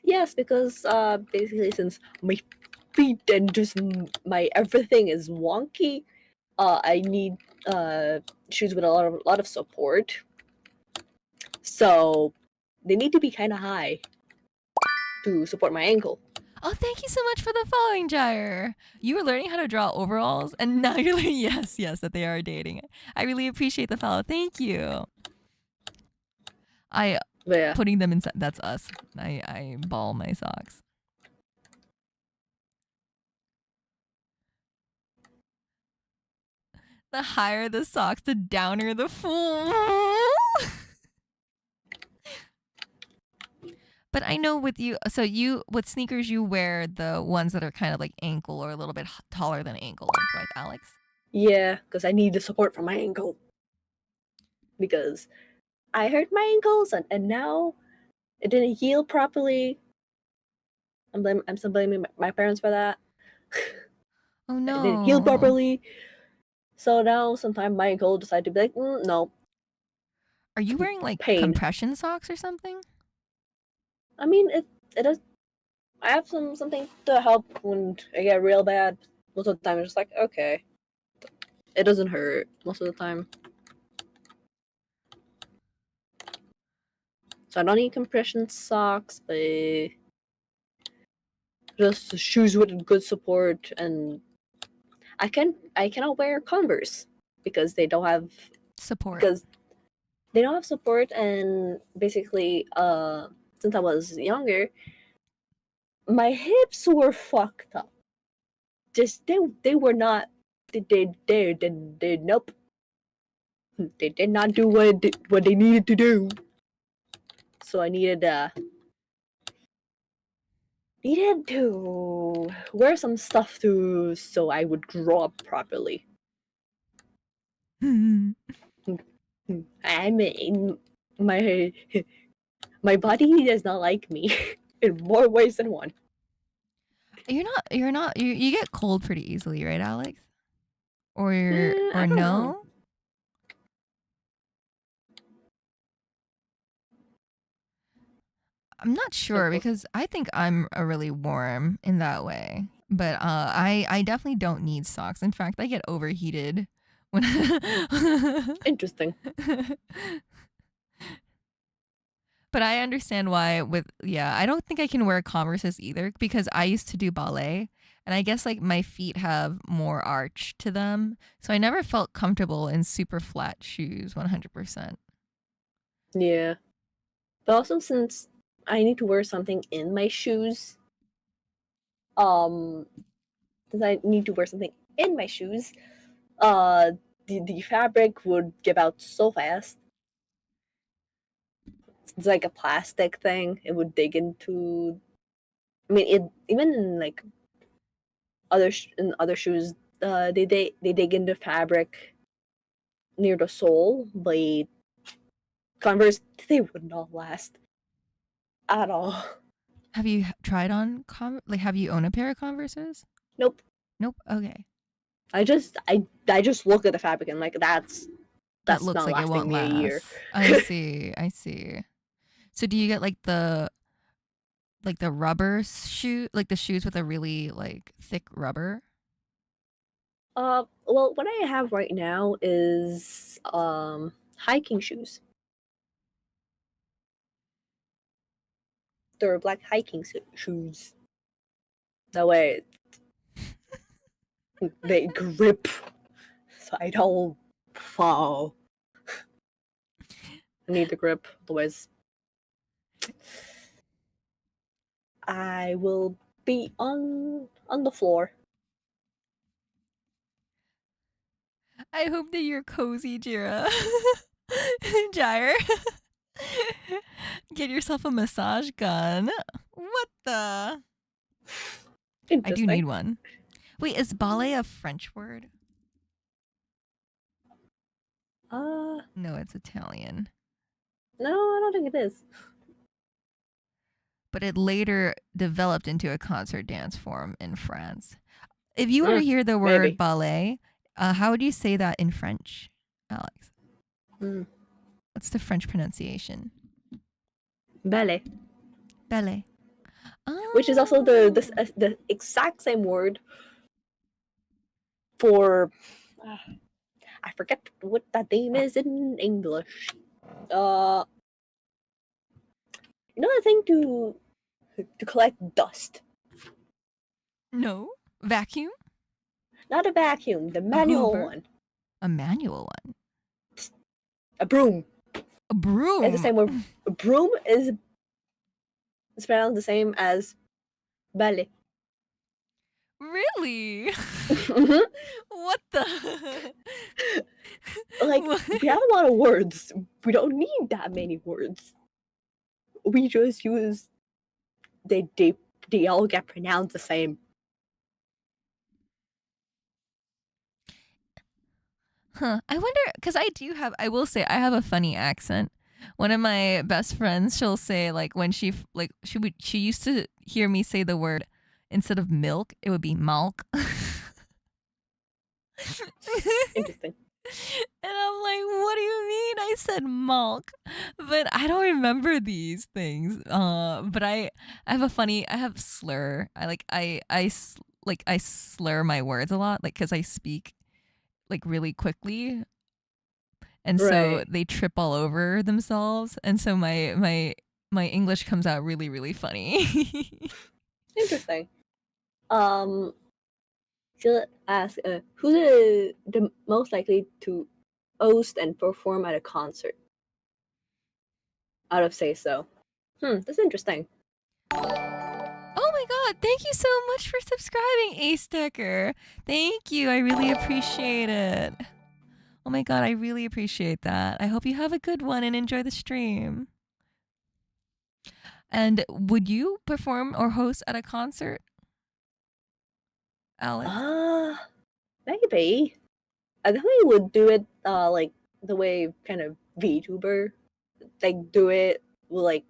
Yes, because basically since my feet and just my everything is wonky, I need shoes with a lot of support. So they need to be kind of high to support my ankle. Oh, thank you so much for the following, Gyre. You were learning how to draw overalls, and now you're learning, yes, that they are dating. I really appreciate the follow. Thank you. But yeah, Putting them inside, that's us. I ball my socks. The higher the socks, the downer the fool. But I know with you, so with sneakers, you wear the ones that are kind of like ankle or a little bit taller than ankle length, right, Alex? yeah, because I need the support for my ankle. Because I hurt my ankles and now it didn't heal properly. I'm still blaming my parents for that. Oh It no. didn't heal properly. So now sometimes my ankle decide to be like, no. Are you wearing like Pain. compression socks or something? I mean, it does. I have something to help when I get real bad. Most of the time, it's just like, okay. It doesn't hurt most of the time. So I don't need compression socks, but just shoes with good support, and I cannot wear Converse because they don't have Support. support, and basically since I was younger, my hips were fucked up. Just they were not they nope. They did not do what they needed to do. So I needed to wear some stuff so I would grow up properly. I mean, my body does not like me in more ways than one. You're not you get cold pretty easily, right, Alex? Or I don't no? know. I'm not sure Like, because I think I'm a really warm in that way. But I definitely don't need socks. In fact, I get overheated when interesting. But I understand why I don't think I can wear Converses either because I used to do ballet and I guess like my feet have more arch to them. So I never felt comfortable in super flat shoes 100%. Yeah. But also since I need to wear something in my shoes, since I need to wear something in my shoes, the fabric would give out so fast. it's like a plastic thing. It would dig into. I mean, it even in like in other shoes, they dig into fabric near the sole. But Converse, they would not last at all. Have you tried on have you owned a pair of Converses? Nope. Nope. Okay. I just look at the fabric and like that's That looks not like it lasting won't me a year. last. I see. I see. So do you get like the rubber shoe, like the shoes with a really like thick rubber? Well, what I have right now is hiking shoes. They're black hiking shoes. That way they grip, so I don't fall. I need the grip, otherwise I will be on the floor. I hope that you're cozy, Jira. Gyre. Get yourself a massage gun. What the? I do Interesting. need one. Wait, is ballet a French word? No, it's Italian. No, I don't think it is. But it later developed into a concert dance form in France. If you were to hear the word maybe. ballet, how would you say that in French, Alex? What's the French pronunciation? Ballet, Ballet. which is also the exact same word for I forget what that name is in English. You know the thing to collect dust? No. Vacuum? Not a vacuum, the manual Hoover? one. A manual one. A broom. A broom. It's the same word. A broom is spelled the same as ballet. Really? Mhm. What the? Like What? we have a lot of words. We don't need that many words. We just use they all get pronounced the same. Huh. I wonder, because I will say, I have a funny accent. One of my best friends, she'll say, like, when she used to hear me say the word, instead of milk, it would be malk. Interesting. And I'm like, what do you mean? I said malk, but I don't remember these things. But I have slur. I slur my words a lot, like, because I speak like really quickly, and so Right. they trip all over themselves, and so my English comes out really, really funny. Interesting. She'll ask, who's the most likely to host and perform at a concert? Out of Say So. That's interesting. Oh my god, thank you so much for subscribing, Ace Decker. Thank you. I really appreciate it. Oh my god, I really appreciate that. I hope you have a good one and enjoy the stream. And would you perform or host at a concert, Alex? Maybe. I definitely would do it like the way kind of VTuber like do it with like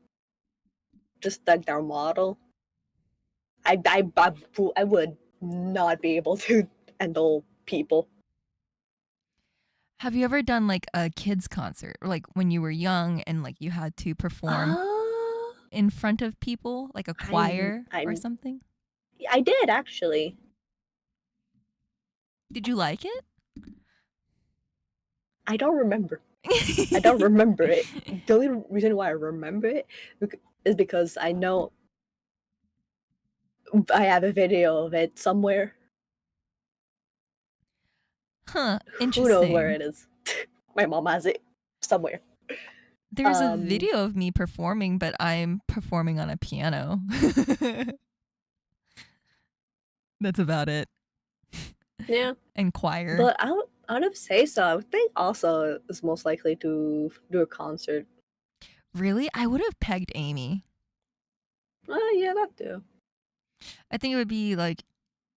just like their model. I would not be able to handle people. Have you ever done like a kids concert, or like when you were young and like you had to perform in front of people, like a choir or I'm- something? I did actually. Did you like it? I don't remember. I don't remember it. The only reason why I remember it is because I know I have a video of it somewhere. Huh, Who interesting. knows where it is? My mom has it somewhere. There's a video of me performing, but I'm performing on a piano. That's about it. Yeah. And choir. But out of Say So, I would think also is most likely to do a concert. Really? I would have pegged Amy. Yeah, that too. I think it would be like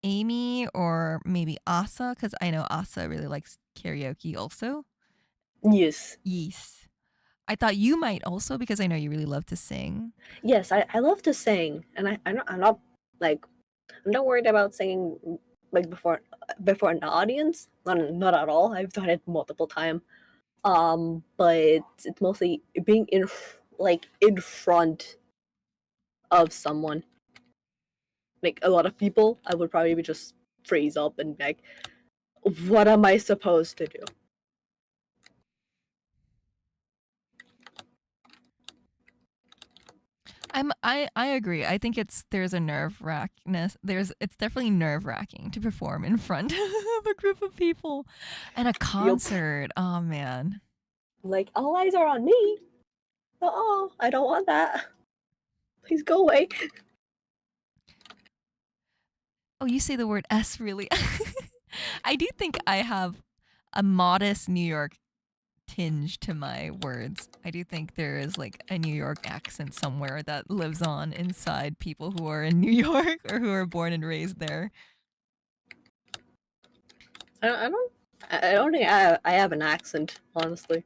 Amy or maybe Asa, because I know Asa really likes karaoke also. Yes. Yes. I thought you might also because I know you really love to sing. Yes, I love to sing, and I'm not like I'm not worried about singing like before an audience. Not at all. I've done it multiple times. But it's mostly being like in front of someone, like a lot of people. I would probably just freeze up and be like, what am I supposed to do? I agree. I think there's a nerve wrackness. It's definitely nerve wracking to perform in front of a group of people, and a concert. Oh man. Like all eyes are on me. Oh, I don't want that. Please go away. Oh, you say the word S really. I do think I have a modest New York tinge to my words. I do think there is like a New York accent somewhere that lives on inside people who are in New York or who are born and raised there. I don't think I have an accent, honestly.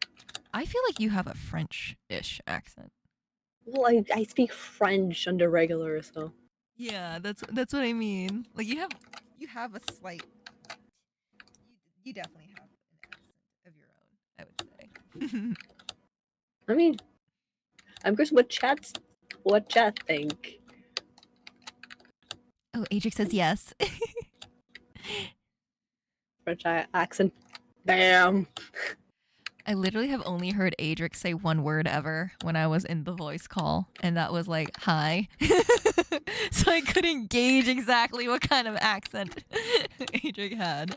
I feel like you have a French-ish accent. Well, I speak French under regular, so Yeah, that's what I mean. Like you have a slight you definitely have an accent of your own, I would say. I mean, I'm curious what chat think. Oh, Adric says yes. French accent. Damn. I literally have only heard Adric say one word ever when I was in the voice call, and that was like, hi. So I couldn't gauge exactly what kind of accent Adric had.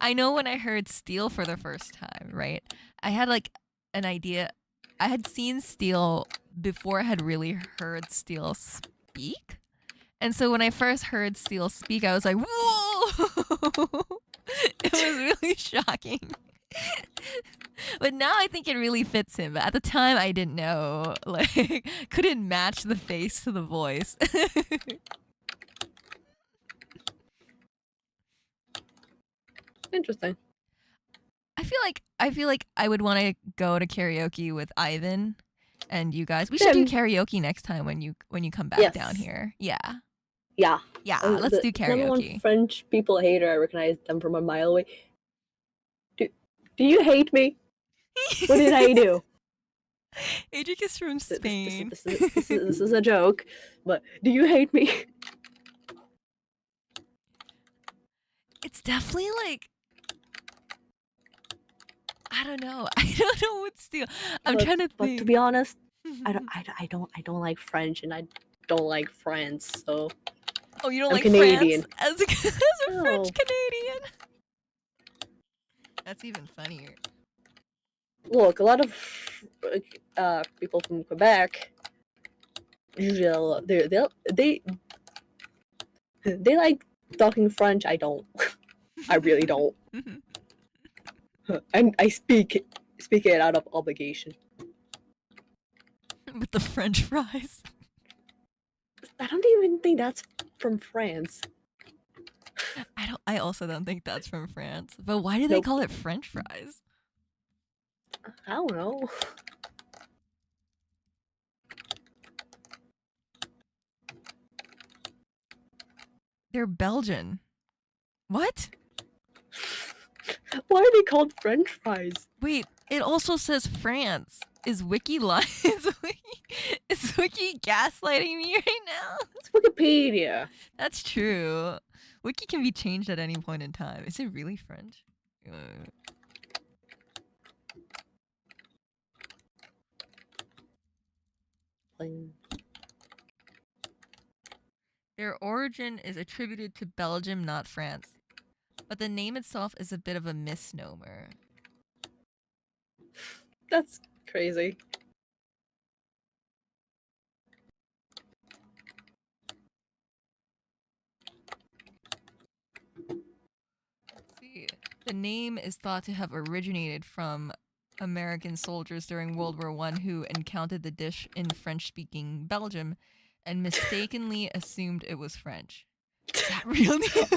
I know when I heard Steel for the first time, right? I had like an idea. I had seen Steel before I had really heard Steel speak. And so when I first heard Steel speak, I was like, whoa! It was really shocking. But now I think it really fits him. But at the time, I didn't know. Like, couldn't match the face to the voice. Interesting. I feel like I would want to go to karaoke with Ivan and you guys. We should do karaoke next time when you come back down Yes. here. Yeah. Yeah. Yeah, let's do Number one karaoke. French people hater. I recognize them from a mile away. Do you hate me? What did I do? Adric is from Spain. This is a joke, but do you hate me? It's definitely like I don't know. I don't know what Steel. I'm trying to But think. to be honest, I don't like French, and I don't like France. So Oh, you don't I'm like Canadian. France as a No. French Canadian. That's even funnier. Look, a lot of people from Quebec usually they like talking French. I don't. I really don't. And I speak it out of obligation. With the French fries. I don't even think that's from France. I also don't think that's from France. But why do they Nope. call it French fries? I don't know. They're Belgian. What? Why are they called French fries? Wait, it also says France. Is Wiki lying? Is Wiki gaslighting me right now? It's Wikipedia. That's true. Wiki can be changed at any point in time. Is it really French? Their origin is attributed to Belgium, not France. But the name itself is a bit of a misnomer. That's crazy. Let's see. The name is thought to have originated from American soldiers during World War I who encountered the dish in French-speaking Belgium and mistakenly assumed it was French. Is that real news?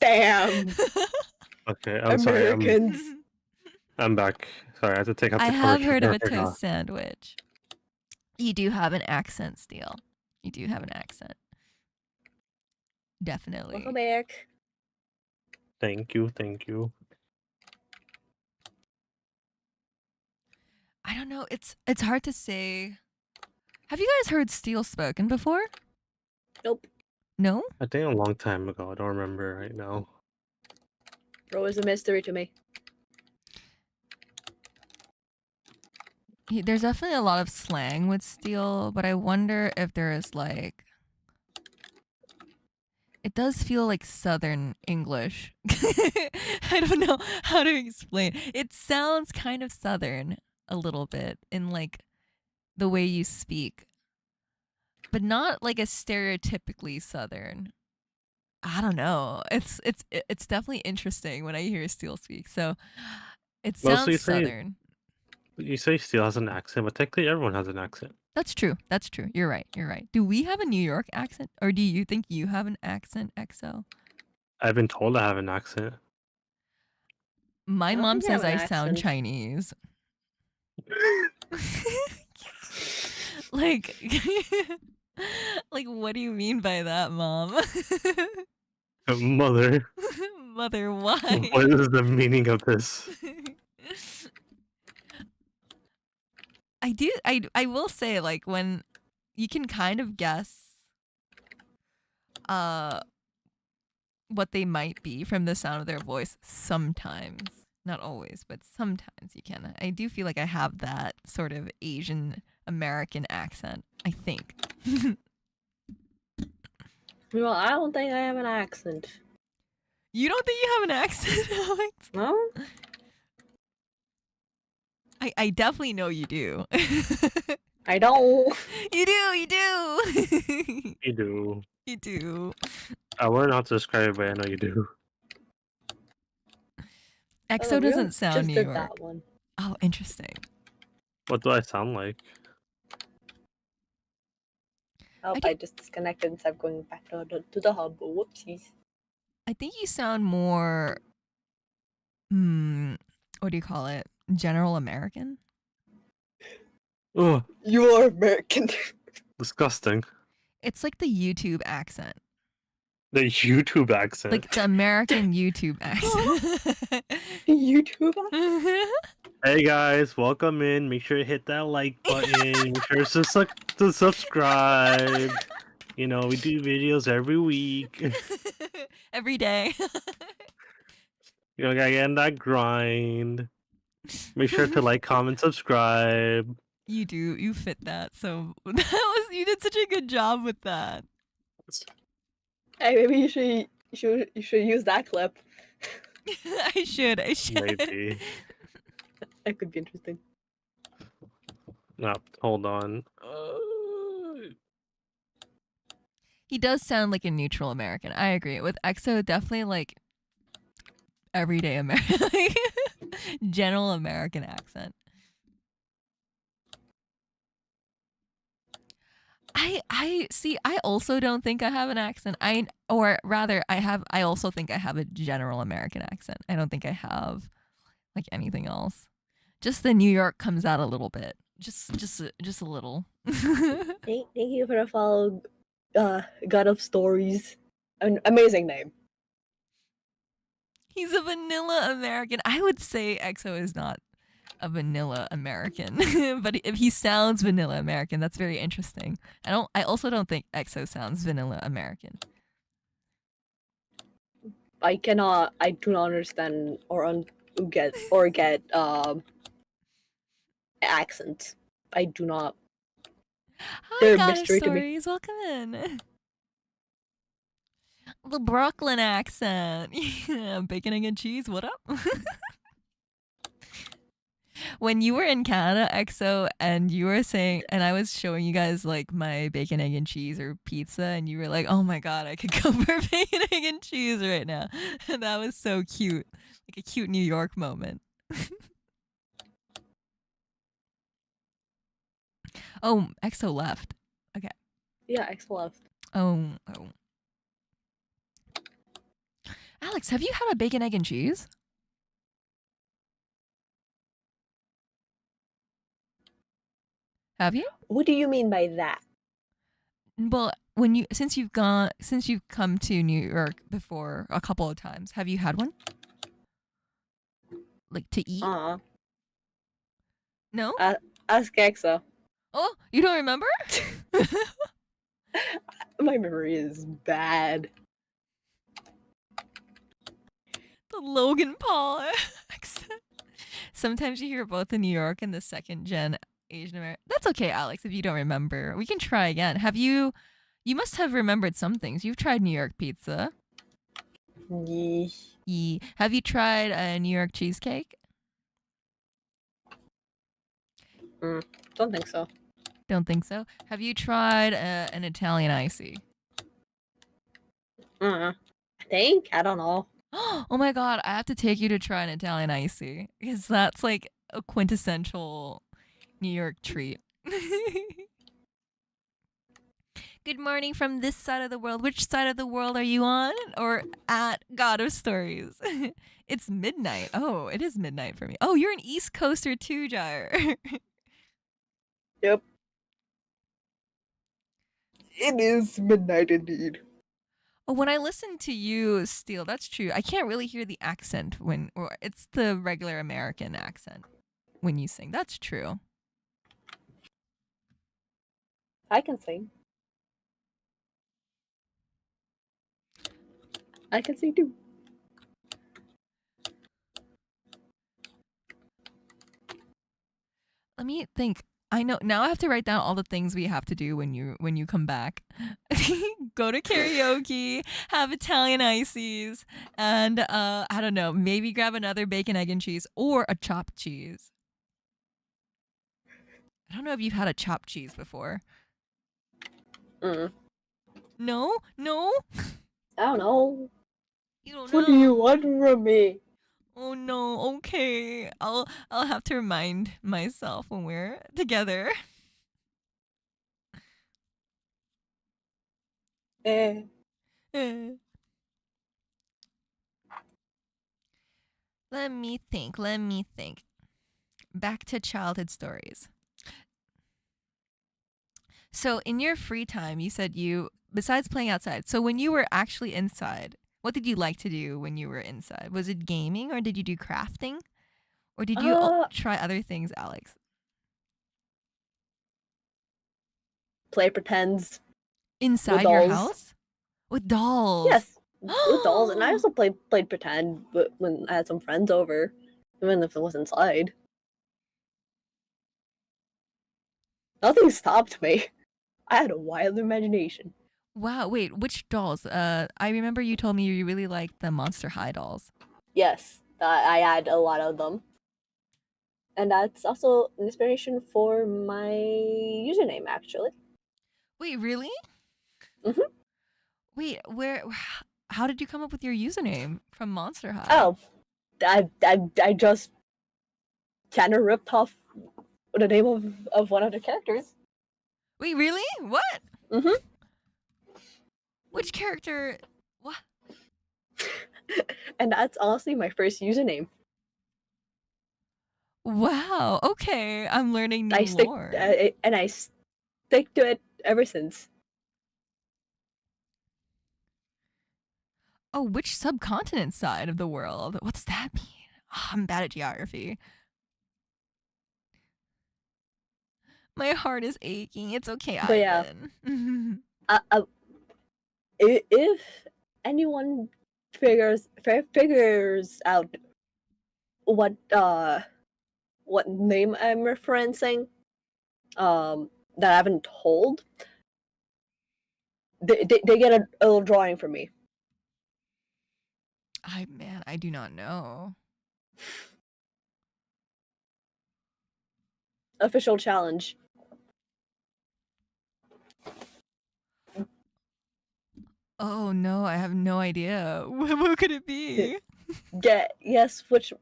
Damn. Okay, I'm sorry. Americans. I'm back. Sorry, I had to take out the I have commercial heard of a break now. toast sandwich. You do have an accent, Steele. You do have an accent. Definitely. Welcome back. Thank you, thank you. I don't know. It's hard to say. Have you guys heard Steele spoken before? Nope. No? I think a long time ago. I don't remember right now. Bro is a mystery to me. There's definitely a lot of slang with Steele, but I wonder if there is like. It does feel like Southern English. I don't know how to explain. It sounds kind of Southern a little bit in like the way you speak, but not like a stereotypically Southern. I don't know. It's definitely interesting when I hear Steele speak. So it Mostly sounds say- Southern. You say Steele has an accent, but technically everyone has an accent. That's true. That's true. You're right. You're right. Do we have a New York accent, or do you think you have an accent, EXO? I've been told I have an accent. My I don't mom think I says have I an sound accent. Chinese. Like, like, what do you mean by that, Mom? Mother, Mother, why? what is the meaning of this? I will say, like, when you can kind of guess what they might be from the sound of their voice sometimes. Not always, but sometimes you can. I do feel like I have that sort of Asian American accent, I think. Well, I don't think I have an accent. You don't think you have an accent, Alex? No? I definitely know you do. I don't. You do. You do. You do. I learned how to describe it, but I know you do. EXO We doesn't sound just New did York. that one. Oh, interesting. What do I sound like? Oh, I I just disconnected instead of going back to the hub. Whoopsies. I think you sound more, what do you call it? General American? Oh, You are American. disgusting. It's like the YouTube accent. The YouTube accent. Like the American YouTube accent. YouTuber? Hey guys, welcome in. Make sure to hit that like button. Make sure to subscribe. You know, we do videos every week. Every day. You know, gotta get in that grind. Make sure to like, comment, subscribe. You do. You fit that. So you did such a good job with that. Hey, maybe you should use that clip. I should. Maybe. That could be interesting. No, hold on. He does sound like a neutral American. I agree. With EXO, definitely like everyday American, like, general American accent. I see. I also don't think I have an accent. I also think I have a general American accent. I don't think I have like anything else. Just the New York comes out a little bit. Just a little. Thank you for the follow, God of Stories. An amazing name. He's a vanilla American. I would say EXO is not a vanilla American, but if he sounds vanilla American, that's very interesting. I also don't think EXO sounds vanilla American. I do not understand or get accents. I do not. Hi, They're a God of mystery to me. Stories. Welcome in. The Brooklyn accent. Yeah, bacon, egg, and cheese. What up? When you were in Canada, EXO, and you were saying, and I was showing you guys like my bacon, egg, and cheese or pizza, and you were like, "Oh my god, I could go for bacon, egg, and cheese right now," and that was so cute, like a cute New York moment. Oh, EXO left. Yeah, X left. Oh. Alex, have you had a bacon, egg, and cheese? Have you? What do you mean by that? Well, since you've come to New York before a couple of times, have you had one? Like to eat? No? Ask Exa. Oh, you don't remember? My memory is bad. The Logan Paul accent. Sometimes you hear both the New York and the second gen Asian American. That's okay, Alex, if you don't remember. We can try again. You must have remembered some things. You've tried New York pizza. Yeesh. Have you tried a New York cheesecake? Don't think so. Don't think so. Have you tried an Italian icy? I think. I don't know. Oh my god, I have to take you to try an Italian icy because that's like a quintessential New York treat. Good morning from this side of the world. Which side of the world are you on? Or at God of Stories? It's midnight. Oh, it is midnight for me. Oh, you're an East Coaster too, Gyre. Yep. It is midnight indeed. Oh, when I listen to you, Steele, that's true. I can't really hear the accent or it's the regular American accent when you sing. That's true. I can sing. I can sing too. Let me think. I know now I have to write down all the things we have to do when you come back. Go to karaoke, have Italian ices, and I don't know, maybe grab another bacon, egg, and cheese or a chopped cheese. I don't know if you've had a chopped cheese before. Mm. No? I don't know. You don't know. What do you want from me? Oh no, okay. I'll have to remind myself when we're together. Eh. Let me think. Back to childhood stories. So, in your free time, you said besides playing outside, so when you were actually inside, what did you like to do when you were inside? Was it gaming or did you do crafting? Or did you try other things, Alex? Play pretends. Inside With your dolls. house? With dolls? Yes. With dolls. And I also played pretend when I had some friends over. Even if it was inside. Nothing stopped me. I had a wild imagination. Wow, wait, which dolls? I remember you told me you really liked the Monster High dolls. Yes, I had a lot of them. And that's also an inspiration for my username, actually. Wait, really? Mhm. Wait, how did you come up with your username from Monster High? Oh, I just kind of ripped off the name of one of the characters. Wait, really? What? Mhm. Which character? What? And that's honestly my first username. Wow. Okay, I'm learning new lore. And I stick to it ever since. Oh, which subcontinent side of the world? What does that mean? Oh, I'm bad at geography. My heart is aching. It's okay, But yeah. Ivan. If anyone figures out what name I'm referencing, that I haven't told, they get a little drawing from me. I do not know. Official challenge. Oh no, I have no idea. What could it be? Guess which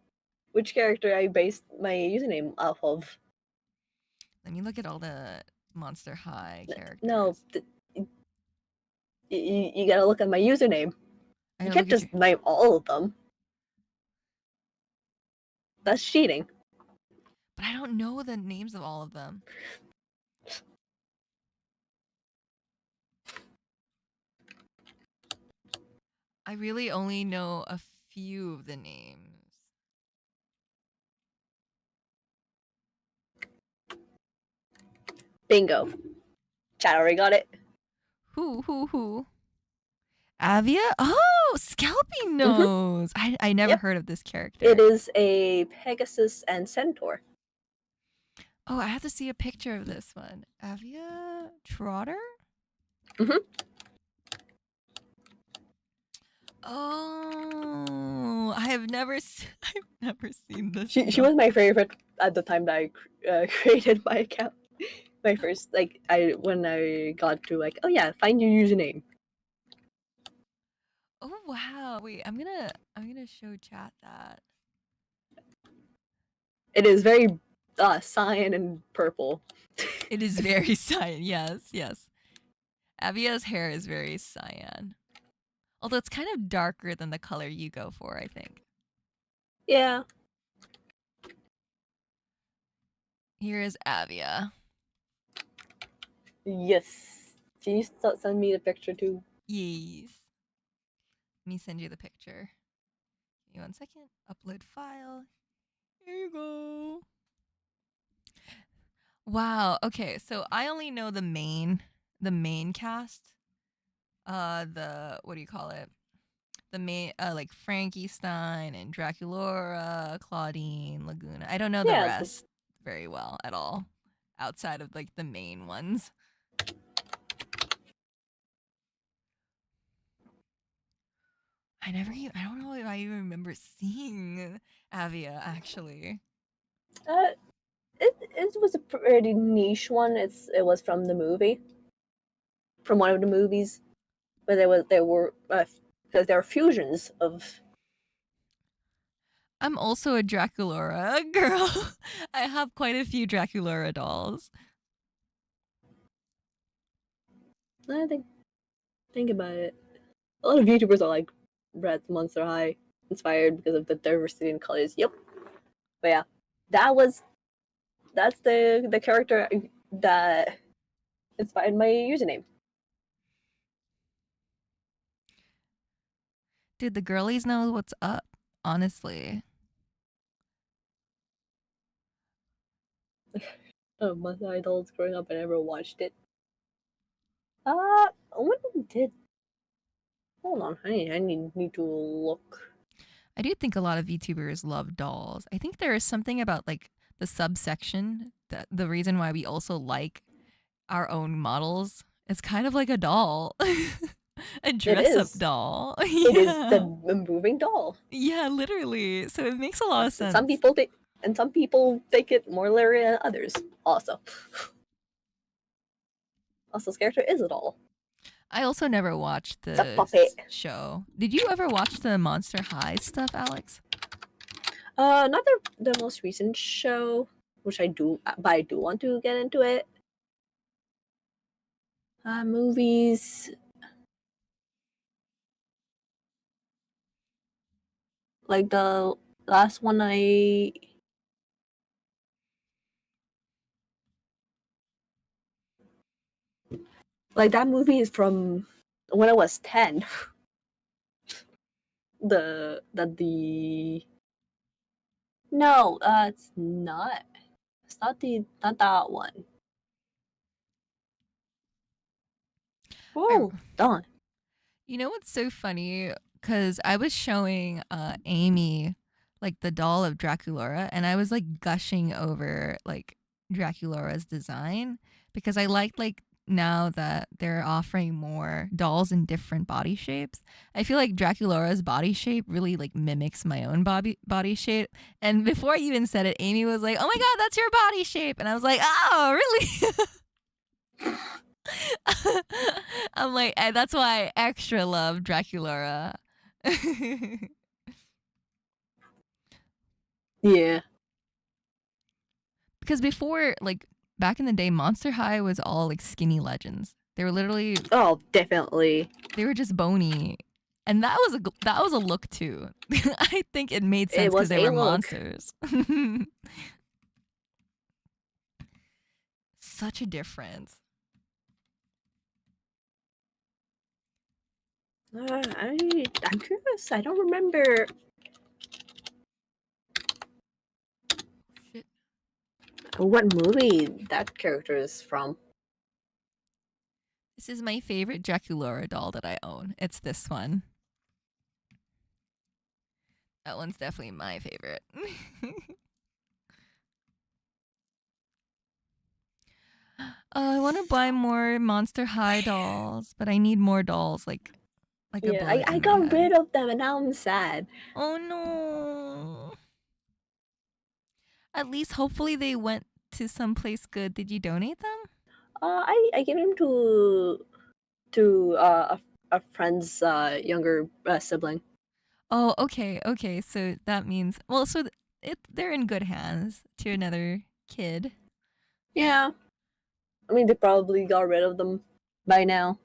character I based my username off of. Let me look at all the Monster High characters. No, you gotta look at my username. I You gotta can't look at just name all of them. That's cheating. but I don't know the names of all of them. I really only know a few of the names. Bingo. Chat already got it. Who? Avia? Oh, Scalpy knows. I never Yep. heard of this character. It is a Pegasus and Centaur. Oh, I have to see a picture of this one. Avia Trotter? Mhm. Oh, I've never seen this. She one. was my favorite at the time that I created my account. My first when I got to like, oh yeah, find your username. Oh wow. Wait, I'm gonna show chat that. It is very cyan and purple. It is very cyan. Yes. Avia's hair is very cyan. Although it's kind of darker than the color you go for, I think. Yeah. Here is Avia. Yes. Can you send me the picture too? Yes. Let me send you the picture. Give me 1 second. Upload file. Here you go. Wow. Okay, so I only know the main cast. The what do you call it? The main like Frankenstein and Draculaura, Claudine, Laguna. I don't know the Yeah, rest very well at all, outside of like the main ones. I don't know if I even remember seeing Avia actually. It was a pretty niche one. It was from the movie, from one of the movies, but there were because there are fusions of. I'm also a Draculaura girl. I have quite a few Draculaura dolls. I think about it. A lot of YouTubers are like Red Monster High inspired because of the diversity in colors. Yep. But yeah, that's the character that inspired my username. Dude, the girlies know what's up, honestly. Oh, Monster High dolls growing up, I never watched it. When did? Hold on, I need to look. I do think a lot of VTubers love dolls. I think there is something about like the subsection that the reason why we also like our own models. It's kind of like a doll. A dress up is. doll. It is the moving doll. Yeah, literally. So it makes a lot of sense. Some people take it more literally than others. Also, this character is a doll. I also never watched It's a the puppet. show. Did you ever watch the Monster High stuff, Alex? Not the most recent show, which I do, but I do want to get into it. Movies. Like the last one like that movie is from when I was 10. No, it's not. It's not that one. Oh, darn. You know what's so funny? Because I was showing Amy like the doll of Draculaura, and I was like gushing over like Draculaura's design because I liked like now that they're offering more dolls in different body shapes. I feel like Draculaura's body shape really like mimics my own body shape. And before I even said it, Amy was like, "Oh my god, that's your body shape," and I was like, "Oh, really?" I'm like, that's why I extra love Draculaura. Yeah. Because before back in the day, Monster High was all like skinny legends. They were literally Oh, definitely. they were just bony, and that was a look too. I think it made sense because was they a were look. monsters. Such a difference. I'm curious. I don't remember Shit. what movie that character is from. This is my favorite Draculaura doll that I own. It's this one. That one's definitely my favorite. I want to buy more Monster High dolls, but I need more dolls like a Yeah, bullet I in my got head. rid of them and now I'm sad. Oh no. At least hopefully they went to someplace good. Did you donate them? I gave them to a friend's younger sibling. Oh, okay. So that means well, so they're in good hands to another kid. Yeah, I mean they probably got rid of them by now.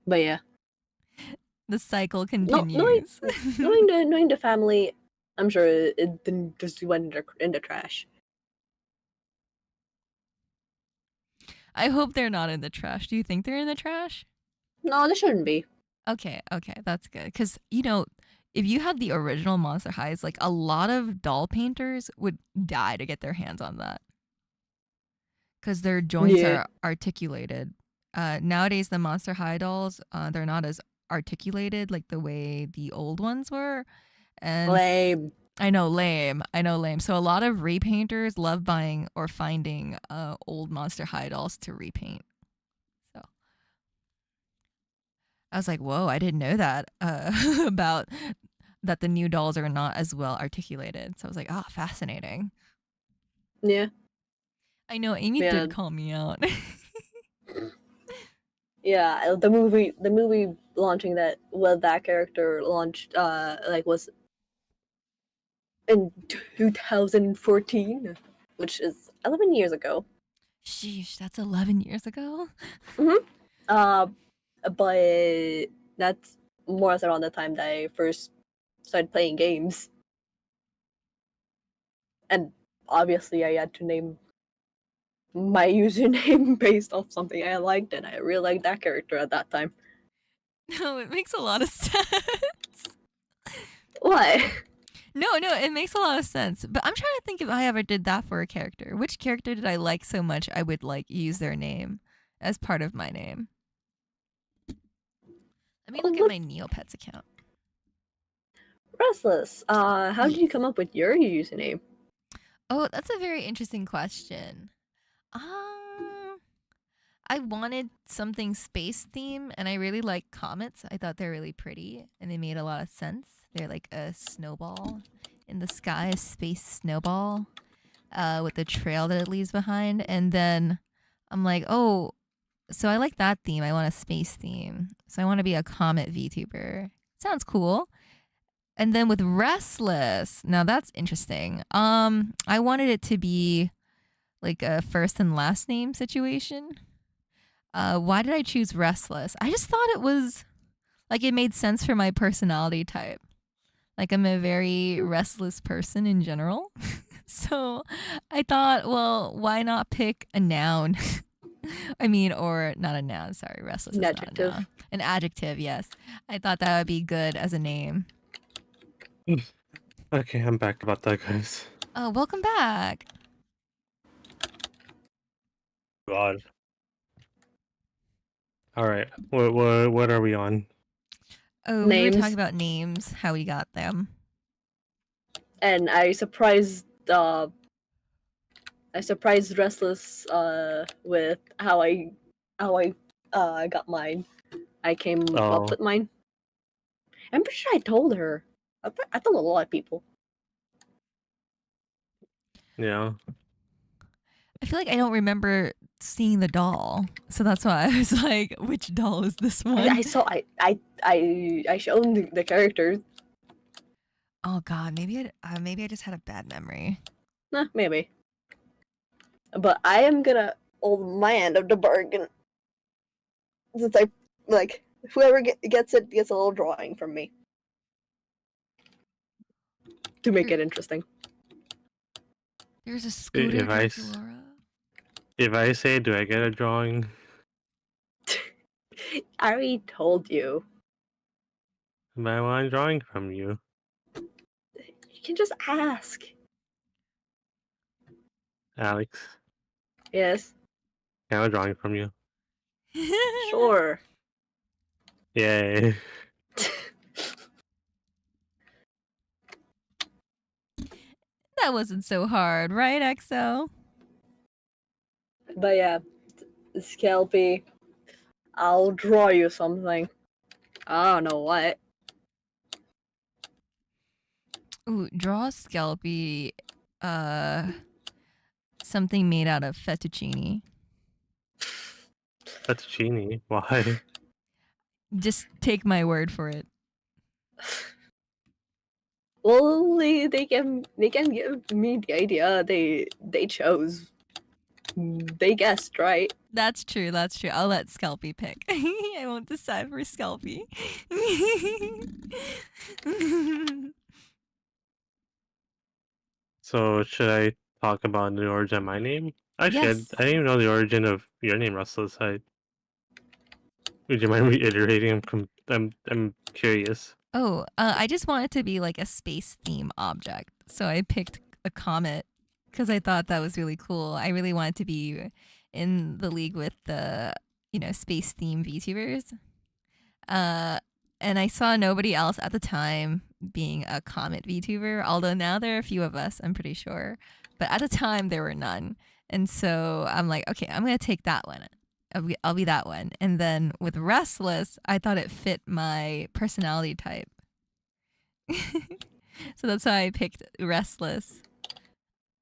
But yeah, The cycle knowing continues. knowing the family, I'm sure it didn't just went in the trash. I hope they're not in the trash. Do you think they're in the trash? No, they shouldn't be. Okay, that's good. Because, if you had the original Monster Highs, like a lot of doll painters would die to get their hands on that. Because their joints Yeah. are articulated. Nowadays, the Monster High dolls, they're not as articulated like the way the old ones were. And Lame. I know, lame. So a lot of repainters love buying or finding old Monster High dolls to repaint. So I was like, whoa, I didn't know that about that the new dolls are not as well articulated. So I was like, oh, fascinating. Yeah. I know Amy Yeah. did call me out. Yeah, the movie launching that that character launched was in 2014, which is 11 years ago. Sheesh, that's 11 years ago. But that's more or less around the time that I first started playing games. And obviously I had to name my username based off something I liked, and I really liked that character at that time. No, it makes a lot of sense. What? No, it makes a lot of sense. But I'm trying to think if I ever did that for a character. Which character did I like so much I would like use their name as part of my name? Let me look at my Neopets account. Restless. How did you come up with your username? Oh, that's a very interesting question. I wanted something space theme, and I really like comets. I thought they're really pretty, and they made a lot of sense. They're like a snowball in the sky, a space snowball, with the trail that it leaves behind. And then I'm like, oh, so I like that theme. I want a space theme. So I want to be a comet VTuber. Sounds cool. And then with Restless, now that's interesting. I wanted it to be like a first and last name situation. Why did I choose Restless? I just thought it was like it made sense for my personality type. Like I'm a very restless person in general. So I thought, well, why not pick a noun? I mean, or not a noun, sorry, restless An is adjective. not a noun. An adjective, yes. I thought that would be good as a name. Okay, I'm back about that, guys. Oh, welcome back. God. All right, what are we on? Oh, we were Names. talking about names, how we got them. And I surprised Restless with how I got mine. I came up with mine. I'm pretty sure I told her. I told a lot of people. Yeah. I feel like I don't remember seeing the doll, so that's why I was like, which doll is this one? I saw I shown the characters. Oh God, maybe I just had a bad memory. Maybe. but I am gonna hold my end of the bargain. Since I like whoever gets it gets a little drawing from me to make it interesting. There's a scooter if I Draculaura. If I say, do I get a drawing? I already told you. But I want a drawing from you. You can just ask. Alex, Yes. can I have a drawing from you? Sure. Yay. That wasn't so hard, right, EXO? But yeah, Scalpy, I'll draw you something. I don't know what. Ooh, draw Scalpy, something made out of fettuccine. Fettuccine. Why? Just take my word for it. Well, they can give me the idea. They chose. They guessed right. That's true. That's true. I'll let Scalpy pick. I won't decide for Scalpy. So should I talk about the origin of my name? Actually, Yes. I didn't even know the origin of your name, Restless. Would you mind reiterating? I'm curious. Oh, I just want it to be like a space theme object. So I picked a comet because I thought that was really cool. I really wanted to be in the league with the, space theme VTubers. And I saw nobody else at the time being a comet VTuber, although now there are a few of us, I'm pretty sure. But at the time, there were none. And so I'm like, okay, I'm going to take that one. I'll be that one. And then with Restless, I thought it fit my personality type. So that's why I picked Restless.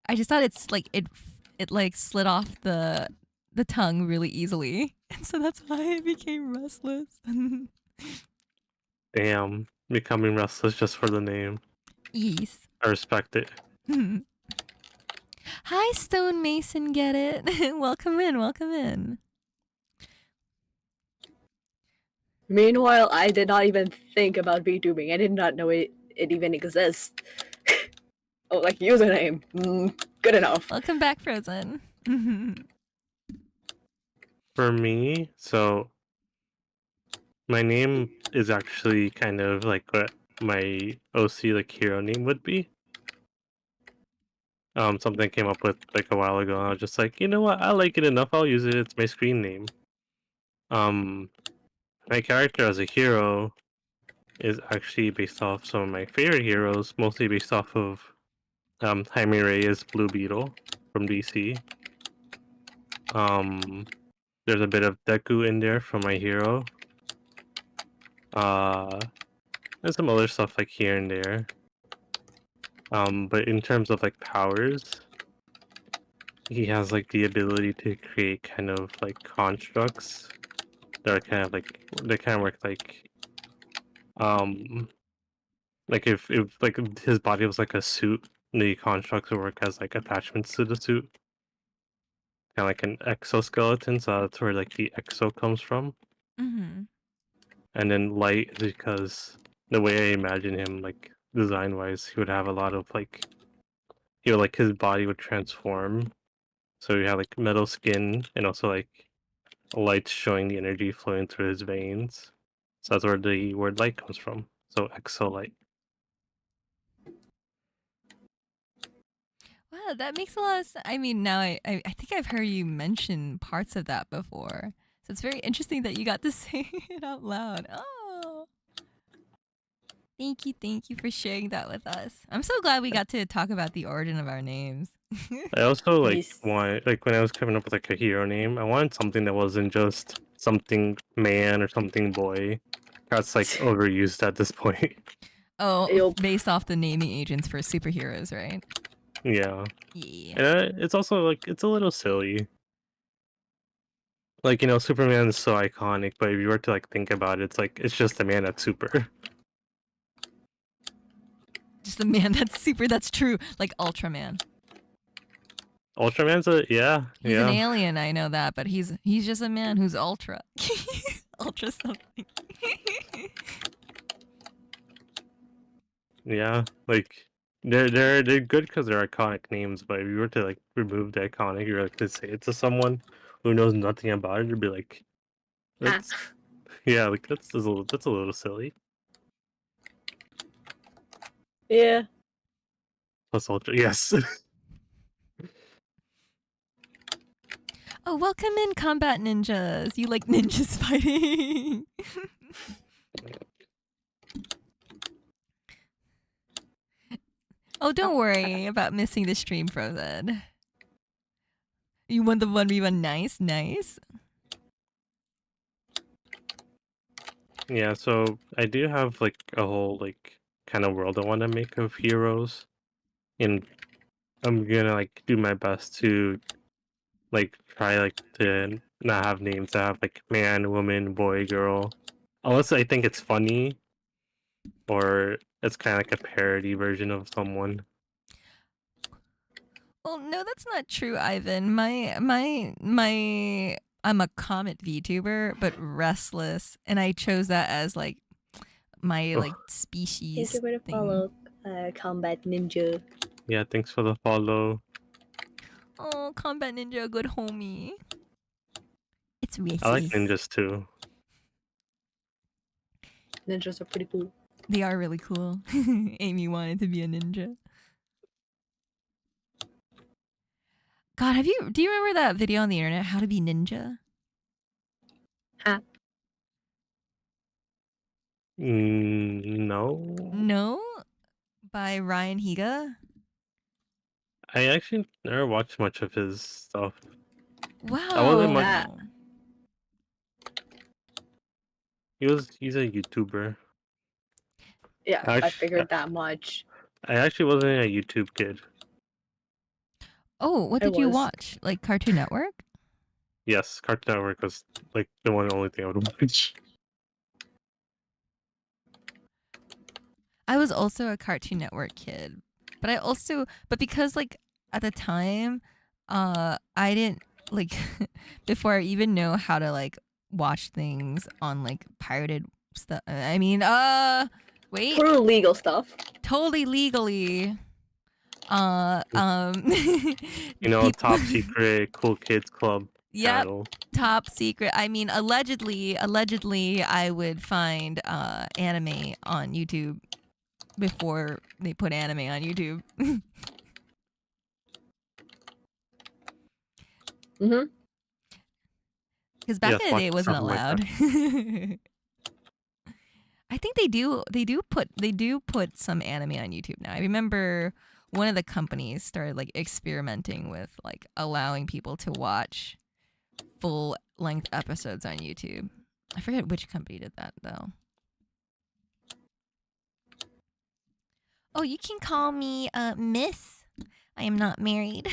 I just thought it's like it like slid off the tongue really easily. And so that's why I became Restless. Damn, becoming Restless just for the name. Yes. I respect it. Hi, Stone Mason, get it? Welcome in. Meanwhile, I did not even think about VTubing. I did not know it even exists. Oh, like username. Good enough. Welcome back, Frozen. For me, so my name is actually kind of like what my OC like hero name would be. Something I came up with like a while ago, and I was just like, you know what, I like it enough, I'll use it. It's my screen name. My character as a hero is actually based off some of my favorite heroes, mostly based off of Jaime Reyes' Blue Beetle from DC. There's a bit of Deku in there for my hero. And some other stuff like here and there. But in terms of like powers, he has like the ability to create kind of like constructs that are kind of like they kind of work like if like his body was like a suit, the constructs would work as like attachments to the suit, kind of like an exoskeleton. So that's where like the exo comes from. Mm-hmm. And then light, because the way I imagine him, like design wise, he would have a lot of like, his body would transform. So you have like metal skin and also like light showing the energy flowing through his veins. So that's where the word light comes from. So exolight. Wow, that makes a lot of sense. I mean, now I think I've heard you mention parts of that before. So it's very interesting that you got to say it out loud. Oh. Thank you for sharing that with us. I'm so glad we got to talk about the origin of our names. I also like Yes. want, like when I was coming up with like a hero name, I wanted something that wasn't just something man or something boy. That's like overused at this point. Oh, Yup. based off the naming agents for superheroes, right? Yeah. Yeah. And it's also like it's a little silly. Like, Superman is so iconic, but if you were to like think about it, it's like it's just a man that's super. Just a man that's super, that's true. Like Ultraman. Ultraman's yeah, He's an yeah. alien, I know that, but he's just a man who's ultra. Ultra something. Yeah, like they're good because they're iconic names. But if you were to like remove the iconic, you're like to say it to someone who knows nothing about it, you'd be like, Ah. that's yeah, like that's a little silly. Yeah. Plus ultra, yes. Oh, welcome in, combat ninjas. You like ninjas fighting? Oh, don't worry about missing the stream, Frozen. You want the 1v1? Nice, nice. Yeah, so I do have like a whole like kind of world I want to make of heroes, and I'm gonna like do my best to like try like to not have names that have like man, woman, boy, girl, unless I think it's funny or it's kind of like a parody version of someone. Well, no, that's not true, Ivan. I'm a comet VTuber, but restless, and I chose that as like my Ugh. like species Thank you for the thing. follow, Combat Ninja. Yeah, thanks for the follow. Oh, combat ninja, good homie. It's racist. I like ninjas too. Ninjas are pretty cool. They are really cool. Amy wanted to be a ninja. God, do you remember that video on the internet, how to be ninja? No, No? By Ryan Higa? I actually never watched much of his stuff. Wow. wasn't much- That. He's a YouTuber. Yeah, I Actu- figured that much. I actually wasn't a YouTube kid. Oh, what I did you was. watch? Like Cartoon Network? Yes, Cartoon Network was like the one and only thing I would watch. I was also a Cartoon Network kid. But because like at the time, I didn't like before I even know how to like watch things on like pirated stuff. I mean, wait, For legal stuff. totally legally. You know, Top Secret, Cool Kids Club Yep, channel. top secret. I mean, allegedly, I would find anime on YouTube before they put anime on YouTube. Mm-hmm. Because back Yes, in the day, it watch wasn't something like allowed. I think they do put some anime on YouTube now. I remember one of the companies started like experimenting with like allowing people to watch full length episodes on YouTube. I forget which company did that though. Oh, you can call me Miss. I am not married.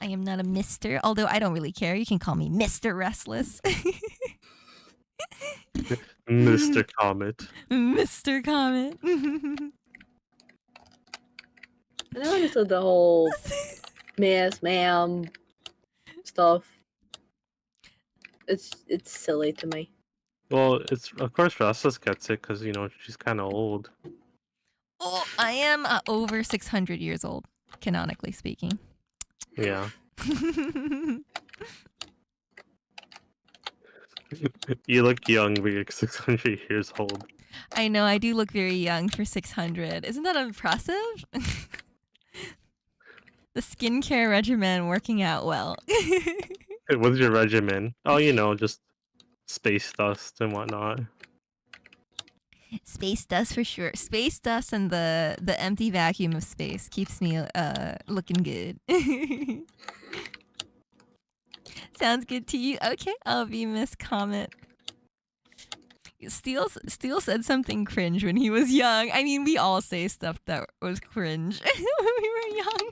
I am not a Mister, although I don't really care. You can call me Mr. Restless. Mr. Comet. Mr. Comet. I understood the whole miss, ma'am stuff. It's silly to me. Well, it's of course Rastus gets it because you know she's kind of old. Oh, I am over 600 years old, canonically speaking. Yeah. You look young, but you're 600 years old. I know, I do look very young for 600. Isn't that impressive? The skincare regimen working out well. What's your regimen? Oh, you know, just space dust and whatnot. Space dust for sure. Space dust and the empty vacuum of space keeps me looking good. Sounds good to you. Okay, I'll be Miss Comet. Steel said something cringe when he was young. I mean, we all say stuff that was cringe when we were young.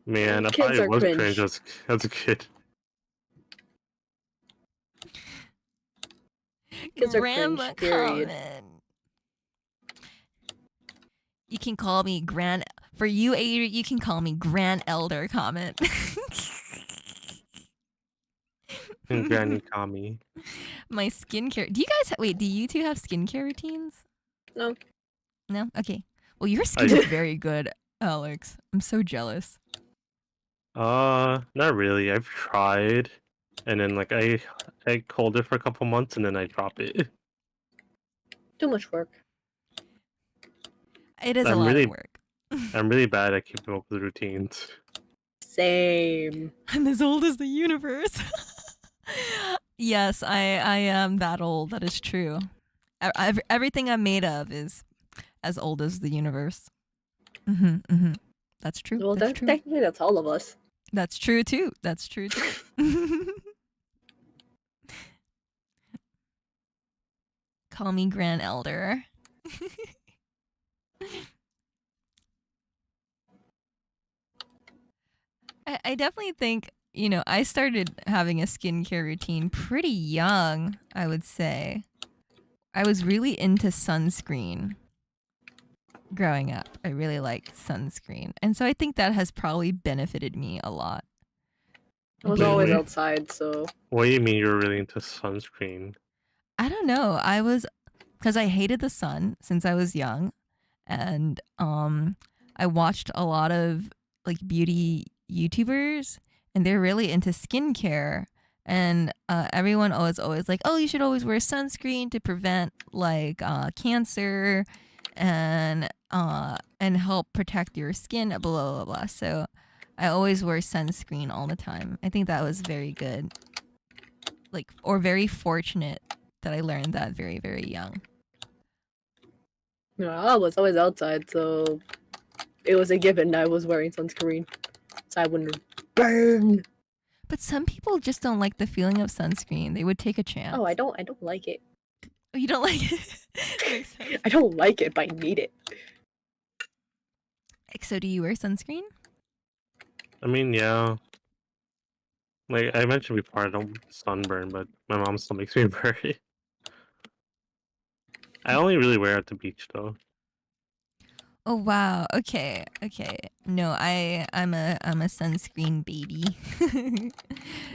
Man, I Kids probably are was cringe. cringe as a kid. Kids are Grandma cringe, period. Comet. You can call me For you, Adri, you can call me Grand Elder Comment. And Granny Kami. My skincare. Do you guys wait? Do you two have skincare routines? No. No. Okay. Well, your skin is very good, Alex. I'm so jealous. Not really. I've tried, and then like I hold it for a couple months, and then I drop it. Too much work. It is a I'm lot really- of work. I'm really bad at keeping up with routines. Same. I'm as old as the universe. Yes, I am that old. That is true. Everything I'm made of is as old as the universe. That's true. Well, that's true. technically, that's all of us. That's true too. That's true too. Call me Grand Elder. I definitely think, you know, I started having a skincare routine pretty young, I would say. I was really into sunscreen growing up. I really liked sunscreen. And so I think that has probably benefited me a lot. I was always Really? outside, so What do you mean you're really into sunscreen? I don't know. I was because I hated the sun since I was young, and I watched a lot of like beauty YouTubers, and they're really into skincare. And everyone always like, oh, you should always wear sunscreen to prevent like cancer, and help protect your skin. Blah blah blah. So I always wear sunscreen all the time. I think that was very good, like, or very fortunate that I learned that very, very young. no, I was always outside, so it was a given I was wearing sunscreen, so I wouldn't burn. But some people just don't like the feeling of sunscreen. They would take a chance. Oh, I don't like it. Oh, you don't like it? Makes sense. I don't like it, but I need it. So do you wear sunscreen? I mean, yeah. Like I mentioned before, I don't sunburn, but my mom still makes me wear it. I only really wear it at the beach, though. Oh wow. Okay. No, I'm a sunscreen baby.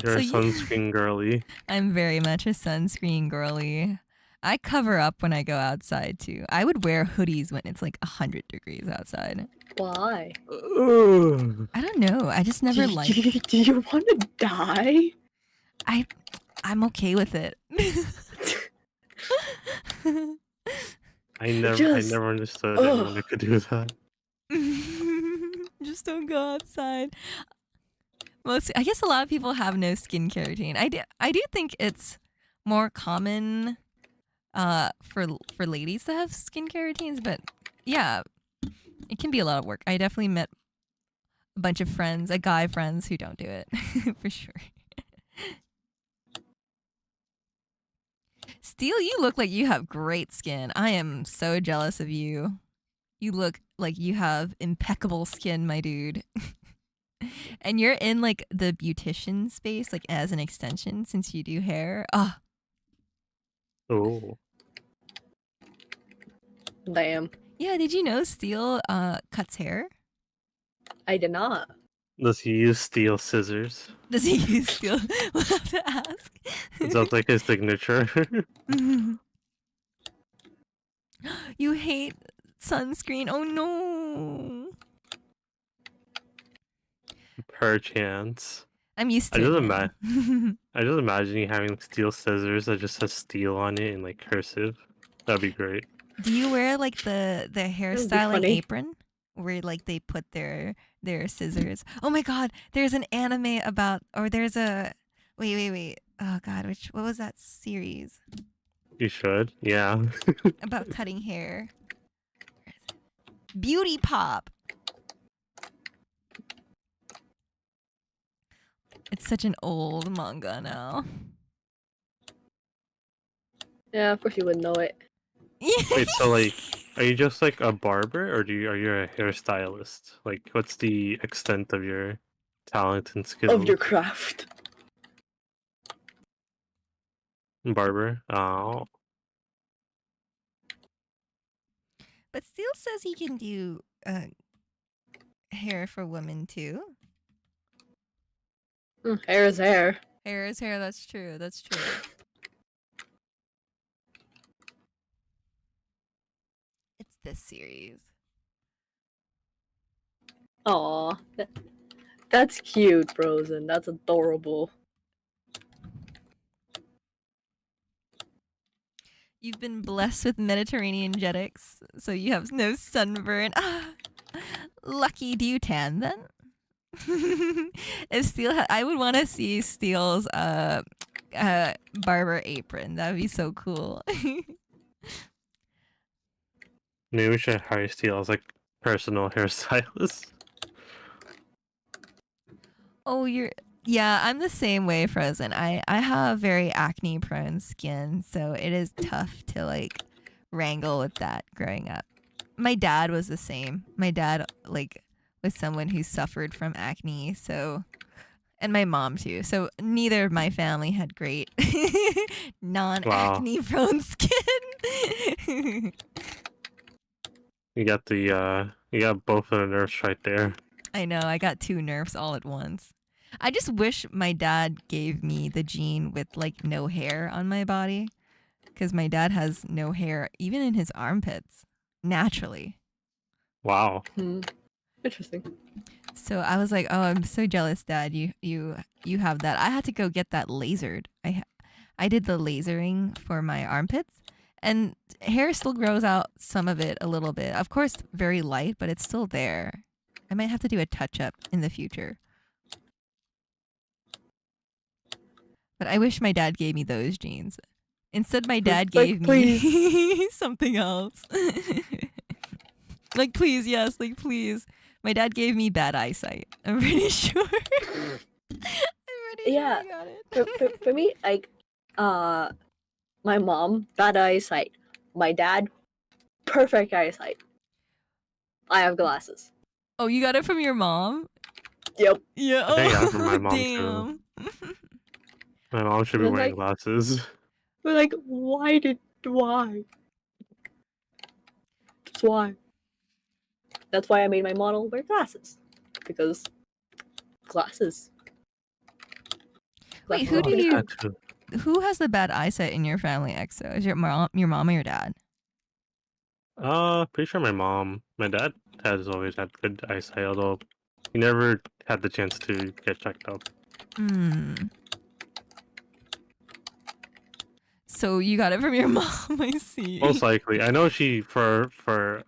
You're So a you- sunscreen girly. I'm very much a sunscreen girly. I cover up when I go outside too. I would wear hoodies when it's like 100 degrees outside. Why? I don't know. I just never liked. Do you want to die? I'm okay with it. I never Just- understood Ugh. anyone who could do that. Just don't go outside. I guess a lot of people have no skincare routine. I do think it's more common for ladies to have skincare routines, but yeah, it can be a lot of work. I definitely met a bunch of friends, guy friends who don't do it for sure. Steel, you look like you have great skin. I am so jealous of you. You look like you have impeccable skin, my dude. And you're in like the beautician space, like as an extension since you do hair. Oh, Oh, Damn, yeah. Did you know Steel cuts hair? I did not. does he use steel scissors? Does he use Steel? We'll have to ask. Is that like his signature? You hate sunscreen. Oh no. Perchance. I'm used I to just it. now. I just imagine you having steel scissors that just has steel on it in like cursive. That'd be great. Do you wear like the hairstyling funny. apron where like they put their scissors? Oh my god, there's an anime about, or there's a wait. Oh god, what was that series You should. Yeah. about cutting hair? Beauty Pop. It's such an old manga now. Yeah, of course you would know it. Wait, so like, are you just like a barber, or are you a hairstylist? Like, what's the extent of your talent and skill? Of your craft. Barber. Oh, But Steel says he can do hair for women too. Hair is hair. Hair is hair. That's true. That's true. It's this series. Aw, that's cute, Frozen. That's adorable. You've been blessed with Mediterranean genetics, so you have no sunburn. Ah, lucky. Do you tan then? If Steel, I would want to see Steel's barber apron. That would be so cool. Maybe we should hire Steel as like personal hairstylist. Oh, yeah, I'm the same way, Frozen. I have very acne prone skin, so it is tough to like wrangle with that growing up. My dad was the same. My dad like was someone who suffered from acne, so and my mom too. So neither of my family had great non-acne prone skin. You got both of the nerfs right there. I know, I got 2 nerfs all at once. I just wish my dad gave me the gene with like no hair on my body, because my dad has no hair even in his armpits naturally. Wow. Interesting. So I was like, "Oh, I'm so jealous, Dad. You have that." I had to go get that lasered. I did the lasering for my armpits, and hair still grows out some of it a little bit. Of course, very light, but it's still there. I might have to do a touch up in the future. But I wish my dad gave me those genes. Instead, my dad Like, gave please. me something else. Like, please, yes, like, please. My dad gave me bad eyesight. I'm pretty sure. I'm pretty Yeah. sure I got it. For me, like, my mom, bad eyesight. My dad, perfect eyesight. I have glasses. Oh, you got it from your mom? Yep. Yeah. I think I got it from my Oh, mom, too. damn. My mom should be It's wearing like- glasses. We're like, why? Just why? That's why I made my model wear glasses. Because glasses. Wait, Glasses who are do pretty you- cool. Had to. Who has the bad eyesight in your family, EXO? Is your mom or your dad? Pretty sure my mom. My dad has always had good eyesight, although he never had the chance to get checked out. Hmm. So you got it from your mom, I see. Most likely, I know she for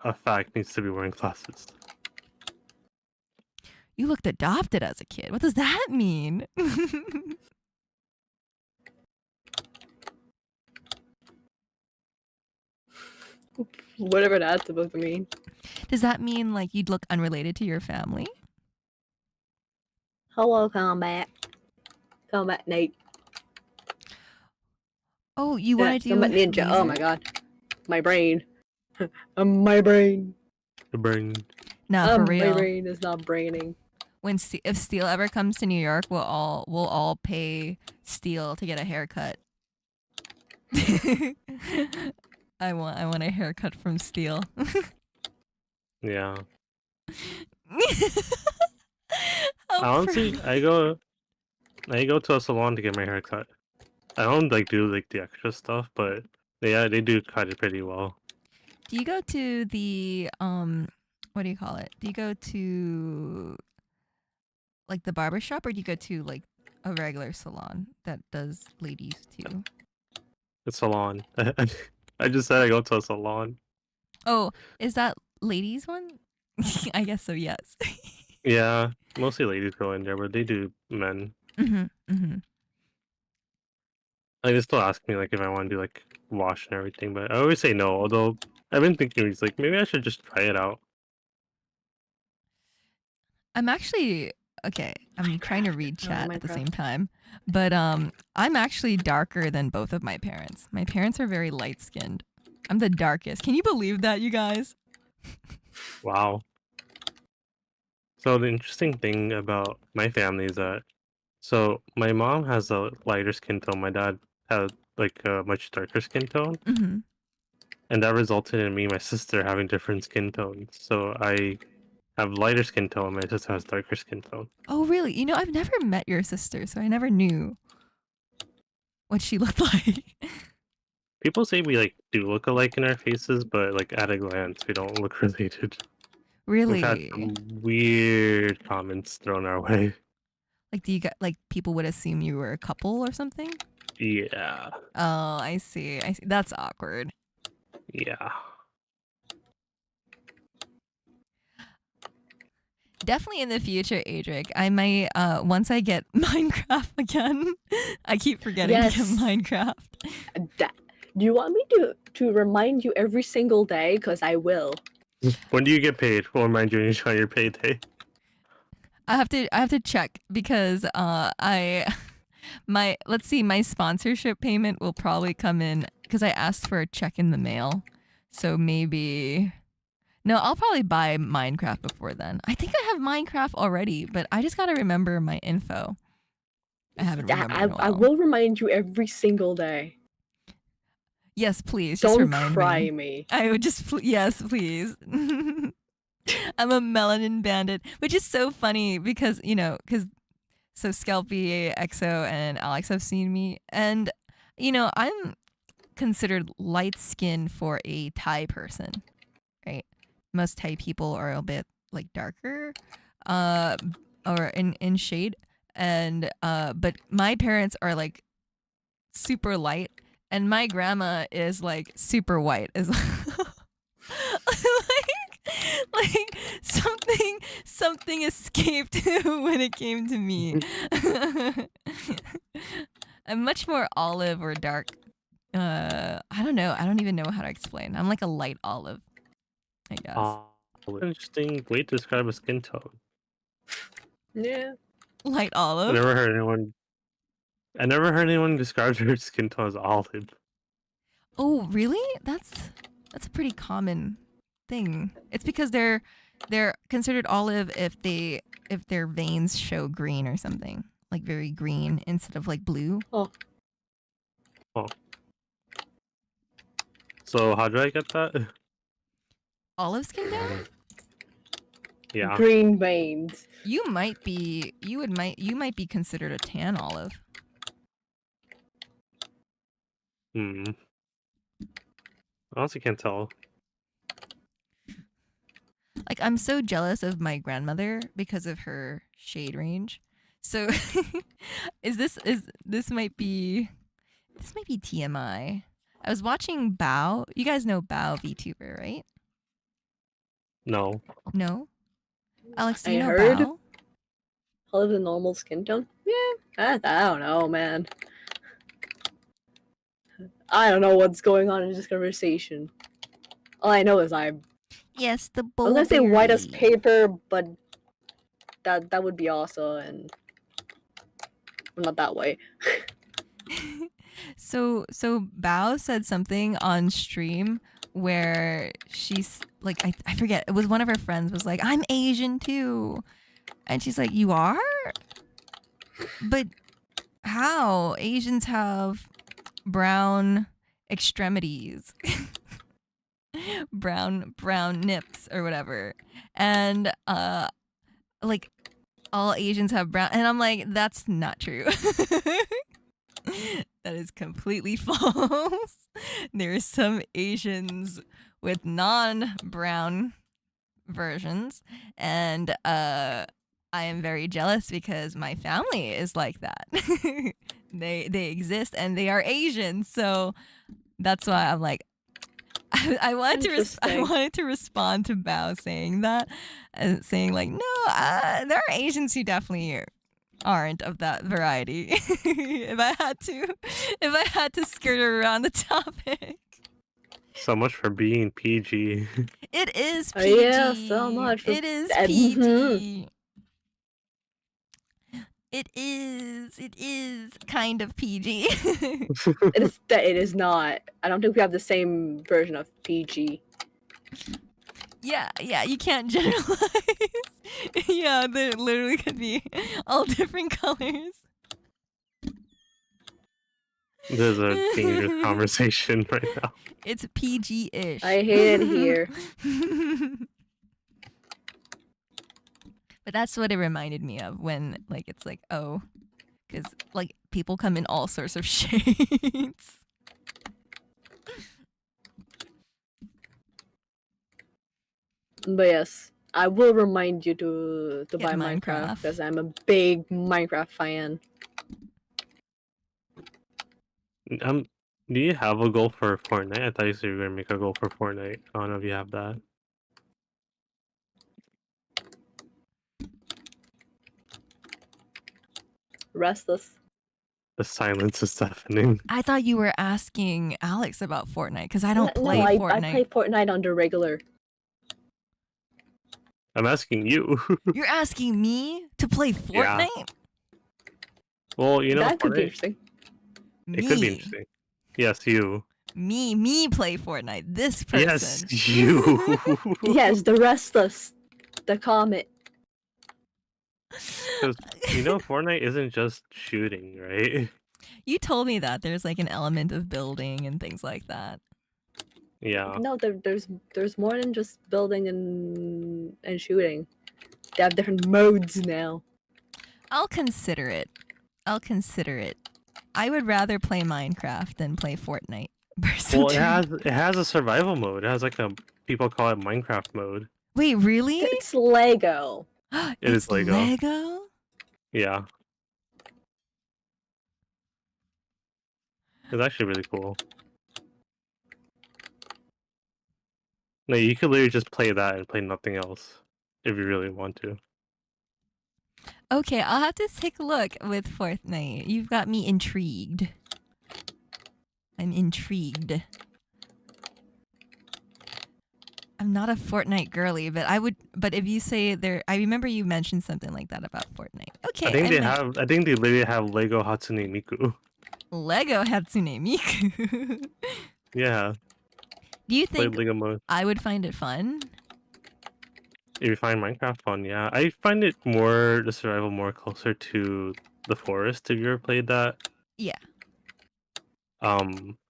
a fact needs to be wearing glasses. You looked adopted as a kid. What does that mean? Whatever that's supposed to mean. Does that mean like you'd look unrelated to your family? Hello, Combat. Combat Nate. Oh, you want to do Combat Ninja. Oh my laser? god. My brain. My brain. The brain. Nah, for My real. brain is not braining. When if Steel ever comes to New York, we'll all pay Steel to get a haircut. I want a haircut from Steel. Yeah. How Honestly, pretty. I go to a salon to get my hair cut. I don't like do like the extra stuff, but yeah, they do cut it pretty well. Do you go to the what do you call it? Do you go to like the barber shop, or do you go to like a regular salon that does ladies too? The salon. I just said I go to a salon. Oh, is that ladies one? I guess so, yes. Yeah, mostly ladies go in there, but they do men. Mhm. Mhm. Like they still ask me like if I want to do like wash and everything, but I always say no. Although I've been thinking, it's like maybe I should just try it out. I'm actually okay. I'm trying to read Oh, chat at the Minecraft. same time, but I'm actually darker than both of my parents. My parents are very light skinned. I'm the darkest. Can you believe that, you guys? Wow. So the interesting thing about my family is that, so my mom has a lighter skin tone. My dad had like a much darker skin tone, Hmm. and that resulted in me and my sister having different skin tones. So I have lighter skin tone. My sister has darker skin tone. Oh, really? You know, I've never met your sister, so I never knew what she looked like. People say we like do look alike in our faces, but like at a glance, we don't look related. We've had Really? some weird comments thrown our way. Like, do you get like people would assume you were a couple or something? Yeah, Oh, I see. I see. That's awkward. yeah. Definitely in the future, Adric, I might once I get Minecraft again. I keep forgetting to get Yes. Minecraft. Do you want me to remind you every single day? Because I will. When do you get paid? We'll remind you when you try your payday. I have to check because let's see, my sponsorship payment will probably come in because I asked for a check in the mail. So maybe no, I'll probably buy Minecraft before then. I think I have Minecraft already, but I just gotta remember my info. I haven't remembered in a I while. will remind you every single day. Yes, please. Just Don't remind cry me. me. I would just yes, please. I'm a melanin bandit, which is so funny because so Scalpy, EXO, and Alex have seen me, and I'm considered light skinned for a Thai person, right? Most Thai people are a bit like darker, or in shade, and but my parents are like super light, and my grandma is like super white as well. like something escaped when it came to me. I'm much more olive or dark. I don't know. I don't even know how to explain. I'm like a light olive, I guess. Interesting way to describe a skin tone. Yeah. Light I olive. never heard anyone describe their skin tone as olive. Oh, really? That's a pretty common thing. It's because they're considered olive if their veins show green or something, like very green instead of like blue. So how do I get that? Olive skin tone? Yeah. Green veins. You might be considered a tan olive. I honestly can't tell. Like, I'm so jealous of my grandmother because of her shade range. So this might be TMI. I was watching Bao. You guys know Bao VTuber, right? No. No? Alex, do you I know heard. Bao? Olive the normal skin tone? Yeah. I don't know, man. I don't know what's going on in this conversation. All I know is I'm Yes, the I was gonna say white as Bulberry. paper, but that would be also and not that way. So Bao said something on stream where she's like, I forget, it was one of her friends was like, I'm Asian too. And she's like, you are? But how? Asians have brown extremities. brown nips or whatever. And like all Asians have brown, and I'm like, that's not true. That is completely false. There are some Asians with non-brown versions, and I am very jealous because my family is like that. They exist and they are Asian, so that's why I'm like, I wanted to respond to Bao saying that, saying like, no, there are Asians who definitely aren't of that variety. if I had to skirt around the topic. So much for being PG. It is Oh, PG. yeah, so much for It is that. PG. It is kind of PG. It is not. I don't think we have the same version of PG. Yeah, you can't generalize. Yeah, there literally could be all different colors. There's a dangerous conversation right now. It's PG-ish. I hate it here. But that's what it reminded me of when like it's like, oh, because like people come in all sorts of shades. But yes, I will remind you to Get buy Minecraft. Minecraft because I'm a big Minecraft fan. Do you have a goal for Fortnite? I thought you said you were gonna make a goal for Fortnite. I don't know if you have that. Restless. The silence is deafening. I thought you were asking Alex about Fortnite because I don't No, play I Fortnite. play Fortnite on the regular. I'm asking you. You're asking me to play Yeah. Fortnite? Well, you know, That could be Fortnite, interesting. it could be interesting. Yes, you. Me play Fortnite. This person. Yes, you. Yes, the Restless. The Comet. Because you know, Fortnite isn't just shooting, right? You told me that there's like an element of building and things like that. Yeah. No, there's more than just building and shooting. They have different modes now. I'll consider it. I would rather play Minecraft than play Fortnite. Well, it has a survival mode. It has like a people call it Minecraft mode. Wait, really? It's Lego. It It's is Lego. Lego? Yeah. It's actually really cool. No, you could literally just play that and play nothing else if you really want to. Okay, I'll have to take a look with Fortnite. You've got me intrigued. I'm intrigued. I'm not a Fortnite girly, but I would. But if you say there, I remember you mentioned something like that about Fortnite. Okay, I think they might- have. I think they literally have Lego Hatsune Miku. Lego Hatsune Miku. Yeah, Do you play think Lego mode. I would find it fun? If you find Minecraft fun, yeah, I find it more the survival more closer to the forest. Have you ever played that? Yeah.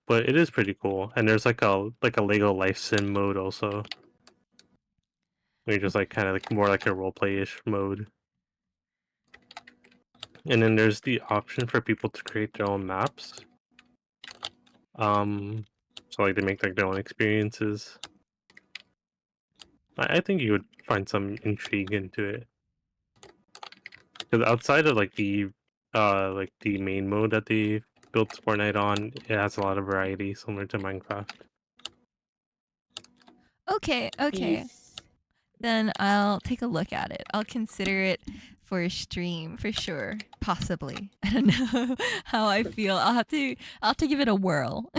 But it is pretty cool, and there's like a Lego Life Sim mode also. Where you're just like kind of like more like a roleplay-ish mode. And then there's the option for people to create their own maps. So like they make like their own experiences. I think you would find some intrigue into it. Because outside of like the main mode that they built Fortnite on, it has a lot of variety similar to Minecraft. Okay. Yes. Then I'll take a look at it. I'll consider it for a stream for sure. Possibly. I don't know how I feel. I'll have to give it a whirl.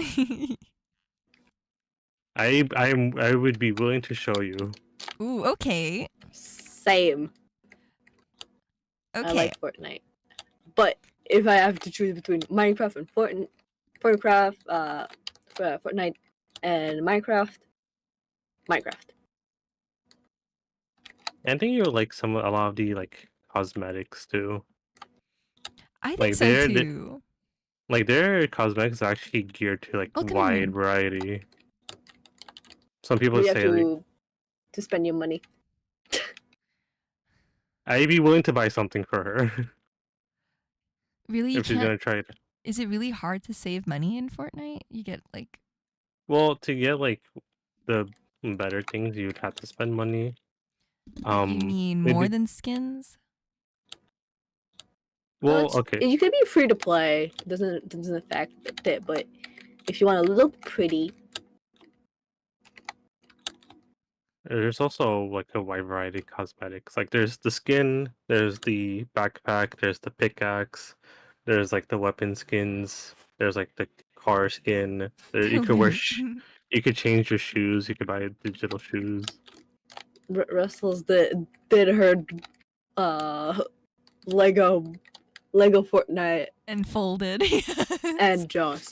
I would be willing to show you. Ooh, okay. Same. I Okay. like Fortnite. But if I have to choose between Minecraft and Fortnite, and Minecraft. I think you would like a lot of the like cosmetics too. I think like, so they're- too. Like their cosmetics are actually geared to like Look at wide them. variety. Some people You have say like, to spend your money. I'd be willing to buy something for her Really, you if she's can't. gonna try it. Is it really hard to save money in Fortnite? You get like. Well, to get like the better things, you'd have to spend money. You mean more maybe- than skins? Well, it's- okay. You can be free to play. Doesn't affect it, but if you want to look pretty, There's also like a wide variety of cosmetics. Like there's the skin, there's the backpack, there's the pickaxe, there's like the weapon skins, there's like the car skin. You could wear, you could change your shoes. You could buy digital shoes. Russell's did her Lego Fortnite and folded. and Jaws.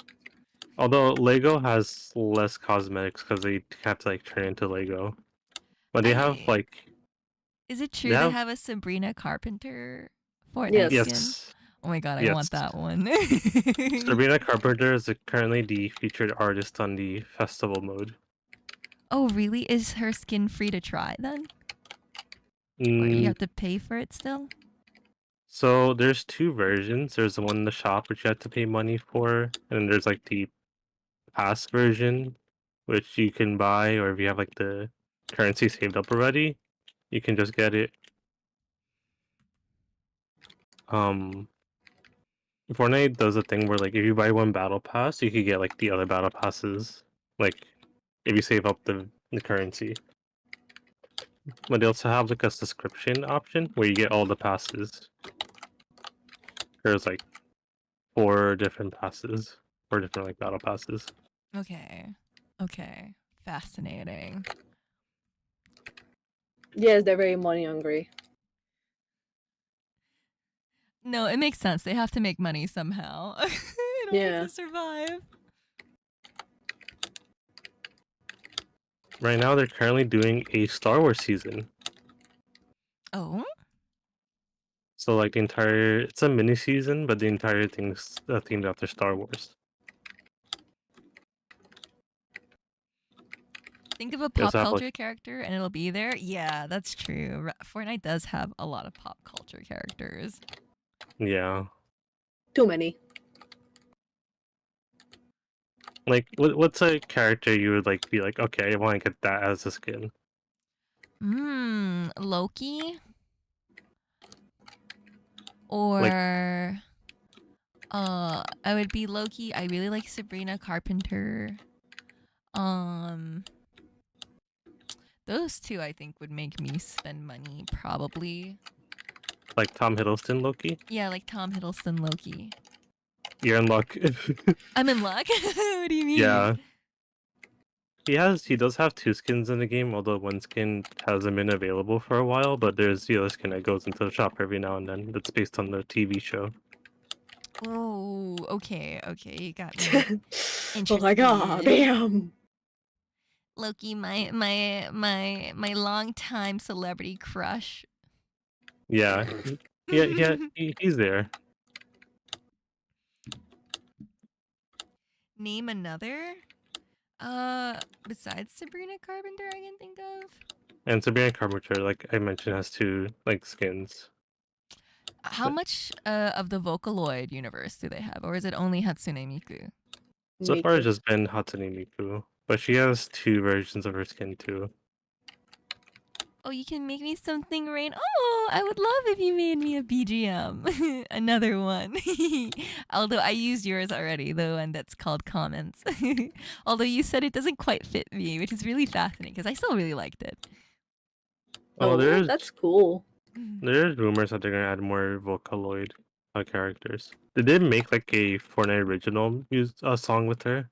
Although Lego has less cosmetics because they have to like turn into Lego, but they have I- like Is it true They they have- have a Sabrina Carpenter Fortnite Yes. skin? yes. Oh my god, I Yes. want that one. Sabrina Carpenter is currently the featured artist on the festival mode. Oh really? Is her skin free to try then? Or you Mm, have to pay for it still? so there's two versions. There's the one in the shop which you have to pay money for, and then there's like the pass version, which you can buy, or if you have like the currency saved up already, you can just get it. Um, Fortnite does a thing where like if you buy one battle pass, you could get like the other battle passes, like if you save up the currency. But they also have like a subscription option where you get all the passes. There's like 4 different passes, 4 different like battle passes. Okay. Okay. Fascinating. Yes, they're very money hungry. No, it makes sense. They have to make money somehow in order Yeah. to survive. Right now, they're currently doing a Star Wars season. Oh? So like the entire, it's a mini season, but the entire thing's themed after Star Wars. Think of a They pop also have, like- culture character and it'll be there. Yeah, that's true. Fortnite does have a lot of pop culture characters. Yeah. Too many. Like, what's a character you would like be like, okay, I want to get that as a skin? Loki? Or I would be Loki. I really like Sabrina Carpenter. Those two I think would make me spend money probably. Like Tom Hiddleston Loki? Yeah, like Tom Hiddleston Loki. You're in luck. I'm in luck. What do you mean? Yeah. He does have 2 skins in the game, although one skin hasn't been available for a while, but there's the other skin that goes into the shop every now and then that's based on the TV show. Oh, okay, you got me. Oh my god, Interested. damn. Loki, my longtime celebrity crush. Yeah. He's there. Name another. Besides Sabrina Carpenter, I can think of. And Sabrina Carpenter, like I mentioned, has 2 like skins. How much of the Vocaloid universe do they have, or is it only Hatsune Miku? So far, Miku. it's just been Hatsune Miku, but she has 2 versions of her skin too. Oh, you can make me something, Rain. Oh, I would love if you made me a BGM. Another one. Although I used yours already, the one that's called Comments. Although you said it doesn't quite fit me, which is really fascinating because I still really liked it. Oh, there's that's cool. there's rumors that they're gonna add more Vocaloid characters. Did they make like a Fortnite original song with her?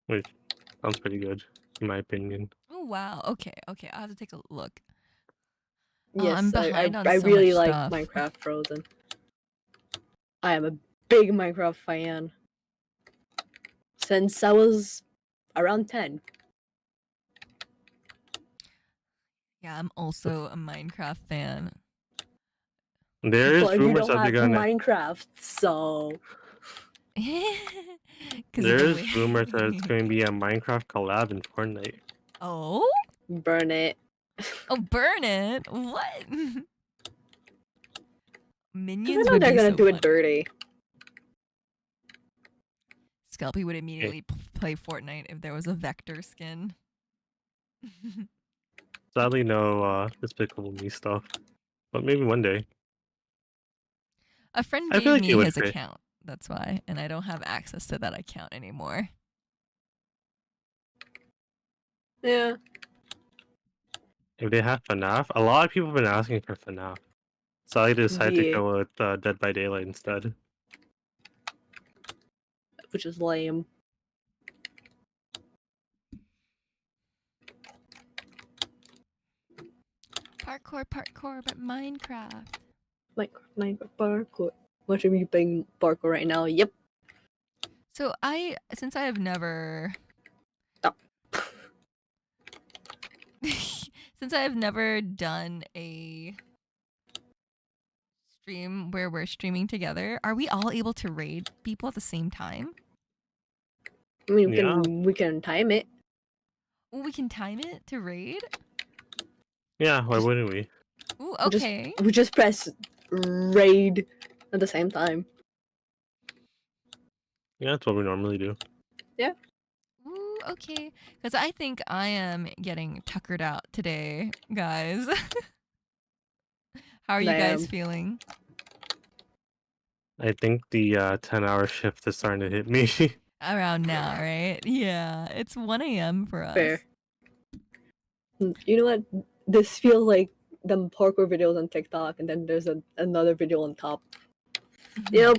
Which sounds pretty good, in my opinion. Oh wow. Okay. I'll have to take a look. Yes, I'm behind on I so really much like stuff. Minecraft Frozen. I am a big Minecraft fan. Since I was around 10. Yeah, I'm also a Minecraft fan. There's But you rumors don't that they're have gonna. Minecraft, so 'Cause of the There's way- rumors that it's going to be a Minecraft collab in Fortnite. Oh? burn it. Oh, burn it? What? 'Cause I Minions know would they're be gonna so do fun. it dirty. Scalpy would immediately play Fortnite if there was a Vector skin. Sadly, no Despicable Me stuff, but maybe one day. A friend I gave feel like me it would his fit. account. That's why, and I don't have access to that account anymore. Yeah. If they have FNAF, a lot of people have been asking for FNAF, so I decided to Yeah. go with Dead by Daylight instead. Which is lame. Parkour, but Minecraft. Minecraft parkour. What are you playing parkour right now? Yep. So since I have never Stop. since I have never done a stream where we're streaming together, are we all able to raid people at the same time? I mean, Yeah. we can time it. We can time it to raid. Yeah, why wouldn't we? Ooh, We just- okay. We just press raid at the same time. Yeah, that's what we normally do. Ooh, okay. Because I think I am getting tuckered out today, guys. How are you guys Damn. feeling? I think the 10-hour shift is starting to hit me. Around now, right? Yeah, it's 1 a.m. for us. Fair. You know what? This feels like them parkour videos on TikTok, and then there's another video on top. Mhm. Yep.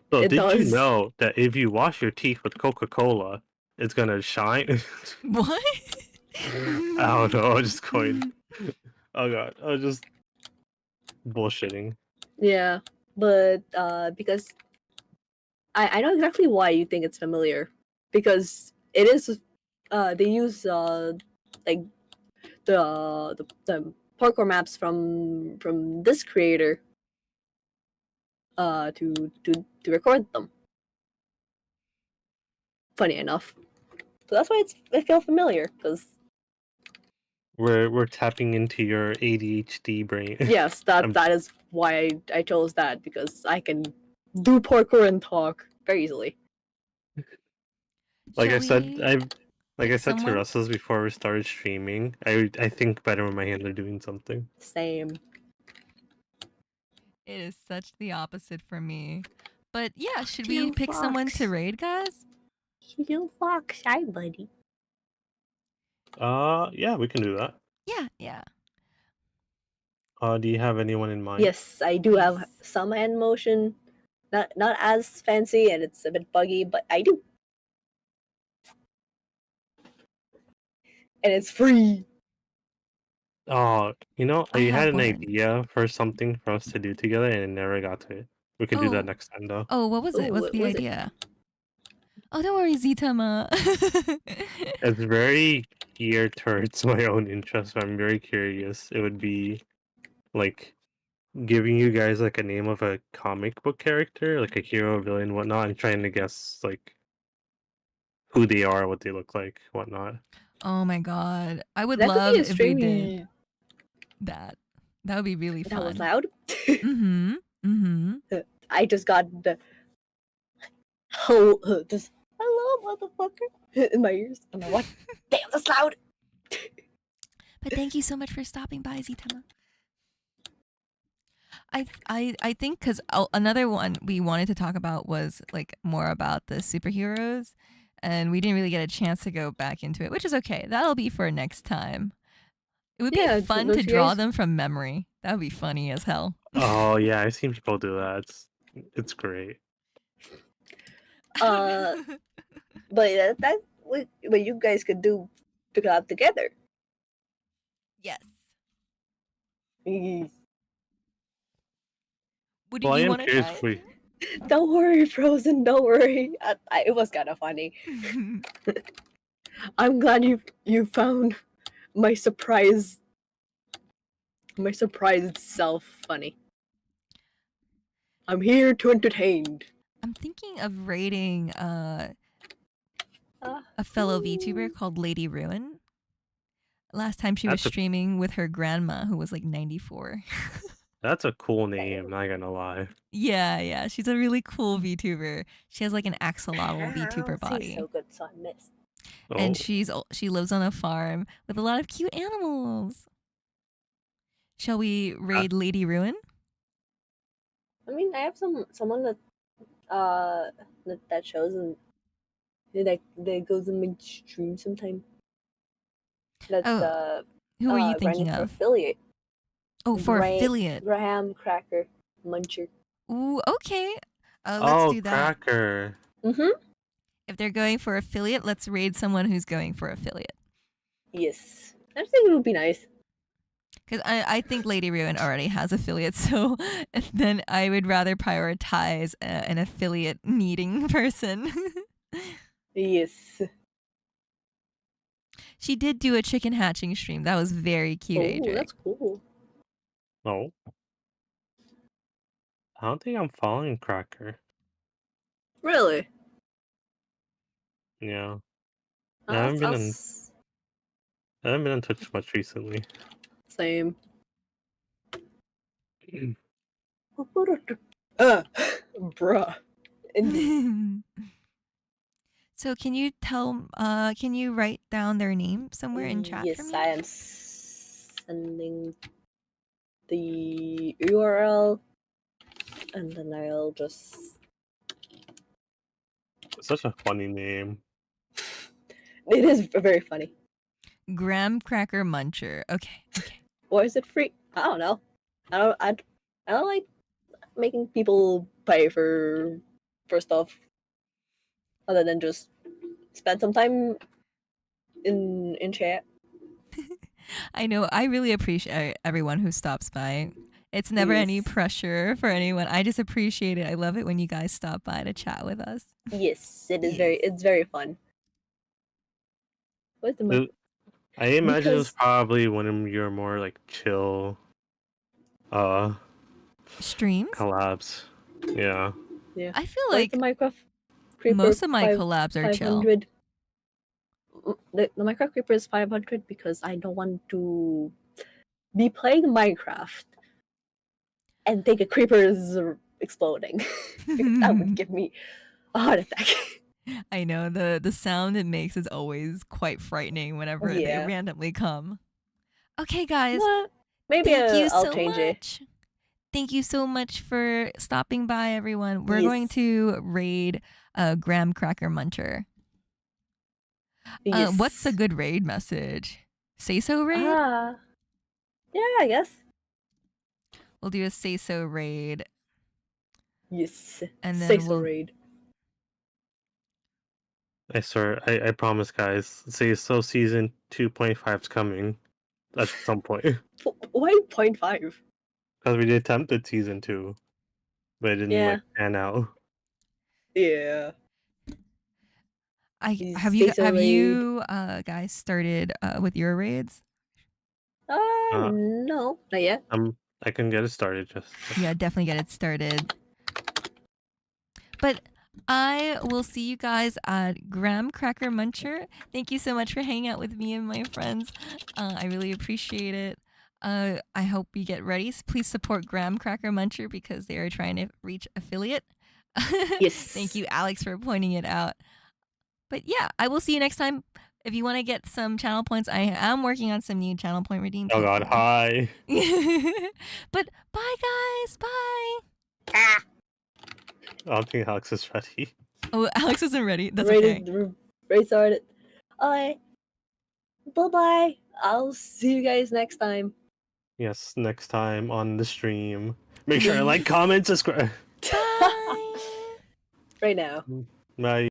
So It did you does. know that if you wash your teeth with Coca-Cola, it's gonna shine? What? I don't know. I'm just going. Oh god, I was just bullshitting. Yeah, but because I know exactly why you think it's familiar, because it is they use like the parkour maps from this creator to record them. Funny enough, so that's why it feels familiar. Because We're tapping into your ADHD brain. yes, I'm- that is why I chose that, because I can do parkour and talk very easily. Like Shall I said, we I pick said to someone? Russell's before we started streaming. I think better when my hands are doing something. Same. It is such the opposite for me. But yeah, should Yo, we pick someone to Fox. raid, guys? You Fox, hi buddy. Yeah, we can do that. Yeah. Do you have anyone in mind? Yes, I do have Yes. some hand motion. Not as fancy, and it's a bit buggy, but I do. And it's free. Oh, I I have had an one. idea for something for us to do together and never got to it. We can do Oh. that next time though. Oh, what was it? Ooh, What's what the was it? idea? Oh, don't worry, Zitama. It's very geared towards my own interest, but I'm very curious. It would be like giving you guys like a name of a comic book character, like a hero, villain, whatnot, and trying to guess like who they are, what they look like, whatnot. Oh my god. I would That could love be if we did extremely. that. That would be really That was fun. loud. Mm-hmm. I just got the just hello motherfucker in my ears. I'm like, what? Damn, that's loud. But thank you so much for stopping by, Zitama. I think because another one we wanted to talk about was like more about the superheroes, and we didn't really get a chance to go back into it, which is okay. That'll be for next time. It would be Yeah, fun don't to you draw guys- them from memory. That would be funny as hell. Oh yeah, I've seen people do that. It's great. But that what you guys could do to collab together. Yes. Don't Would Well, I you am want to curious try if we. worry, Frozen. Don't worry. It was kind of funny. it? I'm glad you found my surprised self funny. I'm here to entertain. I'm thinking of rating Uh, a fellow VTuber called Lady Ruin. Last time she was That's a- streaming with her grandma, who was like 94. That's a cool name. Not gonna lie. Yeah, she's a really cool VTuber. She has like an axolotl VTuber body, So good, so I missed. Oh, and she lives on a farm with a lot of cute animals. Shall we raid Lady Ruin? I mean, I have someone that shows and that goes and makes stream sometime. That's Oh, Who are you running thinking for of? affiliate. Oh, for Gra- affiliate. Graham Cracker Muncher. Ooh, okay. Let's do that. Cracker. Mm-hmm. If they're going for affiliate, let's raid someone who's going for affiliate. Yes. I just think it would be nice. Because I think Lady Ruin already has affiliates, so then I would rather prioritize an affiliate needing person. Yes. She did do a chicken hatching stream. That was very cute, Oh, Adric. that's cool. No. I don't think I'm following Cracker. Really? Yeah. Uh, I haven't been I'll, in- s- I haven't been on Twitch much recently. Same. Bruh. Indeed. So can you can you write down their name somewhere in chat for Yes, me? I am sending the URL, and then I'll just. Such a funny name. It is very funny. Graham Cracker Muncher. Okay. Or is it free? I don't know. I don't like making people pay for stuff other than just spend some time in chat. I know. I really appreciate everyone who stops by. It's never any Yes. pressure for anyone. I just appreciate it. I love it when you guys stop by to chat with us. Yes, it is Yes. it's very fun. What's the It- I imagine it was Because- probably one of your more like chill Streams? collabs. Yeah. Yeah. I feel Like like the Minecraft Creeper most of my 5 collabs are chill. 500. The Minecraft Creeper is 500 because I don't want to be playing Minecraft and think a creeper is exploding. Because that would give me a heart attack. I know the sound it makes is always quite frightening whenever they Yeah. randomly come. Okay, guys. Well, maybe Thank you I'll so change it. much. Thank you so much for stopping by, everyone. We're going Yes. to raid Graham Cracker Muncher. What's a Yes. good raid message? Say so raid? Yeah, I guess. We'll do a say so raid. Yes. And then Say so we'll- raid. I swear, I promise, guys. Say so. Season 2.5 is coming at some point Why 0.5? because we attempted season 2, but it didn't Yeah. like pan out. Yeah. have you Say so raid. guys started with your raids? No, not yet. I can get it started. Just Yeah, definitely get it started. But I will see you guys at Graham Cracker Muncher. Thank you so much for hanging out with me and my friends. I really appreciate it. I hope you get ready. Please support Graham Cracker Muncher because they are trying to reach affiliate. Yes. Thank you, Alex, for pointing it out. But yeah, I will see you next time. If you want to get some channel points, I am working on some new channel point redeem. oh god, hi. But bye, guys. Bye. I don't think Alex is ready. Oh, Alex isn't ready. That's okay. Raid started. Alright. Bye-bye. I'll see you guys next time. Yes, next time on the stream. Make sure to like, comment, subscribe. Bye. Right now. Bye.